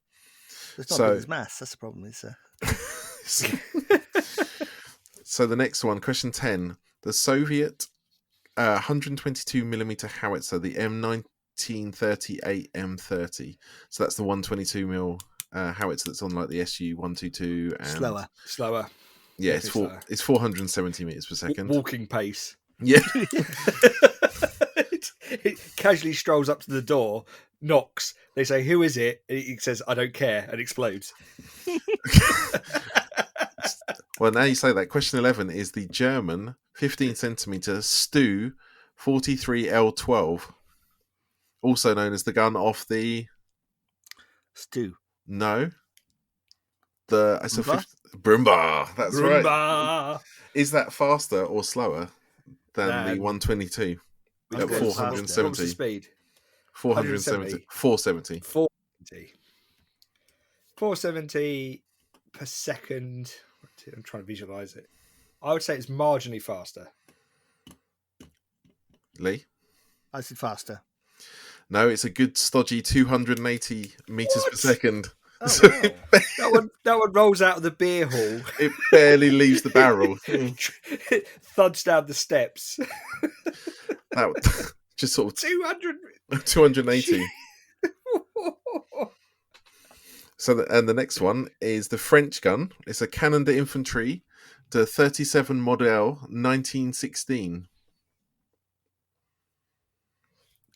It's not big as mass. That's the problem. So the next one, question 10. The Soviet 122mm howitzer, the M1938 M30. So that's the 122mm howitzer that's on like the Su-122. And Slower. Yeah, it's 470 meters per second. Walking pace. Yeah. It casually strolls up to the door, knocks. They say, "Who is it?" And he says, "I don't care," and explodes. Well, now you say that. Question 11 is the German 15 centimeter Stu 43L12, also known as the gun off the Stu. No. It's a Brumba. That's Brumba. right. Is that faster or slower than the 122 at 470? What's the speed? 470. 470. 470. 470 per second. I'm trying to visualize it. I would say it's marginally faster. Lee? I said faster. No, it's a good stodgy 280 meters per second. Oh, So wow. that one rolls out of the beer hall. It barely leaves the barrel. It thuds down the steps. That just sort of 280. So, the next one is the French gun. It's a Canon de Infantry de 37 Model 1916.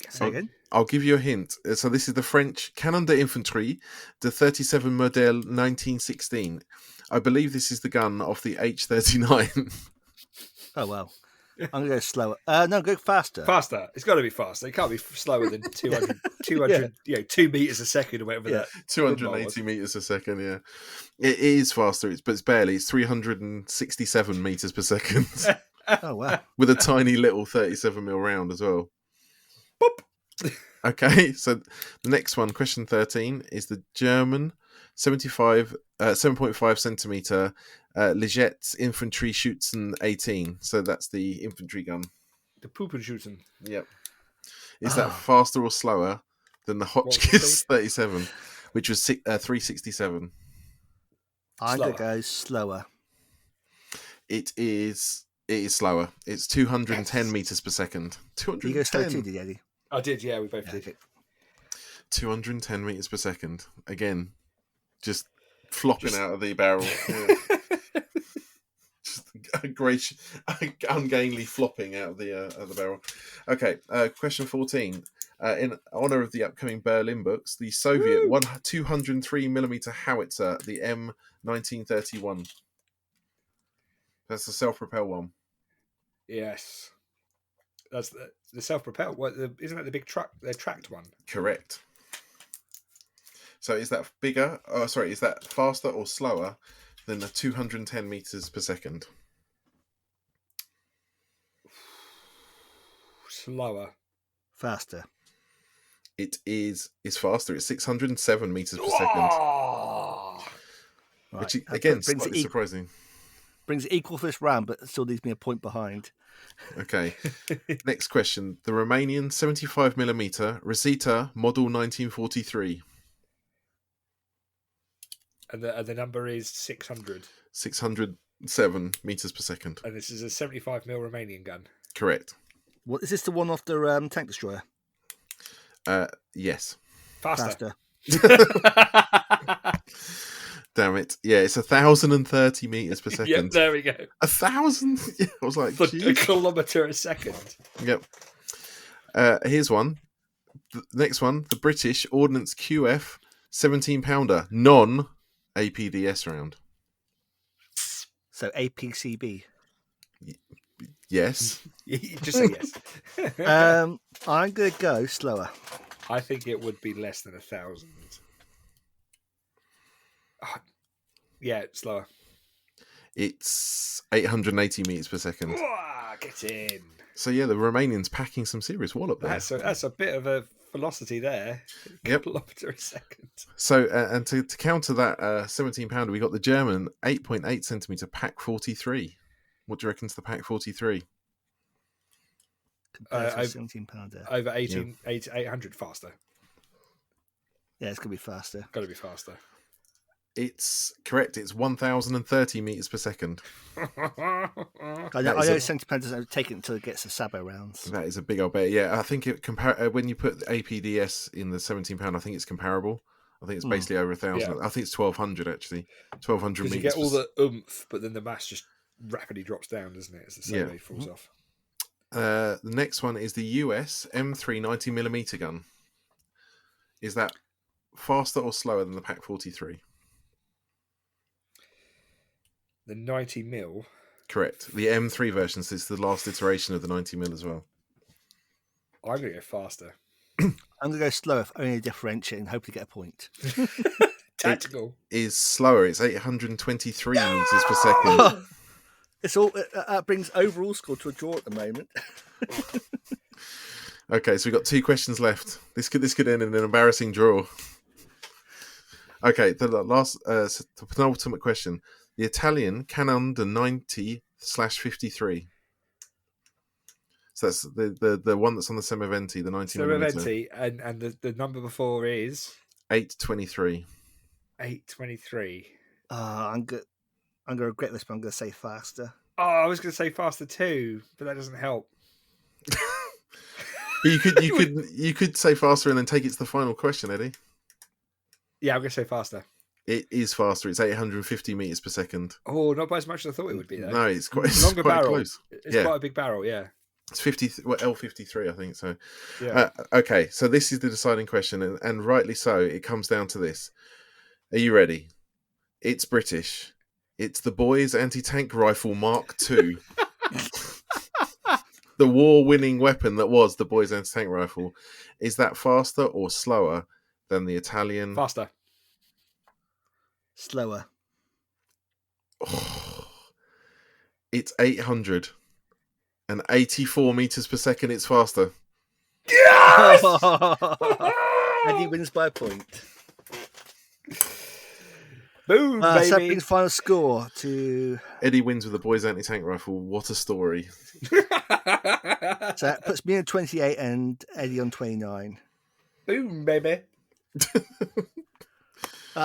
Say again? I'll give you a hint. So this is the French Canon de Infantry de 37 Model 1916. I believe this is the gun of the H39. Oh, well. I'm going to go slower. No, go faster. Faster. It's got to be faster. It can't be slower than 200 2 meters a second or whatever that. 280 meters a second, yeah. It is faster, but it's barely. It's 367 meters per second. Oh, wow. With a tiny little 37mm round as well. Boop. Okay, so the next one, question 13, is the German 7.5 centimeter Liget Infantry Schützen 18. So that's the infantry gun. The Puppenschützen. Yep. Is that faster or slower than the Hotchkiss 37, which was 367? I'm going to go slower. It is slower. It's 210 meters per second. 210. You go slow too, did you, Eddie? I did, yeah, we both did it. 210 meters per second. Again, just flopping out of the barrel. Just ungainly flopping out of the barrel. Okay, question 14. In honor of the upcoming Berlin books, the Soviet 203mm howitzer, the M1931. That's the self-propelled one. Yes. That's the self-propelled. Isn't that the big truck? The tracked one. Correct. So is that bigger? Oh, sorry. Is that faster or slower than the 210 meters per second? Slower. Faster. It is faster. It's 607 meters per second. Right. Which again, slightly surprising. Brings it equal for this round, but still leaves me a point behind. Okay. Next question. The Romanian 75mm Rosita model 1943. And the number is 600. 607 meters per second. And this is a 75mm Romanian gun. Correct. What is this? The one off the tank destroyer? Yes. Faster. Damn it. Yeah, it's 1,030 meters per second. Yep, there we go. 1,000? Yeah, I was like, a kilometre a second. Yep. Here's one. The next one, the British Ordnance QF 17-pounder non-APDS round. So APCB. Yes. Just say yes. I'm going to go slower. I think it would be less than 1,000. Yeah, slower. It's 880 meters per second. Get in. So yeah, the Romanians packing some serious wallop there. That's a bit of a velocity there. Yep. Kilometre a second. So and to counter that 17-pounder, we got the German 8.8 centimeter Pak 43. What do you reckon to the Pak 43? Compared to a 17-pounder. Over 800 faster. Yeah, it's going to be faster. Got to be faster. It's correct. It's 1,030 meters per second. I know centipounders don't take it until it gets the Sabo rounds. That is a big old bet. Yeah, I think when you put the APDS in the 17-pounder, I think it's comparable. I think it's basically over 1,000. Yeah. I think it's 1,200 actually. 1,200 meters. You get all the oomph, but then the mass just rapidly drops down, doesn't it? As the Sabo falls off. The next one is the US M3 90mm gun. Is that faster or slower than the Pak 43? The 90mm. Correct. The M3 version, so it's the last iteration of the 90mm as well. I'm going to go faster. I'm going to go slower, if only differentiate and hopefully get a point. Tactical. It is slower. It's 823 meters per second. It's all that brings overall score to a draw at the moment. Okay, so we've got 2 questions left. This could end in an embarrassing draw. Okay, the last, the penultimate question: the Italian Canon de 90/53. So that's the one that's on the Semiventi, the 90mm. Semiventi, and the number before is 823. 823. I'm going to regret this, but I'm going to say faster. Oh, I was going to say faster too, but that doesn't help. But you could say faster and then take it to the final question, Eddie. Yeah, I'm going to say faster. It is faster. It's 850 meters per second. Oh, not by as much as I thought it would be, though. No, it's quite longer quite barrel. Close. It's quite a big barrel, yeah. It's L53, I think. So, yeah. Okay. So this is the deciding question, and rightly so. It comes down to this. Are you ready? It's British. It's the Boys Anti-Tank Rifle Mark II. The war-winning weapon that was the Boys Anti-Tank Rifle. Is that faster or slower than the Italian? Faster. Slower. Oh, it's 884 meters per second. It's faster. Yes! And he wins by a point. Boom, So baby. that brings final score to... Eddie wins with the Boys Anti-Tank Rifle. What a story. So that puts me on 28 and Eddie on 29. Boom, baby.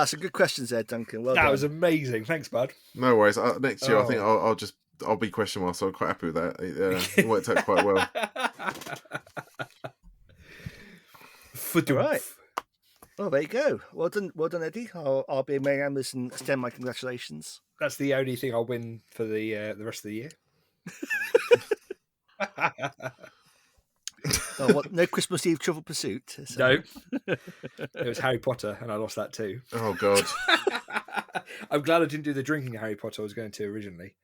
Some good questions there, Duncan. Well that done. was amazing. Thanks, bud. No worries. Next year, I think I'll be question mark, so I'm quite happy with that. It worked out quite well. All right. Well, there you go. Well done, Eddie. I'll be a Merry Ambers and extend my congratulations. That's the only thing I'll win for the rest of the year. No Christmas Eve Trivial Pursuit. So. No. It was Harry Potter, and I lost that too. Oh, God. I'm glad I didn't do the drinking Harry Potter I was going to originally.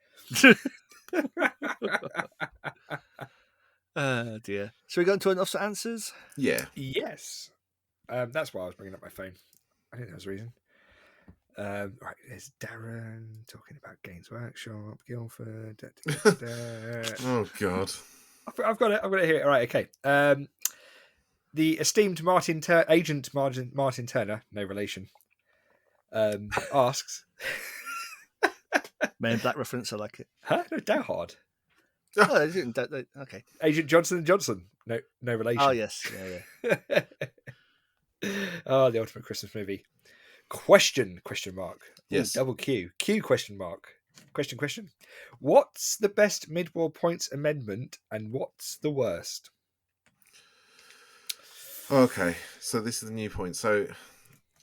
Oh, dear. Shall we go into an offset answers? Yeah. Yes. That's why I was bringing up my phone. I think that was the reason. Right, there's Darren talking about Games Workshop, Guildford. Oh, God. I've got it here. All right, okay. The esteemed Agent Martin Turner, no relation, asks... Men in Black reference, I like it. Huh? No, Dowhard. Oh, okay. Agent Johnson & Johnson, no relation. Oh, yes. Yeah. Oh, the ultimate Christmas movie. Question mark. Yes. Ooh, double Q. Question mark. Question. What's the best mid-war points amendment and what's the worst? Okay, so this is the new point. So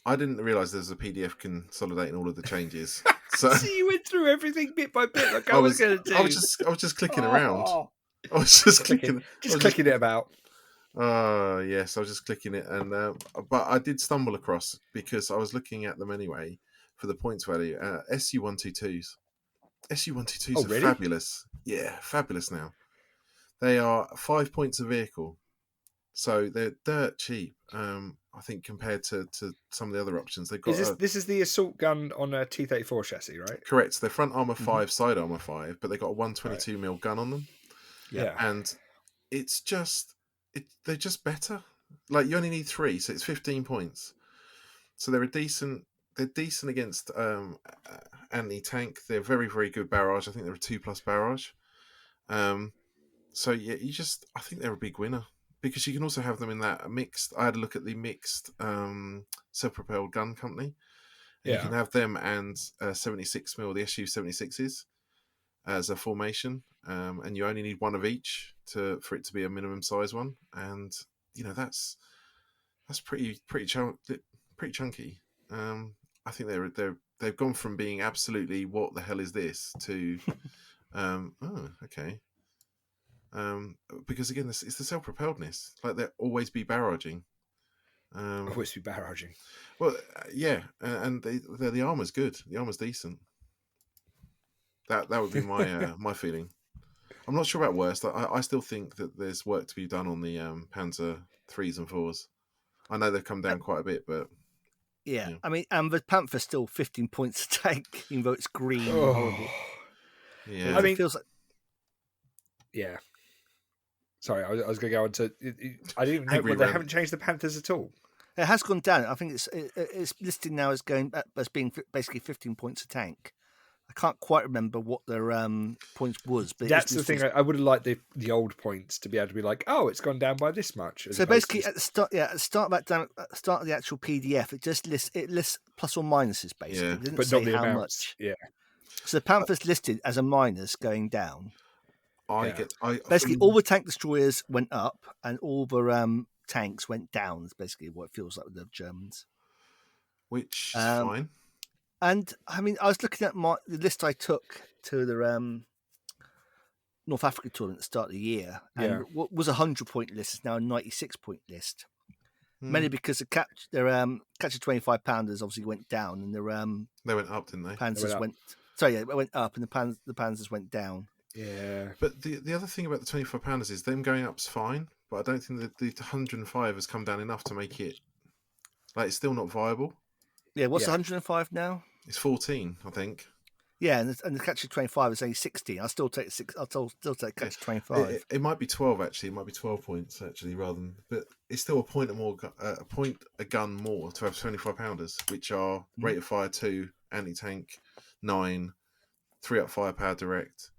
I didn't realise there's a PDF consolidating all of the changes. So you went through everything bit by bit like I was going to do. I was just clicking around. I was just clicking it about. Oh, yes, I was just clicking it. And but I did stumble across, because I was looking at them anyway, for the points value. SU-122s. SU-122s are really? fabulous. Yeah, fabulous now. They are 5 points a vehicle. So they're dirt cheap, I think, compared to some of the other options. They've got this is the assault gun on a T-34 chassis, right? Correct. They're front armor 5, side armor 5, but they've got a 122mm gun on them. Yeah. And it's just... they're just better. Like, you only need 3, so it's 15 points. So they're decent against anti-tank. They're very, very good barrage. I think they're a 2+ barrage. So yeah, I think they're a big winner, because you can also have them in that mixed. I had a look at the mixed self-propelled gun company. And you can have them and 76mm, the SU-76s, as a formation, and you only need one of each for it to be a minimum size one, and that's pretty chunky. I think they've gone from being absolutely what the hell is this to okay. Because again, it's the self-propelledness. Like, they'll always be barraging. Always be barraging. Well, yeah, and the armor's good. The armor's decent. That would be my my feeling. I'm not sure about worst. I still think that there's work to be done on the Panzer 3s and 4s. I know they've come down quite a bit, but yeah. I mean, and the Panther's still 15 points a tank, even though it's green and horrible. Yeah, I mean, it feels like. Yeah. Sorry, I was going to go on to. I didn't even know they haven't changed the Panthers at all. It has gone down. I think it's listed now as being basically 15 points a tank. I can't quite remember what their points was, but that's the thing. I would have liked the old points to be able to be like, oh, it's gone down by this much. So basically, at the start of the actual PDF, it just lists plus or minuses basically. It didn't say how much. Yeah. So the Panther's listed as a minus going down. Basically, all the tank destroyers went up, and all the tanks went down. Is basically what it feels like with the Germans. Which is fine. And I mean, I was looking at the list I took to the North Africa tournament at the start of the year, and what was a 100-point list is now a 96-point list. Mainly because their catcher 25-pounders obviously went down, and they went up, didn't they? Panzers went. Sorry, it went up, and the Panzers went down. Yeah. But the other thing about the 25-pounders is them going up's fine, but I don't think that the 105 has come down enough to make it it's still not viable. Yeah, what's 105 now? It's 14, I think. Yeah, and the catcher 25 is only 16. I'll still take catcher 25. It might be 12 actually. It might be 12 points actually, rather than. But it's still a point a gun more to have 25-pounders, which are rate of fire 2, anti-tank 9, 3 up firepower direct.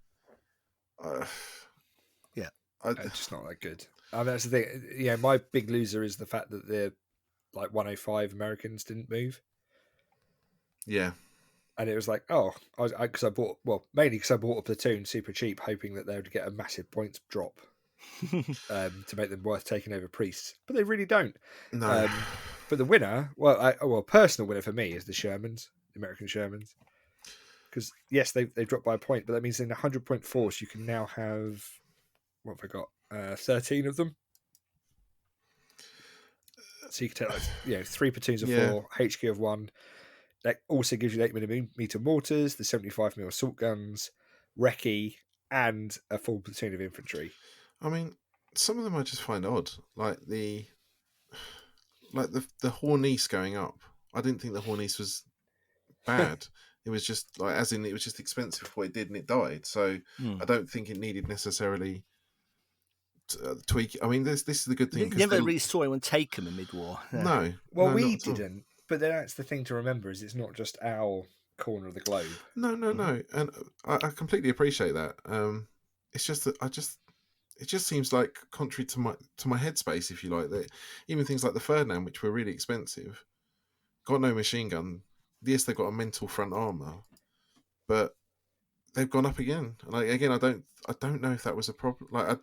It's just not that good. I mean, that's the thing. Yeah, my big loser is the fact that the 105 Americans didn't move. Yeah. And it was like, mainly because I bought a platoon super cheap, hoping that they would get a massive points drop to make them worth taking over priests, but they really don't. No. But the winner, personal winner for me is the Shermans, the American Shermans, because yes, they've dropped by a point, but that means in a 100-point force you can now have 13 of them. So you can take 3 platoons of 4, HQ of 1. That also gives you 8mm mortars, the 75mm assault guns, recce, and a full platoon of infantry. I mean, some of them I just find odd, like the Hornice going up. I didn't think the Hornice was bad. It was just it was just expensive for what it did, and it died. So I don't think it needed necessarily tweak. I mean, this is the good thing. You never really saw anyone take them in mid-war. No. Well, we didn't. But then that's the thing to remember is it's not just our corner of the globe. No, and I completely appreciate that. It's just that it just seems like contrary to my headspace, if you like. That even things like the Ferdinand, which were really expensive, got no machine gun. Yes, they've got a mental front armor, but they've gone up again. Like again, I don't know if that was a problem. Like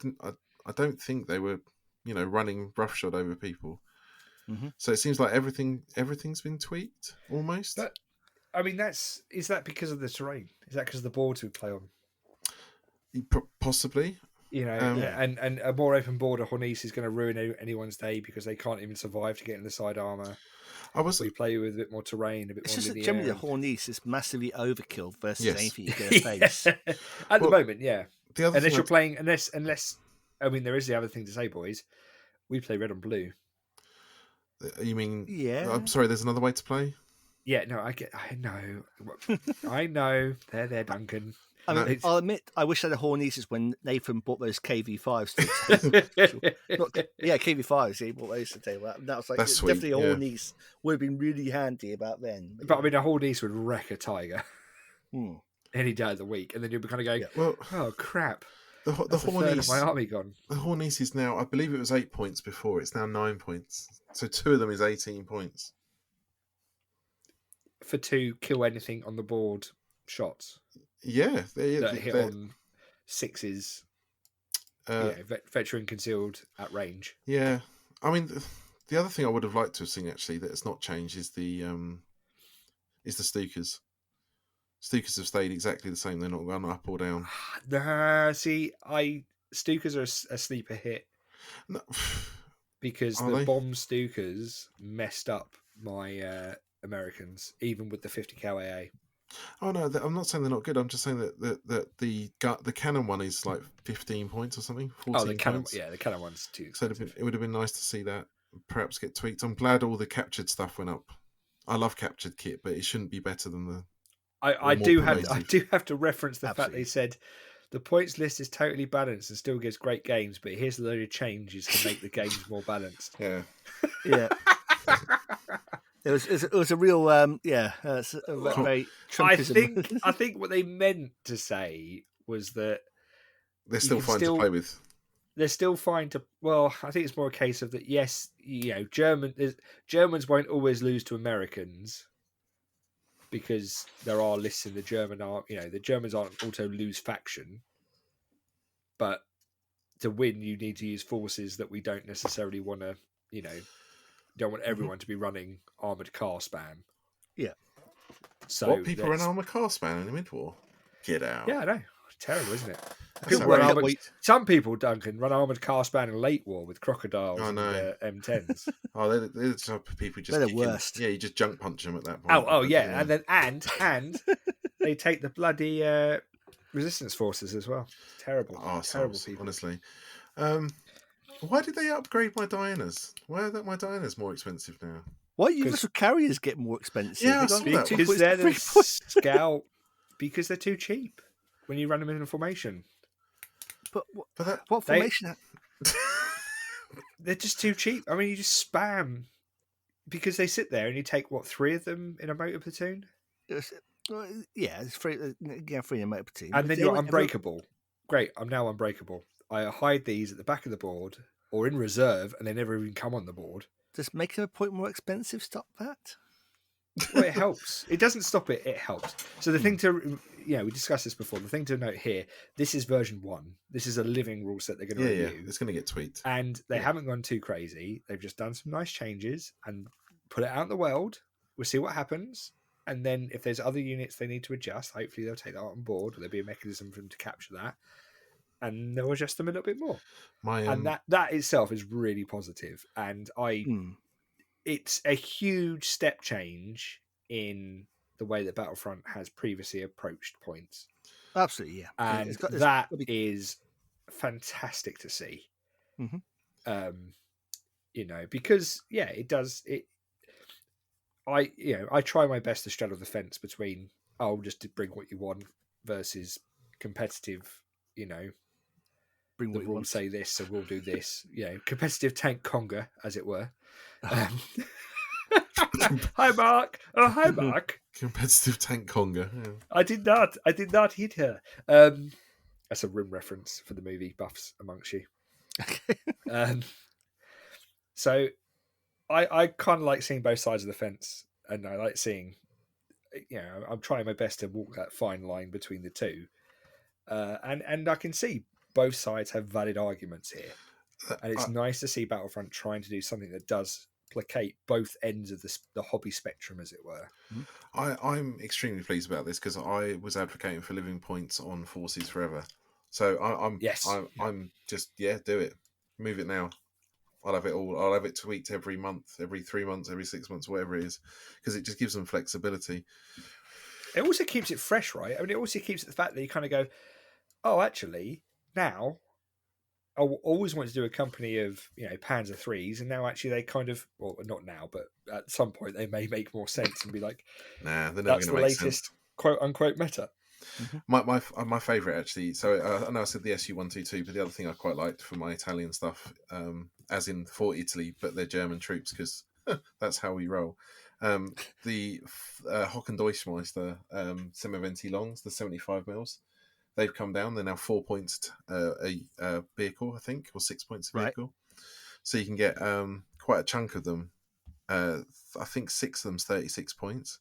I don't think they were, running roughshod over people. Mm-hmm. So it seems like everything's been tweaked almost. Is that because of the terrain? Is that because of the boards we play on? Possibly. And a more open border Hornice is going to ruin anyone's day because they can't even survive to get in the side armor. We play with a bit more terrain, a bit more linear. Generally the Hornice is massively overkill versus anything you're going to face. At the moment, yeah. Unless you're playing, unless I mean, there is the other thing to say, boys. We play red on blue. You mean? Yeah. I'm sorry. There's another way to play. Yeah. No, I know. I know. There, Duncan. I mean, I'll admit, I wish I had a Hornices when Nathan bought those KV5s. KV5s. He bought those to table. That was definitely a Hornice. Would have been really handy about then. But I mean, a Hornice would wreck a Tiger any day of the week, and then you'll be kind of going, "Oh crap." The Hornice of my army gone. The Hornice is now, I believe it was 8 points before. It's now 9 points. So 2 of them is 18 points. For 2 kill anything on the board shots. Yeah, that hit on 6s. Veteran concealed at range. Yeah, I mean, the other thing I would have liked to have seen actually that has not changed is the Stukas. Stukas have stayed exactly the same. They're not gone up or down. See, Stukas are a sleeper hit. No. Because the bomb Stukas messed up my Americans, even with the 50 cal AA. Oh no, I'm not saying they're not good. I'm just saying that the cannon one is like 15 points or something. 14 the cannon, points. yeah, the cannon one's too. So it would have been nice to see that perhaps get tweaked. I'm glad all the captured stuff went up. I love captured kit, but it shouldn't be better than the. I do have to reference the fact they said the points list is totally balanced and still gives great games, but here's a load of changes to make the games more balanced. Yeah. It was a real it's a very Trumpism. I think what they meant to say was that they're still fine to play with. They're still fine to. Well, I think it's more a case of that. Yes, Germans won't always lose to Americans because there are lists in the German army. The Germans aren't also lose faction, but to win, you need to use forces that we don't necessarily want to. Don't want everyone to be running armoured car spam. Yeah. So what, people run armoured car spam in the mid-war? Get out. Yeah, I know. Terrible, isn't it? Some people, Duncan, run armoured car span in late war with crocodiles and M10s. They're the type of people they're the worst. Yeah, you just junk punch them at that point. Oh yeah, and then and they take the bloody resistance forces as well. Terrible, terrible people. Honestly. Why did they upgrade my Dianas? Why are my Dianas more expensive now? Why universal carriers get more expensive? Yeah, because they're the scout. Because they're too cheap when you run them in a formation. But what formation? They're just too cheap. I mean, you just spam because they sit there and you take 3 of them in a motor platoon. Yeah, it's free. Free in a motor platoon, and then you're unbreakable. Great, I'm now unbreakable. I hide these at the back of the board or in reserve, and they never even come on the board. Does making a point more expensive stop that? Well, it helps. It doesn't stop it. It helps. So the thing to, we discussed this before. The thing to note here, this is version 1. This is a living rule set they're going to review. Yeah, it's going to get tweaked. And they haven't gone too crazy. They've just done some nice changes and put it out in the world. We'll see what happens. And then if there's other units they need to adjust, hopefully they'll take that on board. Or there'll be a mechanism for them to capture that. And they'll adjust them a little bit more. And that itself is really positive. And it's a huge step change in the way that Battlefront has previously approached points. Absolutely, yeah. And that is fantastic to see. Because it does it. I try my best to straddle the fence between just bring what you want versus competitive. Bring what the rules say this, so we'll do this. Competitive tank conga, as it were. Hi, Mark. Oh, hi, Mark. Competitive tank conga. Yeah. I did not hit her. That's a Rim reference for the movie buffs amongst you. So I kind of like seeing both sides of the fence, and I like seeing, I'm trying my best to walk that fine line between the two, and I can see both sides have valid arguments here, and it's nice to see Battlefront trying to do something that does placate both ends of the hobby spectrum, as it were. I'm extremely pleased about this because I was advocating for living points on forces forever. So I'm just do it, move it now. I'll have it all. I'll have it tweaked every month, every 3 months, every 6 months, whatever it is, because it just gives them flexibility. It also keeps it fresh, right? I mean, it also keeps it the fact that you kind of go, oh, actually, now I always wanted to do a company of Panzer IIIs, and now actually they kind of, well, not now, but at some point they may make more sense and be like, nah, they're never that's going the to make latest sense. quote unquote meta. My favourite actually. So I know I said the SU-122, but the other thing I quite liked for my Italian stuff, as in for Italy, but they're German troops because that's how we roll. The Hockendeutsmeister Semaventi Longs, the 75 mils. They've come down. They're now 4 points a vehicle, I think, or 6 points a vehicle. Right. So you can get quite a chunk of them. I think 6 of them's 36 points,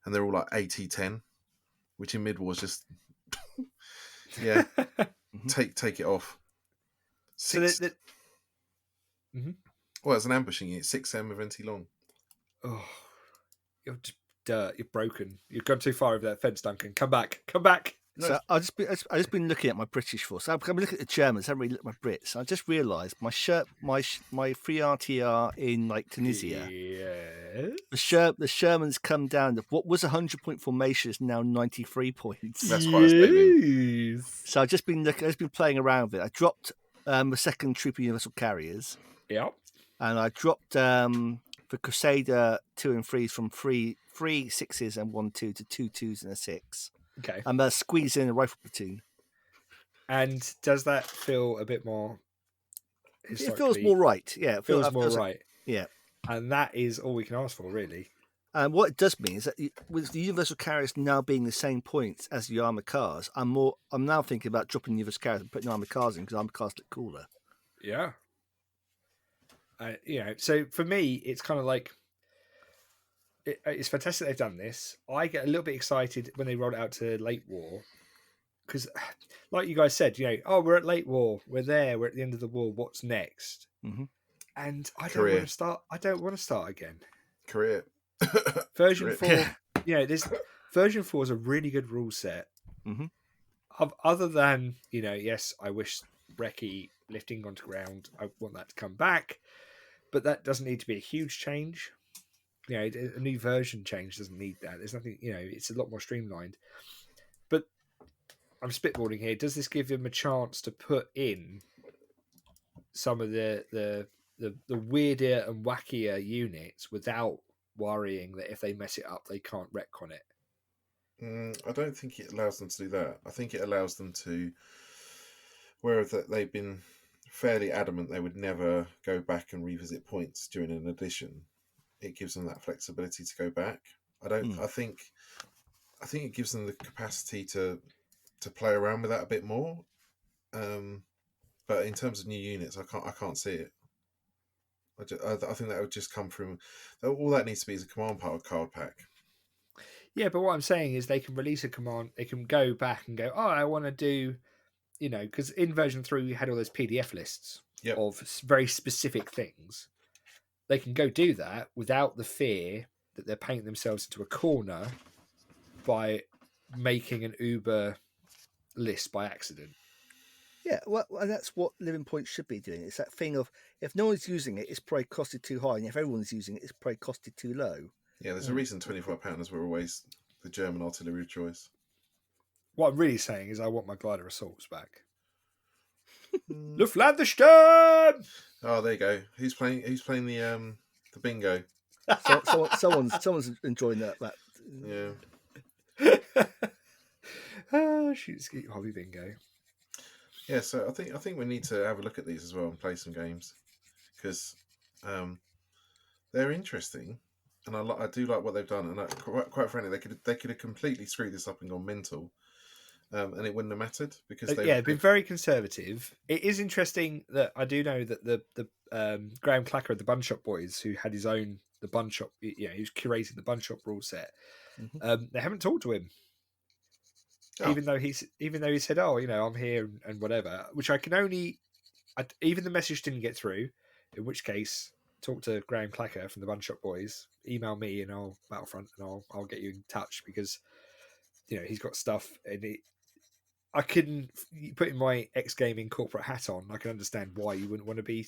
and they're all like 80-10, which in mid-war is just take it off. 6. So well, it's an ambushing unit. 6 Semaventi long. Oh, you're dirt. You're broken. You've gone too far over that fence, Duncan. Come back. No. So I've just been looking at my British force. I've been looking at the Germans. I haven't really looked at my Brits. I just realised my free RTR in like Tunisia The Sherman's come down. What was a 100-point formation is now 93 points. That's quite a So I've just been playing around with it. I dropped the second troop of Universal Carriers. Yeah. And I dropped the Crusader 2 and 3s from three 6s and 1 2 to 2 2s and a 6. Okay. I'm going to squeeze in a rifle platoon. And does that feel a bit more? It feels more right. Yeah, it feels more right. Yeah. And that is all we can ask for, really. And what it does mean is that with the Universal Carriers now being the same points as the armored cars, I'm now thinking about dropping Universal Carriers and putting armored cars in because armored cars look cooler. Yeah. So for me, it's kind of like it's fantastic they've done this. I get a little bit excited when they roll it out to late war because, like you guys said, we're at late war, we're there, we're at the end of the war. What's next? Mm-hmm. And I don't want to start. I don't want to start again. Career. Version 4. This version 4 is a really good rule set. Mm-hmm. Other than yes, I wish Recce lifting onto ground. I want that to come back, but that doesn't need to be a huge change. A new version change doesn't need that. There's nothing. It's a lot more streamlined. But I'm spitballing here. Does this give him a chance to put in some of the weirder and wackier units without worrying that if they mess it up, they can't retcon it? I don't think it allows them to do that. I think it allows them to, whereas they've been fairly adamant they would never go back and revisit points during an edition. It gives them that flexibility to go back. I think it gives them the capacity to play around with that a bit more. But in terms of new units, I can't see it. I think that would just come from all that needs to be is a command card pack. Yeah, but what I'm saying is they can release a command. They can go back and go, I want to do, because in version 3 we had all those PDF lists of very specific things. They can go do that without the fear that they're painting themselves into a corner by making an Uber list by accident. Yeah, well, and that's what Living Point should be doing. It's that thing of if no one's using it, it's probably costed too high, and if everyone's using it, it's probably costed too low. Yeah, there's a reason 25-pounders were always the German artillery choice. What I'm really saying is I want my glider assaults back. Luftlandesturm! Oh, there you go. Who's playing the bingo? Someone's enjoying that. Yeah. Shoot, ski hobby bingo. Yeah, so I think we need to have a look at these as well and play some games because they're interesting, and I do like what they've done. And quite frankly, they could have completely screwed this up and gone mental, and it wouldn't have mattered because they've been very conservative. It is interesting that I do know that the Graham Clacker of the Bun Shop Boys, who had his own the Bun Shop, he was curating the Bun Shop rule set. Mm-hmm. They haven't talked to him. Oh. Even though he said, I'm here and whatever, which I can only, even the message didn't get through. In which case, talk to Graham Clacker from the Bun Shop Boys. Email me and I'll Battlefront and I'll get you in touch because he's got stuff and I couldn't put in my ex-gaming corporate hat on. I can understand why you wouldn't want to be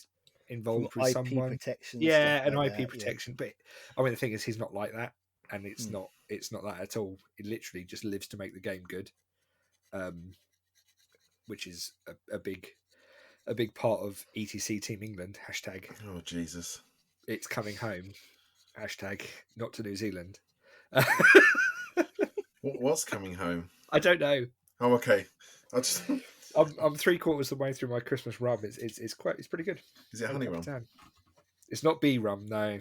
involved with IP someone. Protection, and like IP that, protection. But I mean, the thing is, he's not like that. And it's not that at all. It literally just lives to make the game good, which is a big part of ETC Team England. Hashtag. Oh Jesus! It's coming home. Hashtag not to New Zealand. What's coming home? I don't know. Oh, okay. I'm 3/4 of the way through my Christmas rum. It's pretty good. Is it honey rum? It's not bee rum, no.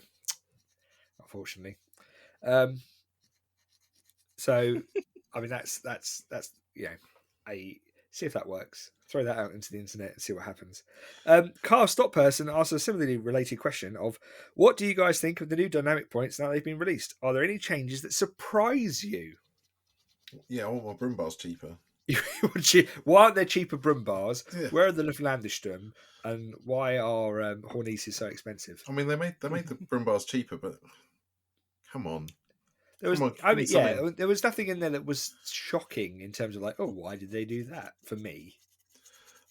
Unfortunately. So, I mean, that's see if that works. Throw that out into the internet and see what happens. Car Stop Person asks a similarly related question of, what do you guys think of the new dynamic points now they've been released? Are there any changes that surprise you? Yeah, I want my broom bars cheaper. Why aren't there cheaper broom bars? Yeah. Where are the Luftlandesturm? And why are Hornices so expensive? I mean, they made the broom bars cheaper, but come on. There was nothing in there that was shocking in terms of like, why did they do that for me?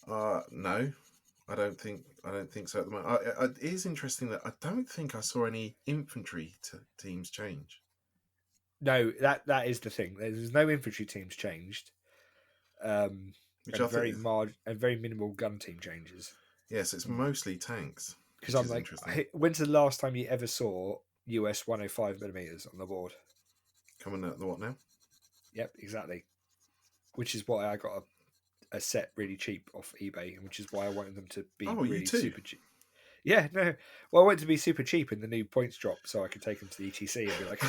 No, I don't think so at the moment. It is interesting that I don't think I saw any infantry teams change. No, that is the thing. There's no infantry teams changed, Which and very minimal gun team changes. Yes, it's mostly tanks. Because I'm like, when's the last time you ever saw US 105mm on the board? Coming at the what now? Yep, exactly. Which is why I got a set really cheap off eBay, and which is why I wanted them to be really super cheap. Yeah, no. Well, I wanted to be super cheap in the new points drop, so I could take them to the ETC and be like,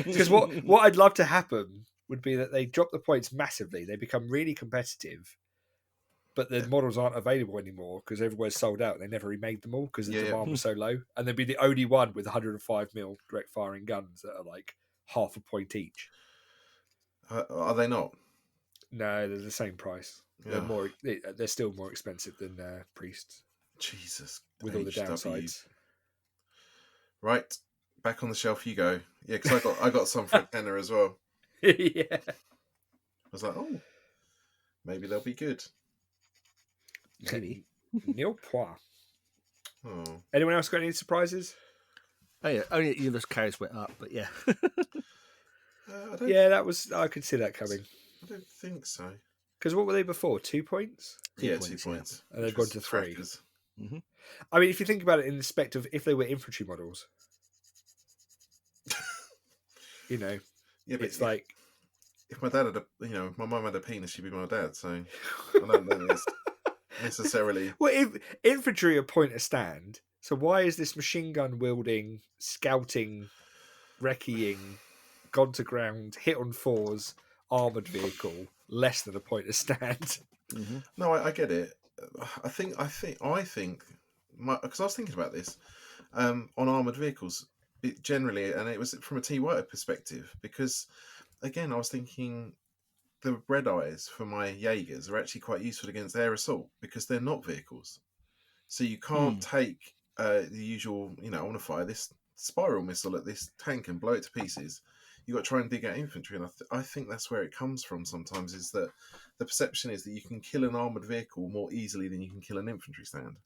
because what I'd love to happen would be that they drop the points massively, they become really competitive, but the models aren't available anymore because everywhere's sold out. They never remade them all because the demand was so low, and they'd be the only one with 105mm direct firing guns that are like half a point each. Are they not? No, they're the same price. Yeah. They're still more expensive than priests. Jesus, with all the downsides. Right, back on the shelf you go. Yeah, because I got some for a tenner as well. Yeah, I was like, oh, maybe they'll be good. Maybe. Nil point. Oh. Anyone else got any surprises? Oh yeah, only Euless carries went up, but yeah. I could see that coming. I don't think so. Because what were they before? 2 points? 2 points. And they've gone to 3. Mm-hmm. I mean, if you think about it in respect of if they were infantry models, yeah, but it's like if my dad had if my mum had a penis, she'd be my dad. So I don't think it's necessarily. Well, if infantry are point of stand, so why is this machine gun wielding, scouting, recceing, gone to ground, hit on 4s, armored vehicle less than a point of stand? Mm-hmm. No, I get it. I think because I was thinking about this on armored vehicles generally, and it was from a T-White perspective, because again I was thinking the red eyes for my Jaegers are actually quite useful against air assault because they're not vehicles, so you can't take the usual I want to fire this spiral missile at this tank and blow it to pieces. You've got to try and dig out infantry, and I think that's where it comes from sometimes, is that the perception is that you can kill an armoured vehicle more easily than you can kill an infantry stand.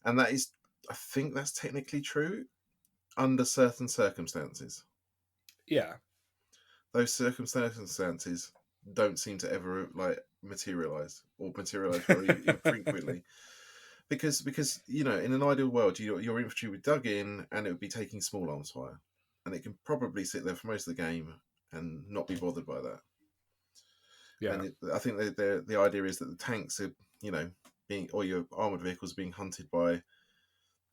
And I think that's technically true under certain circumstances. Yeah. Those circumstances don't seem to ever materialise very infrequently. Because in an ideal world, your infantry would be dug in and it would be taking small arms fire. And it can probably sit there for most of the game and not be bothered by that. Yeah, and I think the idea is that the tanks are, or your armored vehicles are being hunted by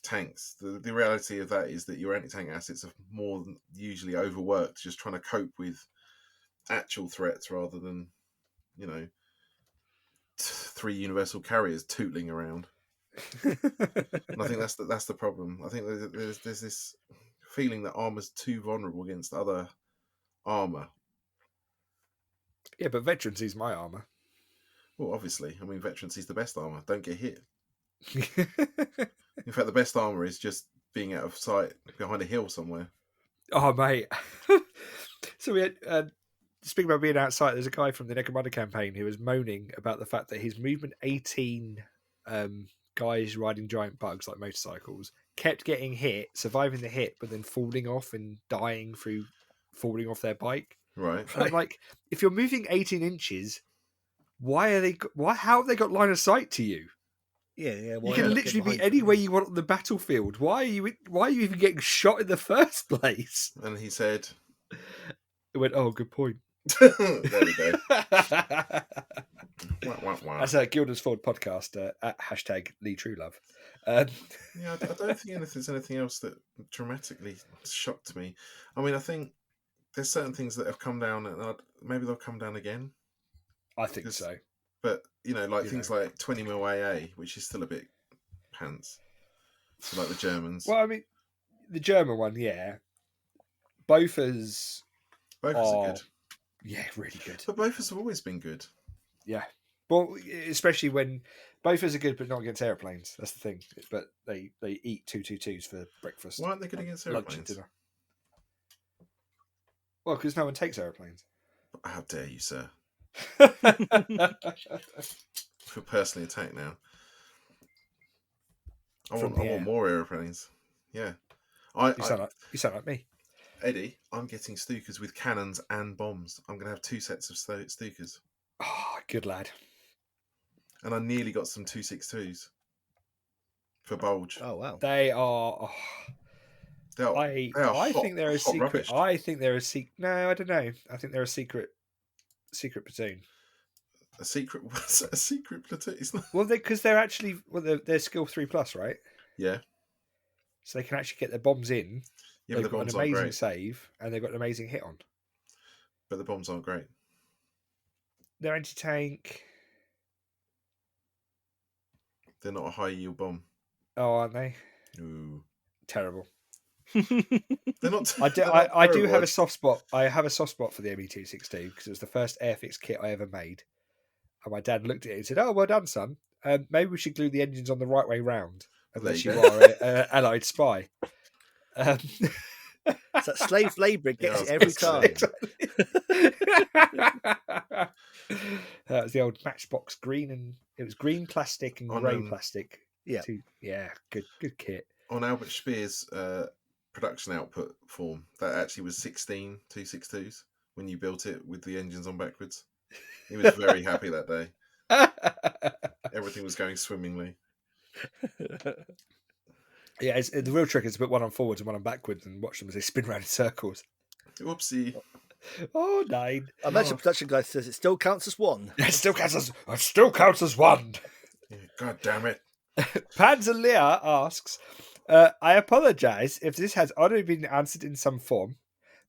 tanks. The reality of that is that your anti-tank assets are more than usually overworked, just trying to cope with actual threats rather than, 3 universal carriers tootling around. And I think that's the problem. I think there's this feeling that armor's too vulnerable against other armor. Yeah, but veterancy's my armor. Well, obviously, veterancy's the best armor. Don't get hit. In fact, the best armor is just being out of sight behind a hill somewhere. Oh, mate. So we had, speaking about being outside, there's a guy from the Necromunda campaign who was moaning about the fact that his movement 18 guys riding giant bugs like motorcycles kept getting hit, surviving the hit, but then falling off and dying through falling off their bike. Right. And I'm like, if you're moving 18 inches, how have they got line of sight to you? Yeah. You can literally be anywhere you want on the battlefield. Why are you even getting shot in the first place? And he said, "It went. Oh, good point." There we go. Wow. That's a Gilda's Ford podcast at #LeeTrueLove. Yeah, I don't think there's anything else that dramatically shocked me. I think there's certain things that have come down, and maybe they'll come down again. I think so. But things like 20mm AA, which is still a bit pants. So like the Germans. Well, the German one, yeah. Bofors are good. Yeah, really good. But Bofors have always been good. Yeah. Well, especially when Bofors are good, but not against airplanes. That's the thing. But they eat 222s for breakfast. Why aren't they good against airplanes? Lunch and dinner. Well, because no one takes airplanes. How dare you, sir? Feel personally attacked now. I want more aeroplanes. Yeah. You sound like me. Eddie, I'm getting Stukas with cannons and bombs. I'm going to have 2 sets of Stukas. Oh, good lad. And I nearly got some 262s for Bulge. Oh, wow. They are... I think they're a secret. Rubbish. I think they're a secret. No, I don't know. I think they're a secret platoon. A secret platoon? It's not... Well, because they're actually they're skill 3+, right? Yeah. So they can actually get their bombs in. Yeah, they've but the got bombs an amazing aren't great. save, and they've got an amazing hit on. But the bombs aren't great. They're anti-tank. They're not a high yield bomb. Oh, aren't they? Ooh. Terrible. They're not. I do have a soft spot. I have a soft spot for the ME262 because it was the first Airfix kit I ever made. And my dad looked at it and said, "Oh, well done, son. Maybe we should glue the engines on the right way round, unless you are an Allied spy." It's that slave labour. It gets it every time. That was the old Matchbox green, and it was green plastic and grey plastic. Yeah, good kit. On Albert Speer's production output form, that actually was 16 262s when you built it with the engines on backwards. He was very happy that day. Everything was going swimmingly. Yeah, the real trick is to put one on forwards and one on backwards and watch them as they spin around in circles. Whoopsie. Oh, 9. I imagine production guy says it still counts as 1. It still counts as 1. Yeah, God damn it. Panzer Lear asks, I apologise if this has already been answered in some form,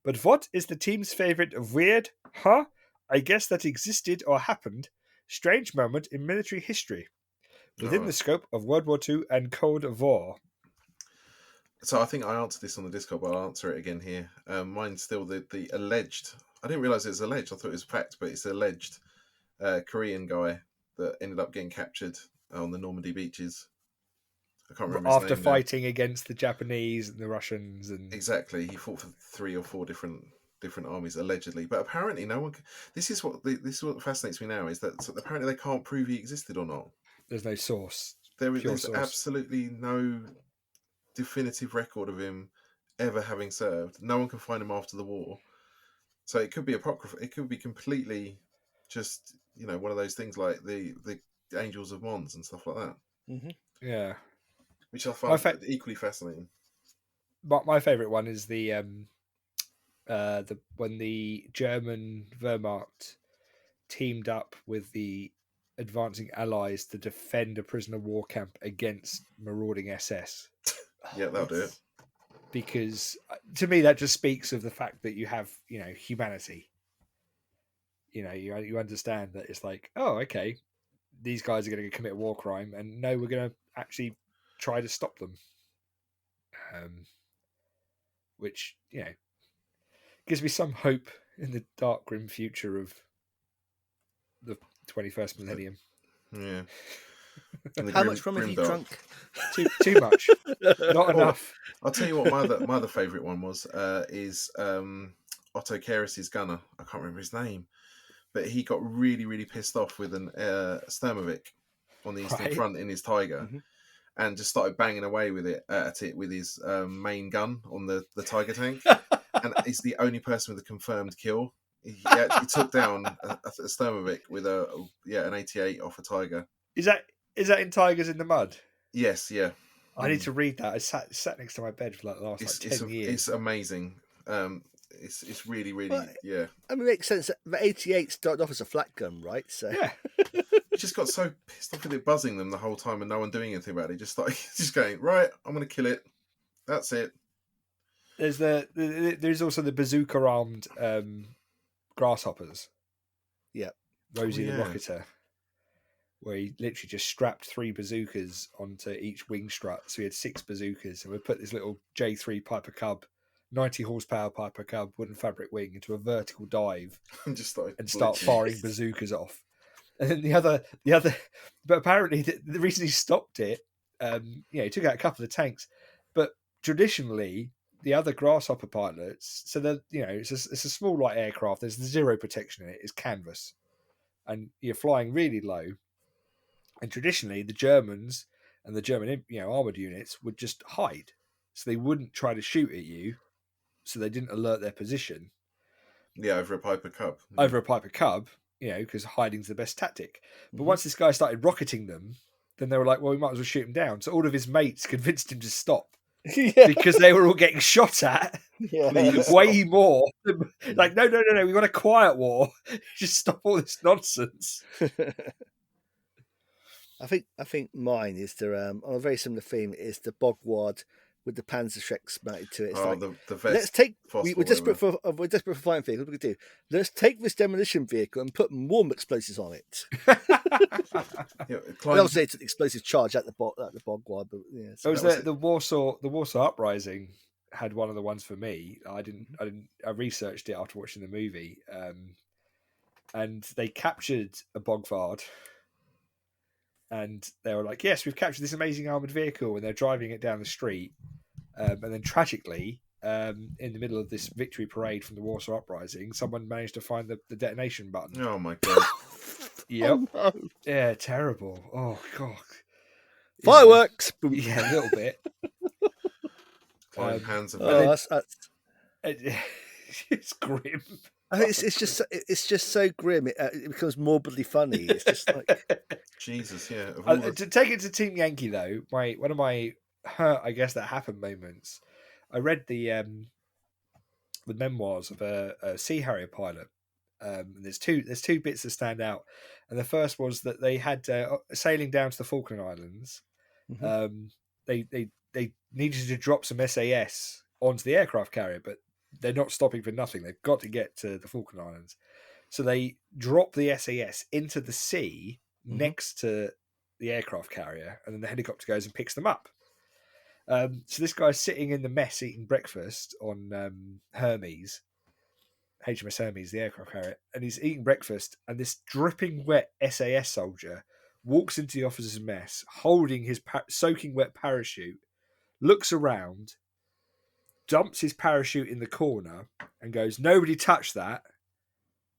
but what is the team's favourite weird, I guess that existed or happened, strange moment in military history within the scope of World War II and Cold War? So I think I answered this on the Discord, but I'll answer it again here. Mine's still the alleged. I didn't realise it was alleged. I thought it was fact, but it's alleged Korean guy that ended up getting captured on the Normandy beaches. I can't remember his after name fighting against the Japanese and the Russians, and exactly, he fought for 3 or 4 different armies allegedly. But apparently, no one. This is what fascinates me now is that apparently they can't prove he existed or not. There's no source. There's absolutely no definitive record of him ever having served. No one can find him after the war, so it could be apocryphal. It could be completely just one of those things like the Angels of Mons and stuff like that. Mm-hmm. Yeah, which I find equally fascinating. But my favourite one is the when the German Wehrmacht teamed up with the advancing Allies to defend a prisoner of war camp against marauding SS. Yeah, that'll do it. Because to me, that just speaks of the fact that you have, humanity. You understand that it's like, oh, okay, these guys are going to commit a war crime, and no, we're going to actually try to stop them. Which, gives me some hope in the dark, grim future of the 21st millennium. Yeah. How much rum have you drunk? Too much. Not enough. I'll tell you what my other favourite one was is Otto Keres's gunner. I can't remember his name, but he got really, really pissed off with an Sturmovik on the Eastern Front in his Tiger, and just started banging away with it with his main gun on the Tiger tank. And he's the only person with a confirmed kill. He actually took down a Sturmovik with an 88 off a Tiger. Is that in Tigers in the Mud? Yes, yeah. I need to read that. I sat next to my bed for the last 10 years. It's amazing. It's really, really, yeah. I mean, it makes sense. The 88 started off as a flat gun, right? So yeah. He just got so pissed off with it buzzing them the whole time and no one doing anything about it. He just started just going, right, I'm going to kill it. That's it. There's also the bazooka armed grasshoppers. Yeah. Rosie the Rocketer, where he literally just strapped 3 bazookas onto each wing strut. So he had 6 bazookas, and we put this little J3 Piper Cub, 90 horsepower Piper Cub wooden fabric wing into a vertical dive and just start firing bazookas off. And then the other, but apparently the reason he stopped it, he took out a couple of tanks, but traditionally the other Grasshopper pilots, so that it's a small light aircraft. There's zero protection in it. It's canvas, and you're flying really low. And traditionally, the Germans and the German, armored units would just hide, so they wouldn't try to shoot at you, so they didn't alert their position. Yeah, over a Piper Cub. Over a Piper Cub, because hiding's the best tactic. But once this guy started rocketing them, then they were like, well, we might as well shoot him down. So all of his mates convinced him to stop. Because they were all getting shot at way more. Like, no, we want a quiet war. Just stop all this nonsense. I think mine is on a very similar theme is the Bogward with the Panzerschrecks mounted to it. It's the best. Let's take. We're desperate for fighting vehicles. What we do? Let's take this demolition vehicle and put more explosives on it. Obviously, it's an explosive charge at the Bogward. But yeah, so it was the Warsaw Uprising had one of the ones for me. I researched it after watching the movie, and they captured a Bogward. And they were like, yes, we've captured this amazing armoured vehicle. And they're driving it down the street. And then tragically, in the middle of this victory parade from the Warsaw Uprising, someone managed to find the detonation button. Oh, my God. Yep. Oh, no. Yeah, terrible. Oh, God. Fireworks! Yeah, a little bit. Hands of it's grim. I mean, it's just so grim. It becomes morbidly funny. It's just like Jesus, yeah. To take it to Team Yankee though, one of my I guess that happened moments. I read the memoirs of a Sea Harrier pilot. There's two bits that stand out, and the first was that they had sailing down to the Falkland Islands. Mm-hmm. They needed to drop some SAS onto the aircraft carrier, but they're not stopping for nothing. They've got to get to the Falkland Islands. So they drop the SAS into the sea next to the aircraft carrier, and then the helicopter goes and picks them up. So this guy's sitting in the mess eating breakfast on HMS Hermes, the aircraft carrier, and he's eating breakfast, and this dripping wet SAS soldier walks into the officer's mess holding his soaking wet parachute, looks around, dumps his parachute in the corner and goes, "Nobody touch that,"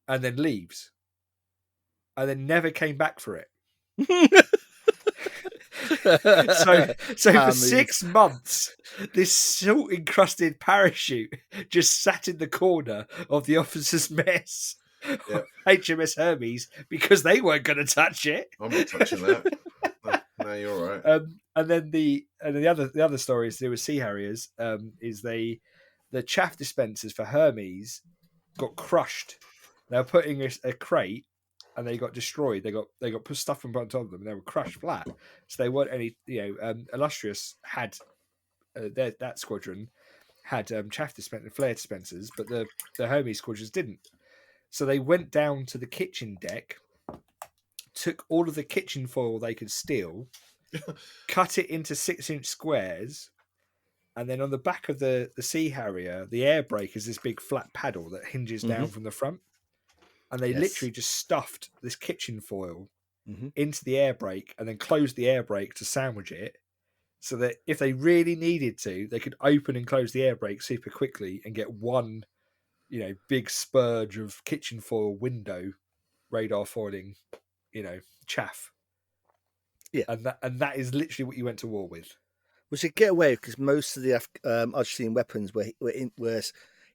and then leaves. And then never came back for it. so for 6 months, this salt-encrusted parachute just sat in the corner of the officer's mess, HMS Hermes, because they weren't going to touch it. I'm not touching that. No, you're all right. And then the other story is to do with Sea Harriers. Is the chaff dispensers for Hermes got crushed. They were putting a crate, and they got destroyed. They got put stuff in front of them, and they were crushed flat. So they weren't any. Illustrious had that squadron had chaff dispensers, flare dispensers, but the Hermes squadrons didn't. So they went down to the kitchen deck, took all of the kitchen foil they could steal, cut it into 6-inch squares, and then on the back of the Sea Harrier, the air brake is this big flat paddle that hinges down from the front. And they literally just stuffed this kitchen foil into the air brake and then closed the air brake to sandwich it, so that if they really needed to, they could open and close the air brake super quickly and get one, big spurge of kitchen foil window radar foiling, chaff. Yeah, and that is literally what you went to war with. Which they get away because most of the Argentine weapons were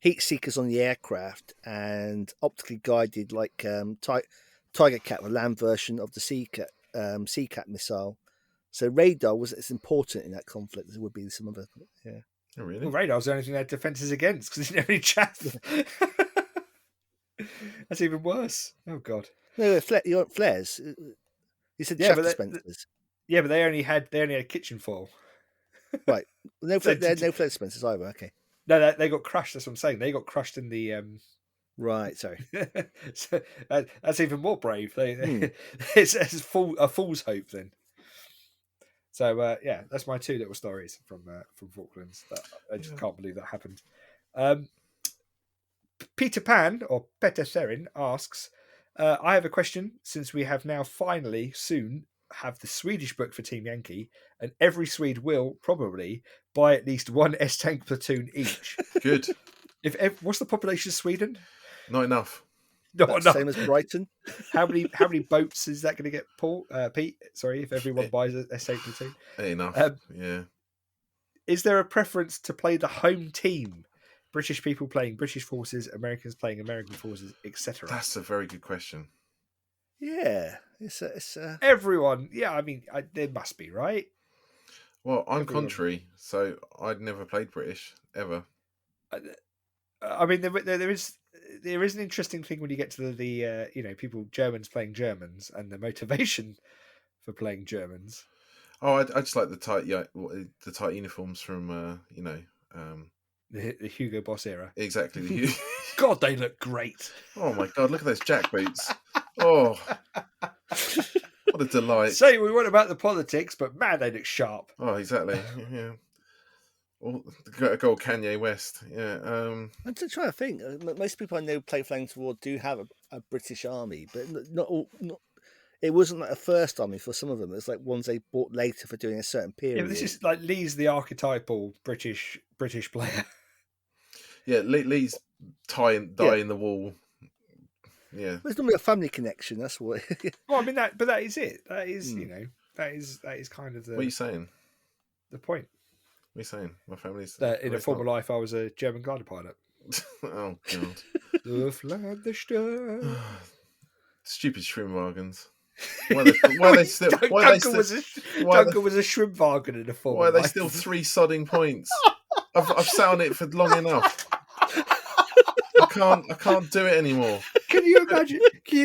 heat seekers on the aircraft and optically guided, like Tiger Cat, the land version of the Sea Cat missile. So radar was as important in that conflict as it would be some other. Yeah. Oh, really? Well, radar's the only thing they had defences against because they didn't have any chaff. That's even worse. Oh God. No, you want flares. You said chaff dispensers. Yeah, but they only had kitchen foil. Right. No, they had no flare dispensers either. Okay. No, they got crushed. That's what I'm saying. They got crushed in the. Right. Sorry. So, that's even more brave. It's a fool's hope then. So that's my two little stories from Falklands. I just can't believe that happened. Peter Pan or Peter Therin asks, I have a question. Since we have now finally soon have the Swedish book for Team Yankee, and every Swede will probably buy at least one S-Tank platoon each. Good. What's the population of Sweden? Not enough. Same as Brighton. How many boats is that going to get, Paul? Pete? Sorry, if everyone buys a same platoon. Enough. Yeah. Is there a preference to play the home team? British people playing British forces, Americans playing American forces, etc. That's a very good question. Yeah, it's everyone. Yeah, I mean, there must be, right? Well, I'm contrary, so I'd never played British ever. I mean, there is an interesting thing when you get to the people, Germans playing Germans, and the motivation for playing Germans. Oh, I just like the tight uniforms from the Hugo Boss era. Exactly. God, they look great. Oh my God, look at those jack boots. Oh, what a delight. Say we want about the politics, but man, they look sharp. Oh, exactly. Yeah. Go Kanye West. Yeah. I'm just trying to think. Most people I know play Flames of War do have a British army, but not all. It wasn't like a first army for some of them. It's like ones they bought later for doing a certain period. Yeah, but this is like Lee's the archetypal British player. Yeah, Lee's die in the wall. Yeah, there's normally a family connection. That's what. Well, I mean that is it. That is that is kind of the. What are you saying? The point. What are you saying? My family's that in a former life I was a German glider pilot. Oh God. The Flanders. Stupid Schwimmwagens. Why they still? Duncan was a Schwimmwagen in a former. Why are they still 3 sodding points? I've sat on it for long enough. I can't do it anymore. Can you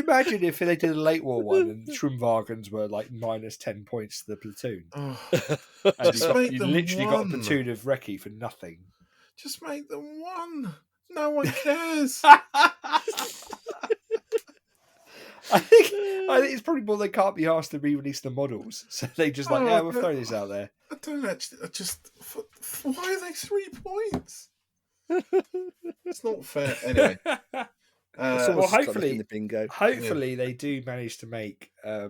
imagine if they did a late war one and Schwimmwagens were like -10 points to the platoon? Oh, and you literally got a platoon of recce for nothing. Just make them one. No one cares. I think it's probably more they can't be asked to re-release the models, so they just we'll throw this out there. I don't actually. Why are they 3 points? It's not fair. Anyway, well, hopefully, the bingo. Hopefully, they do manage to make the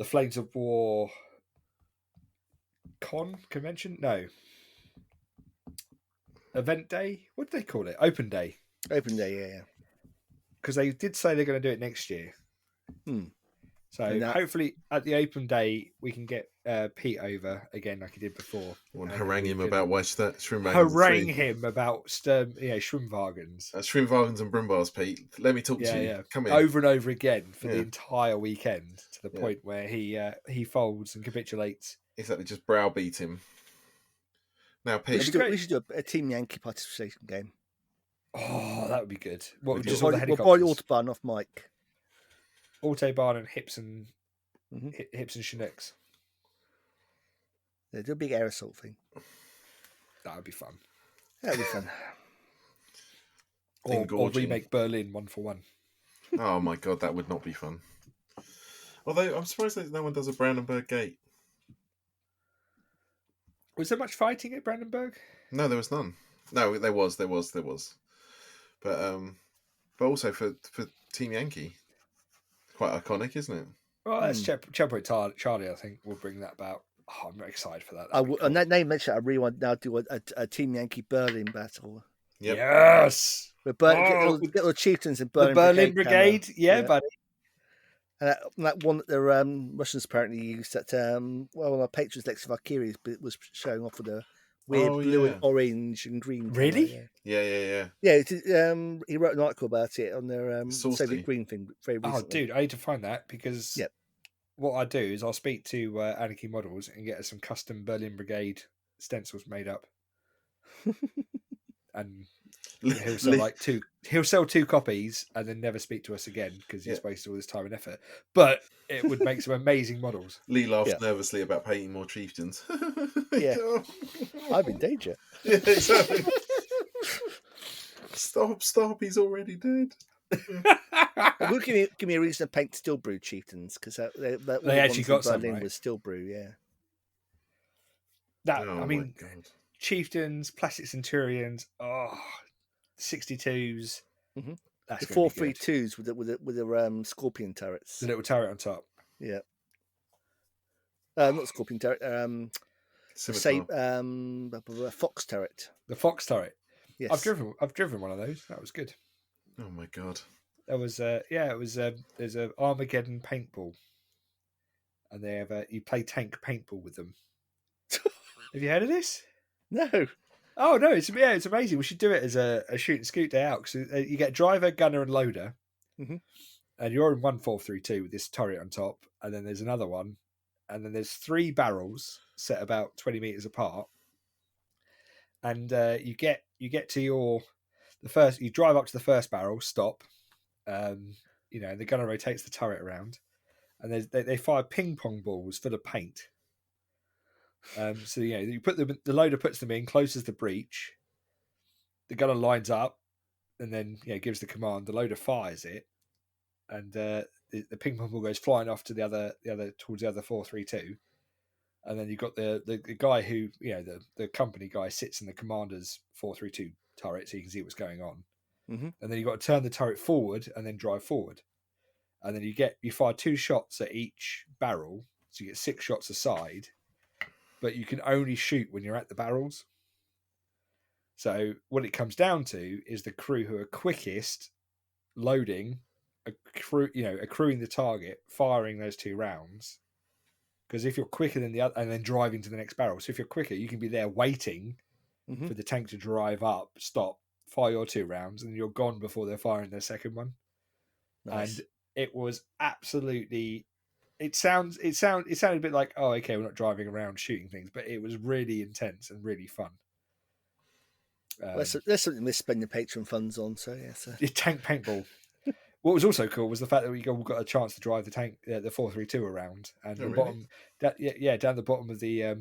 Flames of War convention. No, event day. What do they call it? Open day. Open day. Yeah. Because they did say they're going to do it next year. So hopefully at the open day we can get Pete over again like he did before. And harangue him about why Schwimmwagens. Harangue him about Schwimmwagens. Schwimmwagens and Brimbars, Pete. Let me talk to you. Yeah. Come in. Over and over again for the entire weekend to the point where he folds and capitulates. Exactly, just browbeat him. Now, Pete. We should do a Team Yankee participation game. Oh, that would be good. What just all the helicopters? We'll buy the Autobahn off Mike. Autobahn and hips and Chinooks. Yeah, do a big air assault thing. That would be fun. That would be fun. or remake Berlin 1-for-1. Oh my God, that would not be fun. Although I'm surprised that no one does a Brandenburg Gate. Was there much fighting at Brandenburg? No, there was none. No, there was. But also for Team Yankee, quite iconic, isn't it? Well, that's Checkpoint Charlie. I think will bring that about. Oh, I'm very excited for that. And that name mentioned, I really want now do a Team Yankee Berlin battle. Yep. Yes. Get all the chieftains in Berlin. The Berlin Brigade. Yeah, buddy. And that one that the Russians apparently used that. Our Patriots Lex Valkyries was showing off with a weird blue and orange and green. Really? Yeah. He wrote an article about it on their Soviet Green thing very recently. Oh, dude, I need to find that because what I do is I'll speak to Anarchy Models and get us some custom Berlin Brigade stencils made up, and he'll sell 2 copies and then never speak to us again because he's wasted all this time and effort. But it would make some amazing models. Lee laughs nervously about painting more chieftains. Yeah, I'm in danger. Yeah, exactly. Stop! He's already dead. Will give me a reason to paint Still Brew chieftains because they actually got some. Berlin was Still Brew, yeah. I mean, chieftains, plastic centurions, 62s. Mm-hmm. The 432s with the scorpion turrets. The little turret on top. Yeah. Not scorpion turret. Fox turret. The fox turret. Yes. I've driven one of those. That was good. Oh my god. There was there's a Armageddon paintball, and they have you play tank paintball with them. Have you heard of this? No. Oh no, it's amazing. We should do it as a shoot and scoot day out. So you get driver, gunner, and loader, and you're in 1-4-3-2 with this turret on top, and then there's another one, and then there's 3 barrels set about 20 meters apart, and you get to the first. You drive up to the first barrel, stop. The gunner rotates the turret around, and they fire ping pong balls full of paint. So you put them. The loader puts them in, closes the breach. The gunner lines up, and then gives the command. The loader fires it, and the ping pong ball goes flying off to the other towards the other 4-3-2. And then you've got the guy who the company guy sits in the commander's 4-3-2 turret, so you can see what's going on. And then you've got to turn the turret forward and then drive forward. And then you fire 2 shots at each barrel, so you get 6 shots aside. But you can only shoot when you're at the barrels. So what it comes down to is the crew who are quickest loading, accruing the target, firing those 2 rounds. Because if you're quicker than the other, and then driving to the next barrel, so if you're quicker, you can be there waiting for the tank to drive up, stop, fire your 2 rounds, and you're gone before they're firing their second one. Nice. And it was absolutely. It sounded a bit like, oh, okay, we're not driving around shooting things, but it was really intense and really fun. There's something to spend your Patreon funds on, so yes. Tank paintball. What was also cool was the fact that we got a chance to drive the tank, the 4-3-2 around, and bottom, down the bottom of the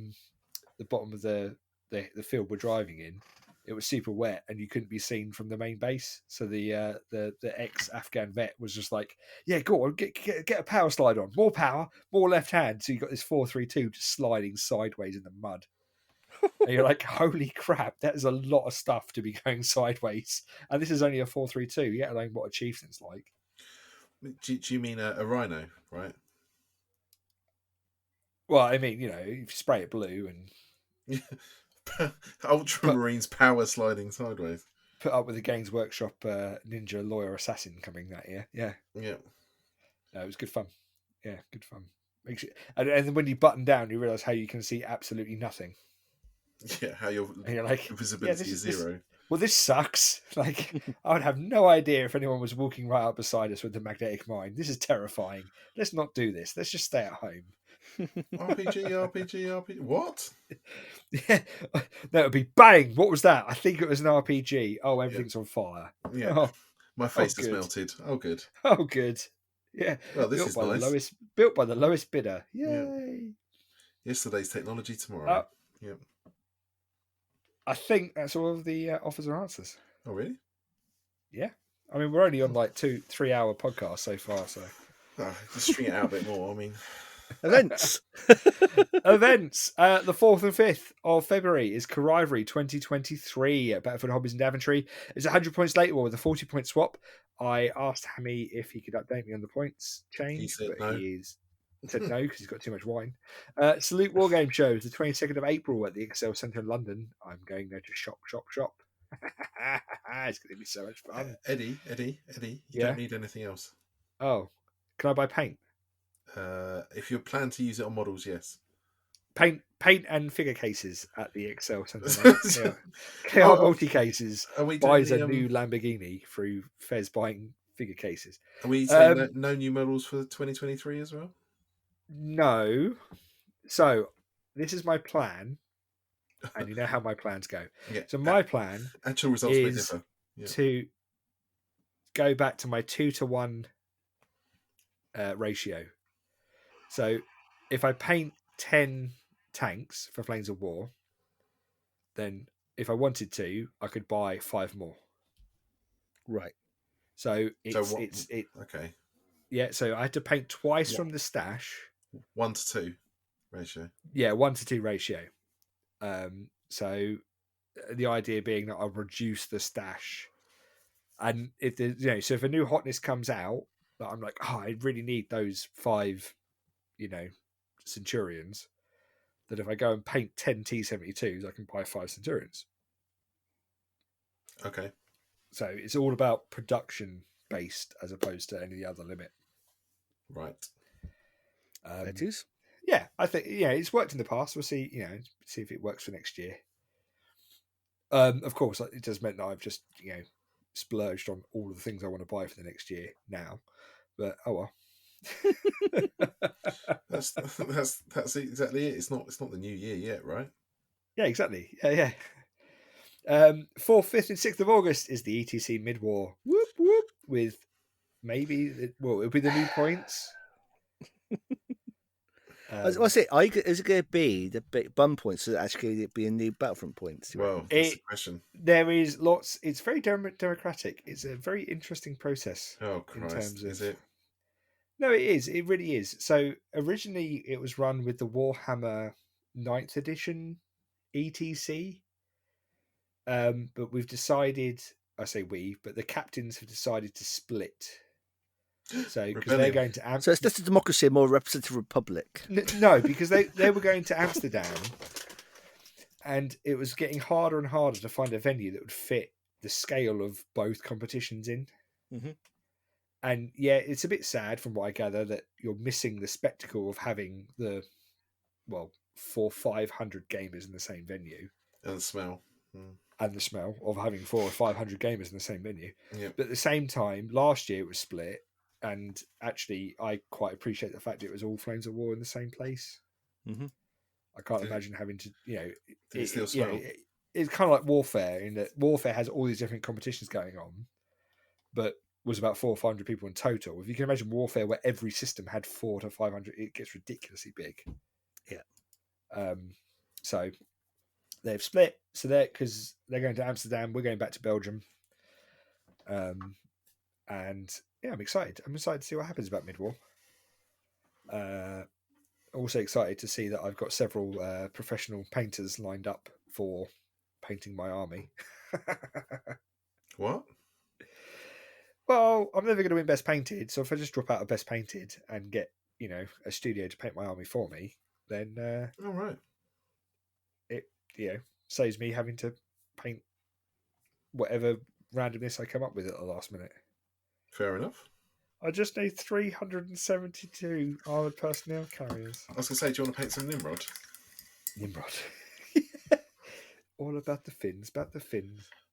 field we're driving in. It was super wet, and you couldn't be seen from the main base. So the ex-Afghan vet was just like, "Yeah, go on, get a power slide on, more power, more left hand." So you got this 4-3-2 just sliding sideways in the mud, and you're like, "Holy crap, that is a lot of stuff to be going sideways." And this is only a 4-3-2, yet alone what a chieftain's like. Do you mean a rhino, right? Well, I mean, you spray it blue and. Ultramarines power sliding sideways. Put up with the Games Workshop ninja lawyer assassin coming that year. Yeah. Yeah. No, it was good fun. Yeah, good fun. Makes it, and then when you button down, you realise how you can see absolutely nothing. Yeah, how your visibility is 0. This sucks. Like, I would have no idea if anyone was walking right up beside us with the magnetic mine. This is terrifying. Let's not do this. Let's just stay at home. RPG. What? Yeah, that would be bang. What was that? I think it was an RPG. Oh, everything's on fire. Yeah, oh, my face has melted. Oh, good. Oh, good. Yeah. Well, this is nice. Built by the lowest bidder. Yay! Yeah. Yesterday's technology tomorrow. Yeah. I think that's all of the offers and answers. Oh, really? Yeah. I mean, we're only on like 2-3 hour podcast so far, so just string it out a bit more. I mean. Events. Events. The 4th and 5th of February is Carivery 2023 at Battlefront Hobbies in Daventry. It's 100 points later with a 40-point swap. I asked Hammy if he could update me on the points change, he said but no. He said no because he's got too much wine. Salute Wargame shows the 22nd of April at the Excel Centre in London. I'm going there to shop. It's going to be so much fun. Eddie, you don't need anything else. Oh, can I buy paint? If you plan to use it on models, yes. Paint and figure cases at the Excel Centre. KR Multi Cases buys a new Lamborghini through Fez buying figure cases. Are we saying no new models for 2023 as well? No. So this is my plan, and you know how my plans go. Yeah. So my plan actual results may differ. To go back to my 2-to-1 ratio. So if I paint 10 tanks for Flames of War, then if I wanted to, I could buy 5 more. Right. So it's okay. Yeah, so I had to paint twice from the stash. 1-to-2 ratio. Yeah, 1-to-2 ratio. So the idea being that I'll reduce the stash, and if so if a new hotness comes out that I'm like, I really need those 5, Centurions. That if I go and paint 10 T-72s, I can buy 5 Centurions. Okay. So it's all about production based as opposed to any other limit. Right. It is. Yeah, I think it's worked in the past. We'll see. See if it works for next year. Of course, it does mean that I've just splurged on all of the things I want to buy for the next year now. But oh well. That's exactly it. It's not the new year yet, right? Yeah, exactly. Yeah. 4th, 5th, and 6th of August is the ETC mid-war. Whoop whoop. With maybe it'll be the new points. What's it? Is it going to be the big bum points? Or actually going to be a new Battlefront points? Well, that's the question. There is lots. It's very democratic. It's a very interesting process. Oh Christ! In terms of, is it? No, it is. It really is. So originally, it was run with the Warhammer 9th edition ETC, but we've decided. I say we, but the captains have decided to split. So because they're going to so it's just a democracy, a more representative republic. No, because they were going to Amsterdam, and it was getting harder and harder to find a venue that would fit the scale of both competitions in. Mm-hmm. And yeah, it's a bit sad from what I gather that you're missing the spectacle of having the 400-500 gamers in the same venue, and the smell. And the smell of having 400 or 500 gamers in the same venue. Yep. But at the same time, last year it was split. And actually, I quite appreciate the fact it was all Flames of War in the same place. Mm-hmm. I can't imagine having to, it's kind of like Warfare, in that Warfare has all these different competitions going on, but was about 400 or 500 people in total. If you can imagine Warfare where every system had 400 to 500, it gets ridiculously big. Yeah. So they've split. So because they're going to Amsterdam, we're going back to Belgium. And yeah, I'm excited. I'm excited to see what happens about mid-war. Also excited to see that I've got several professional painters lined up for painting my army. What? Well, I'm never going to win Best Painted, so if I just drop out of Best Painted and get a studio to paint my army for me, then all right, it saves me having to paint whatever randomness I come up with at the last minute. Fair enough. I just need 372 armoured personnel carriers. I was going to say, do you want to paint some Nimrod? Nimrod. All about the Finns,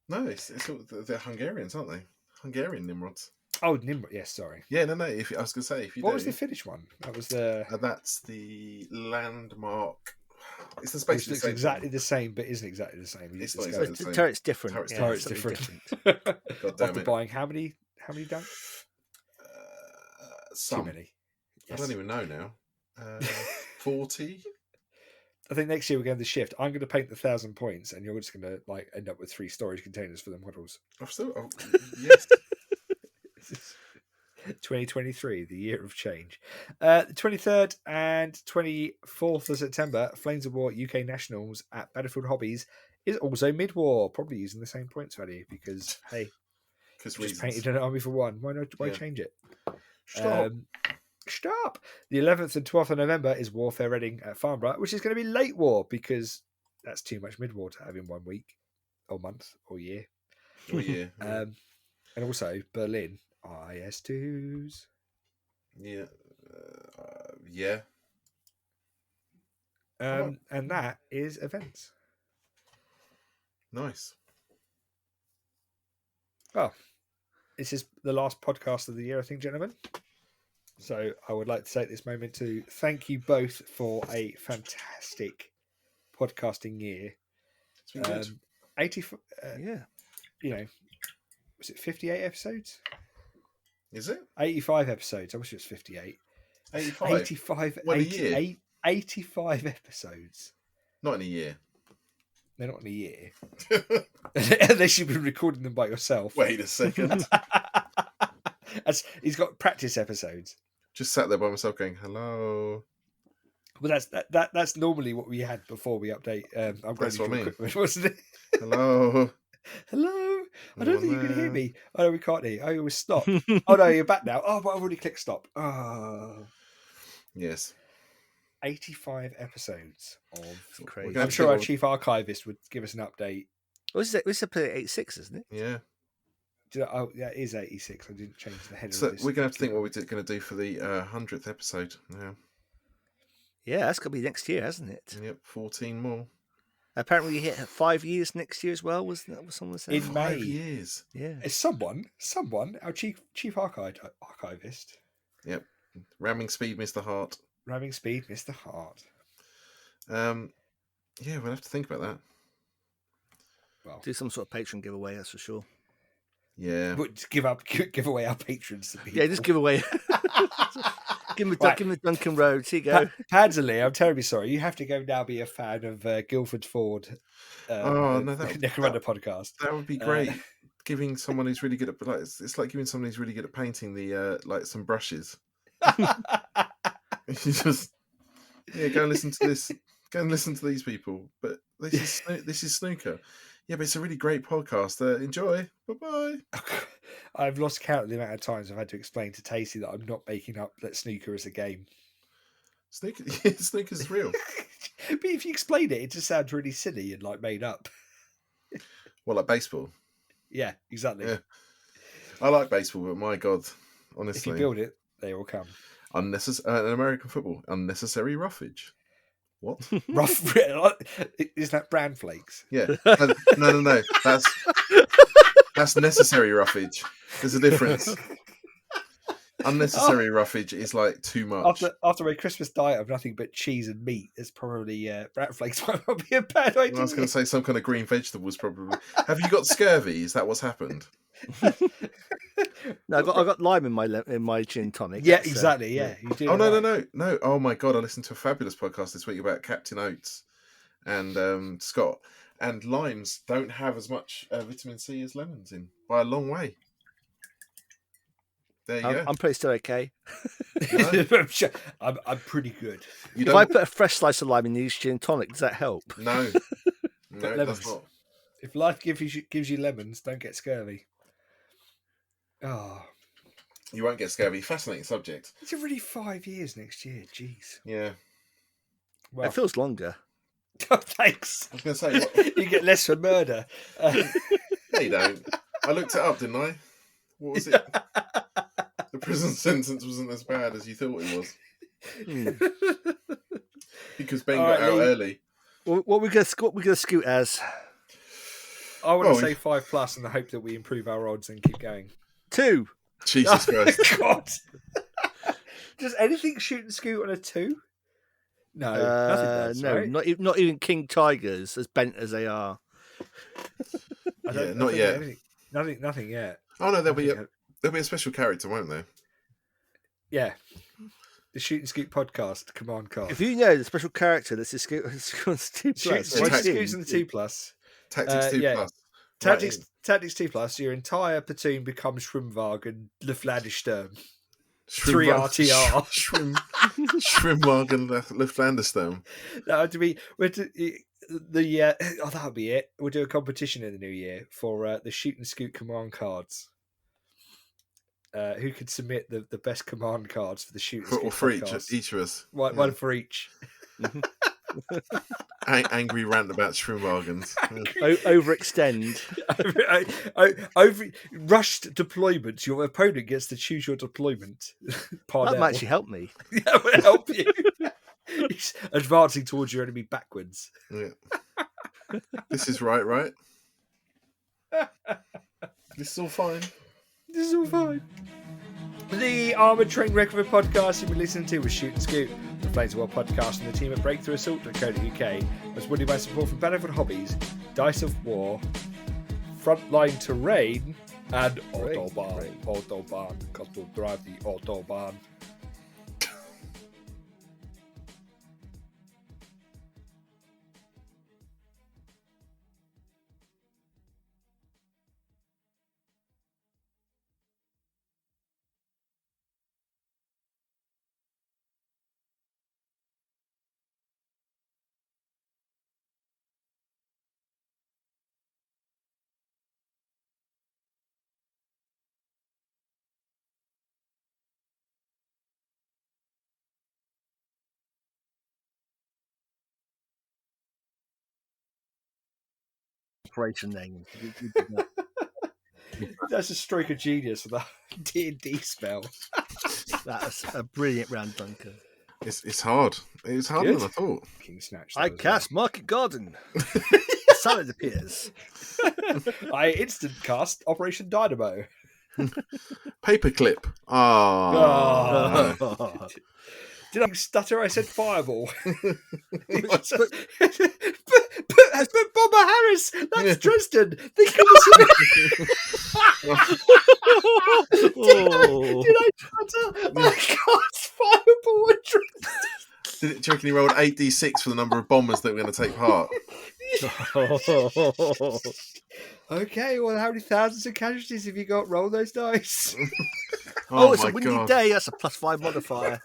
No, it's all, they're Hungarians, aren't they? Hungarian Nimrods. Oh, Nimrod. Yes, sorry. Yeah, no. I was going to say, if you what was the Finnish one? That was the. That's the landmark. It's the space. Which looks exactly the same, but isn't exactly the same. It's not exactly the same. Turret's different. Turret's different. God damn After it. buying how many done? Some. Too many. Yes. I don't even know now. 40. I think next year we're going to shift. I'm going to paint the 1,000 points, and you're just going to end up with 3 storage containers for the models. Yes. 2023, the year of change. The 23rd and 24th of September, Flames of War UK Nationals at Battlefield Hobbies is also mid-war, probably using the same points value because, hey, just painted an army for one. Why change it? Stop. The 11th and 12th of November is Warfare Reading at Farnborough, which is going to be late war because that's too much mid-war to have in 1 week or month or year. Yeah. And also Berlin IS2s. Yeah. Yeah. And that is events. Nice. Well, this is the last podcast of the year, I think, gentlemen. So I would like to take this moment to thank you both for a fantastic podcasting year. It's been good. 84, was it 58 episodes? Is it? 85 episodes. I wish it was 58. 85? 85 episodes. Not in a year. They're not in a year. Unless you've been recording them by yourself. Wait a second. He's got practice episodes. Just sat there by myself going, hello. Well, that's normally what we had before we update. That's what I mean. Equipment, wasn't it? Hello. Hello. I don't think you can hear me. Oh, no, we can't hear you. Oh, you always stop. Oh, no, you're back now. Oh, but I've already clicked stop. Oh. Yes. 85 episodes of crazy. I'm sure our chief archivist would give us an update. Well, this is episode 86, isn't it? Yeah. Oh, yeah, it is 86. I didn't change the header. So of this we're going to have to think what document. we're going to do for the 100th episode. Yeah, that's going to be next year, hasn't it? Yep, 14 more. Apparently, we hit 5 years next year as well. Was that what someone said? In 5 May. years. Yeah. Is someone, our chief archivist. Yep. Ramming speed, Mr. Hart. Ramming speed, Mr. Hart. Yeah, we'll have to think about that. Well, Do some sort of patron giveaway, that's for sure. Yeah. But give away our patrons to people. Yeah, just give away. Give him the Duncan Road. Here you go. Padsley, I'm terribly sorry. You have to go now be a fan of Guildford Ford. No, Necromunda podcast. That would be great. Giving someone who's really good at it's like giving someone who's really good at painting the like some brushes. You just go and listen to this. Go and listen to these people. But this is snooker. Yeah, but it's a really great podcast. Enjoy. Bye-bye. I've lost count of the amount of times I've had to explain to Tacey that I'm not making up that snooker is a game. Snooker's real. But if you explain it, it just sounds really silly and like made up. Well, like baseball. Yeah, exactly. Yeah. I like baseball, but my God, honestly. If you build it, they will come. Unnecessary American football. Unnecessary roughage. What? Rough? Is that bran flakes? Yeah. No. That's necessary roughage. There's a difference. Unnecessary roughage is like too much. After a Christmas diet of nothing but cheese and meat, it's probably bran flakes might not be a bad idea. I was going to say some kind of green vegetables probably. Have you got scurvy? Is that what's happened? No, I got lime in my gin tonic. Yeah, exactly. Yeah. You do. Oh no! Oh my God! I listened to a fabulous podcast this week about Captain Oates and Scott. And limes don't have as much vitamin C as lemons in by a long way. There you go. I'm pretty still okay. No? I'm pretty good. If I put a fresh slice of lime in these gin tonic, does that help? No, it does not. If life gives you lemons, don't get scurvy. Oh, you won't get scurvy. Fascinating subject. It's already 5 years next year. Jeez. Yeah. Well, it feels longer. Oh, thanks. I was going to say you get less for murder. No, you don't. I looked it up, didn't I? What was it? The prison sentence wasn't as bad as you thought it was. Because Ben got out early. What we gonna scoot as? I want to say 5+ in the hope that we improve our odds and keep going. 2. Jesus Christ. God. Does anything shoot and scoot on a 2? No, nothing does, no, right? not even King Tigers, as bent as they are. Not yet. Nothing yet. Oh no, there'll be a special character, won't there? Yeah. The Shoot and Scoot podcast command card. If you know the special character that's a scoot on 2+, Scoots on the 2+. Tactics 2+. Tactics 2+, your entire platoon becomes Schwimmwagen Luftlandesturm. 3 Schwimmwagen Luftlandesturm. That would be that'll be it. We'll do a competition in the new year for the Shoot and Scoot command cards. Who could submit the best command cards for the Shoot and Scoot for podcast? each of us. One for each. Angry rant about Schwimmwagens. Overextend. Over rushed deployments. Your opponent gets to choose your deployment. That might actually help me. That would help you. He's advancing towards your enemy backwards. Yeah. This is right? This is all fine. This is all fine. The Armoured Train Requiem podcast you've been listening to was Shoot and Scoot, the Flames of War podcast, and the team at breakthroughassault.co.uk was winning by support from Battlefront Hobbies, Dice of War, Frontline Terrain, and Autobahn, because to drive the Autobahn. Operation name. That's a stroke of genius with that D&D spell. That's a brilliant round, Duncan. It's hard. It's harder Good. than I thought. King Snatch. I cast Market Garden. Salad appears. I instant cast Operation Dynamo. Paperclip. Did I stutter? I said fireball. What's but Bomber Harris, that's Dresden. Think of the Did I stutter? I cast fireball at Dresden. Do you reckon he rolled 8d6 for the number of bombers that were going to take part? Okay, well, how many thousands of casualties have you got? Roll those dice. It's a windy day. That's a +5 modifier.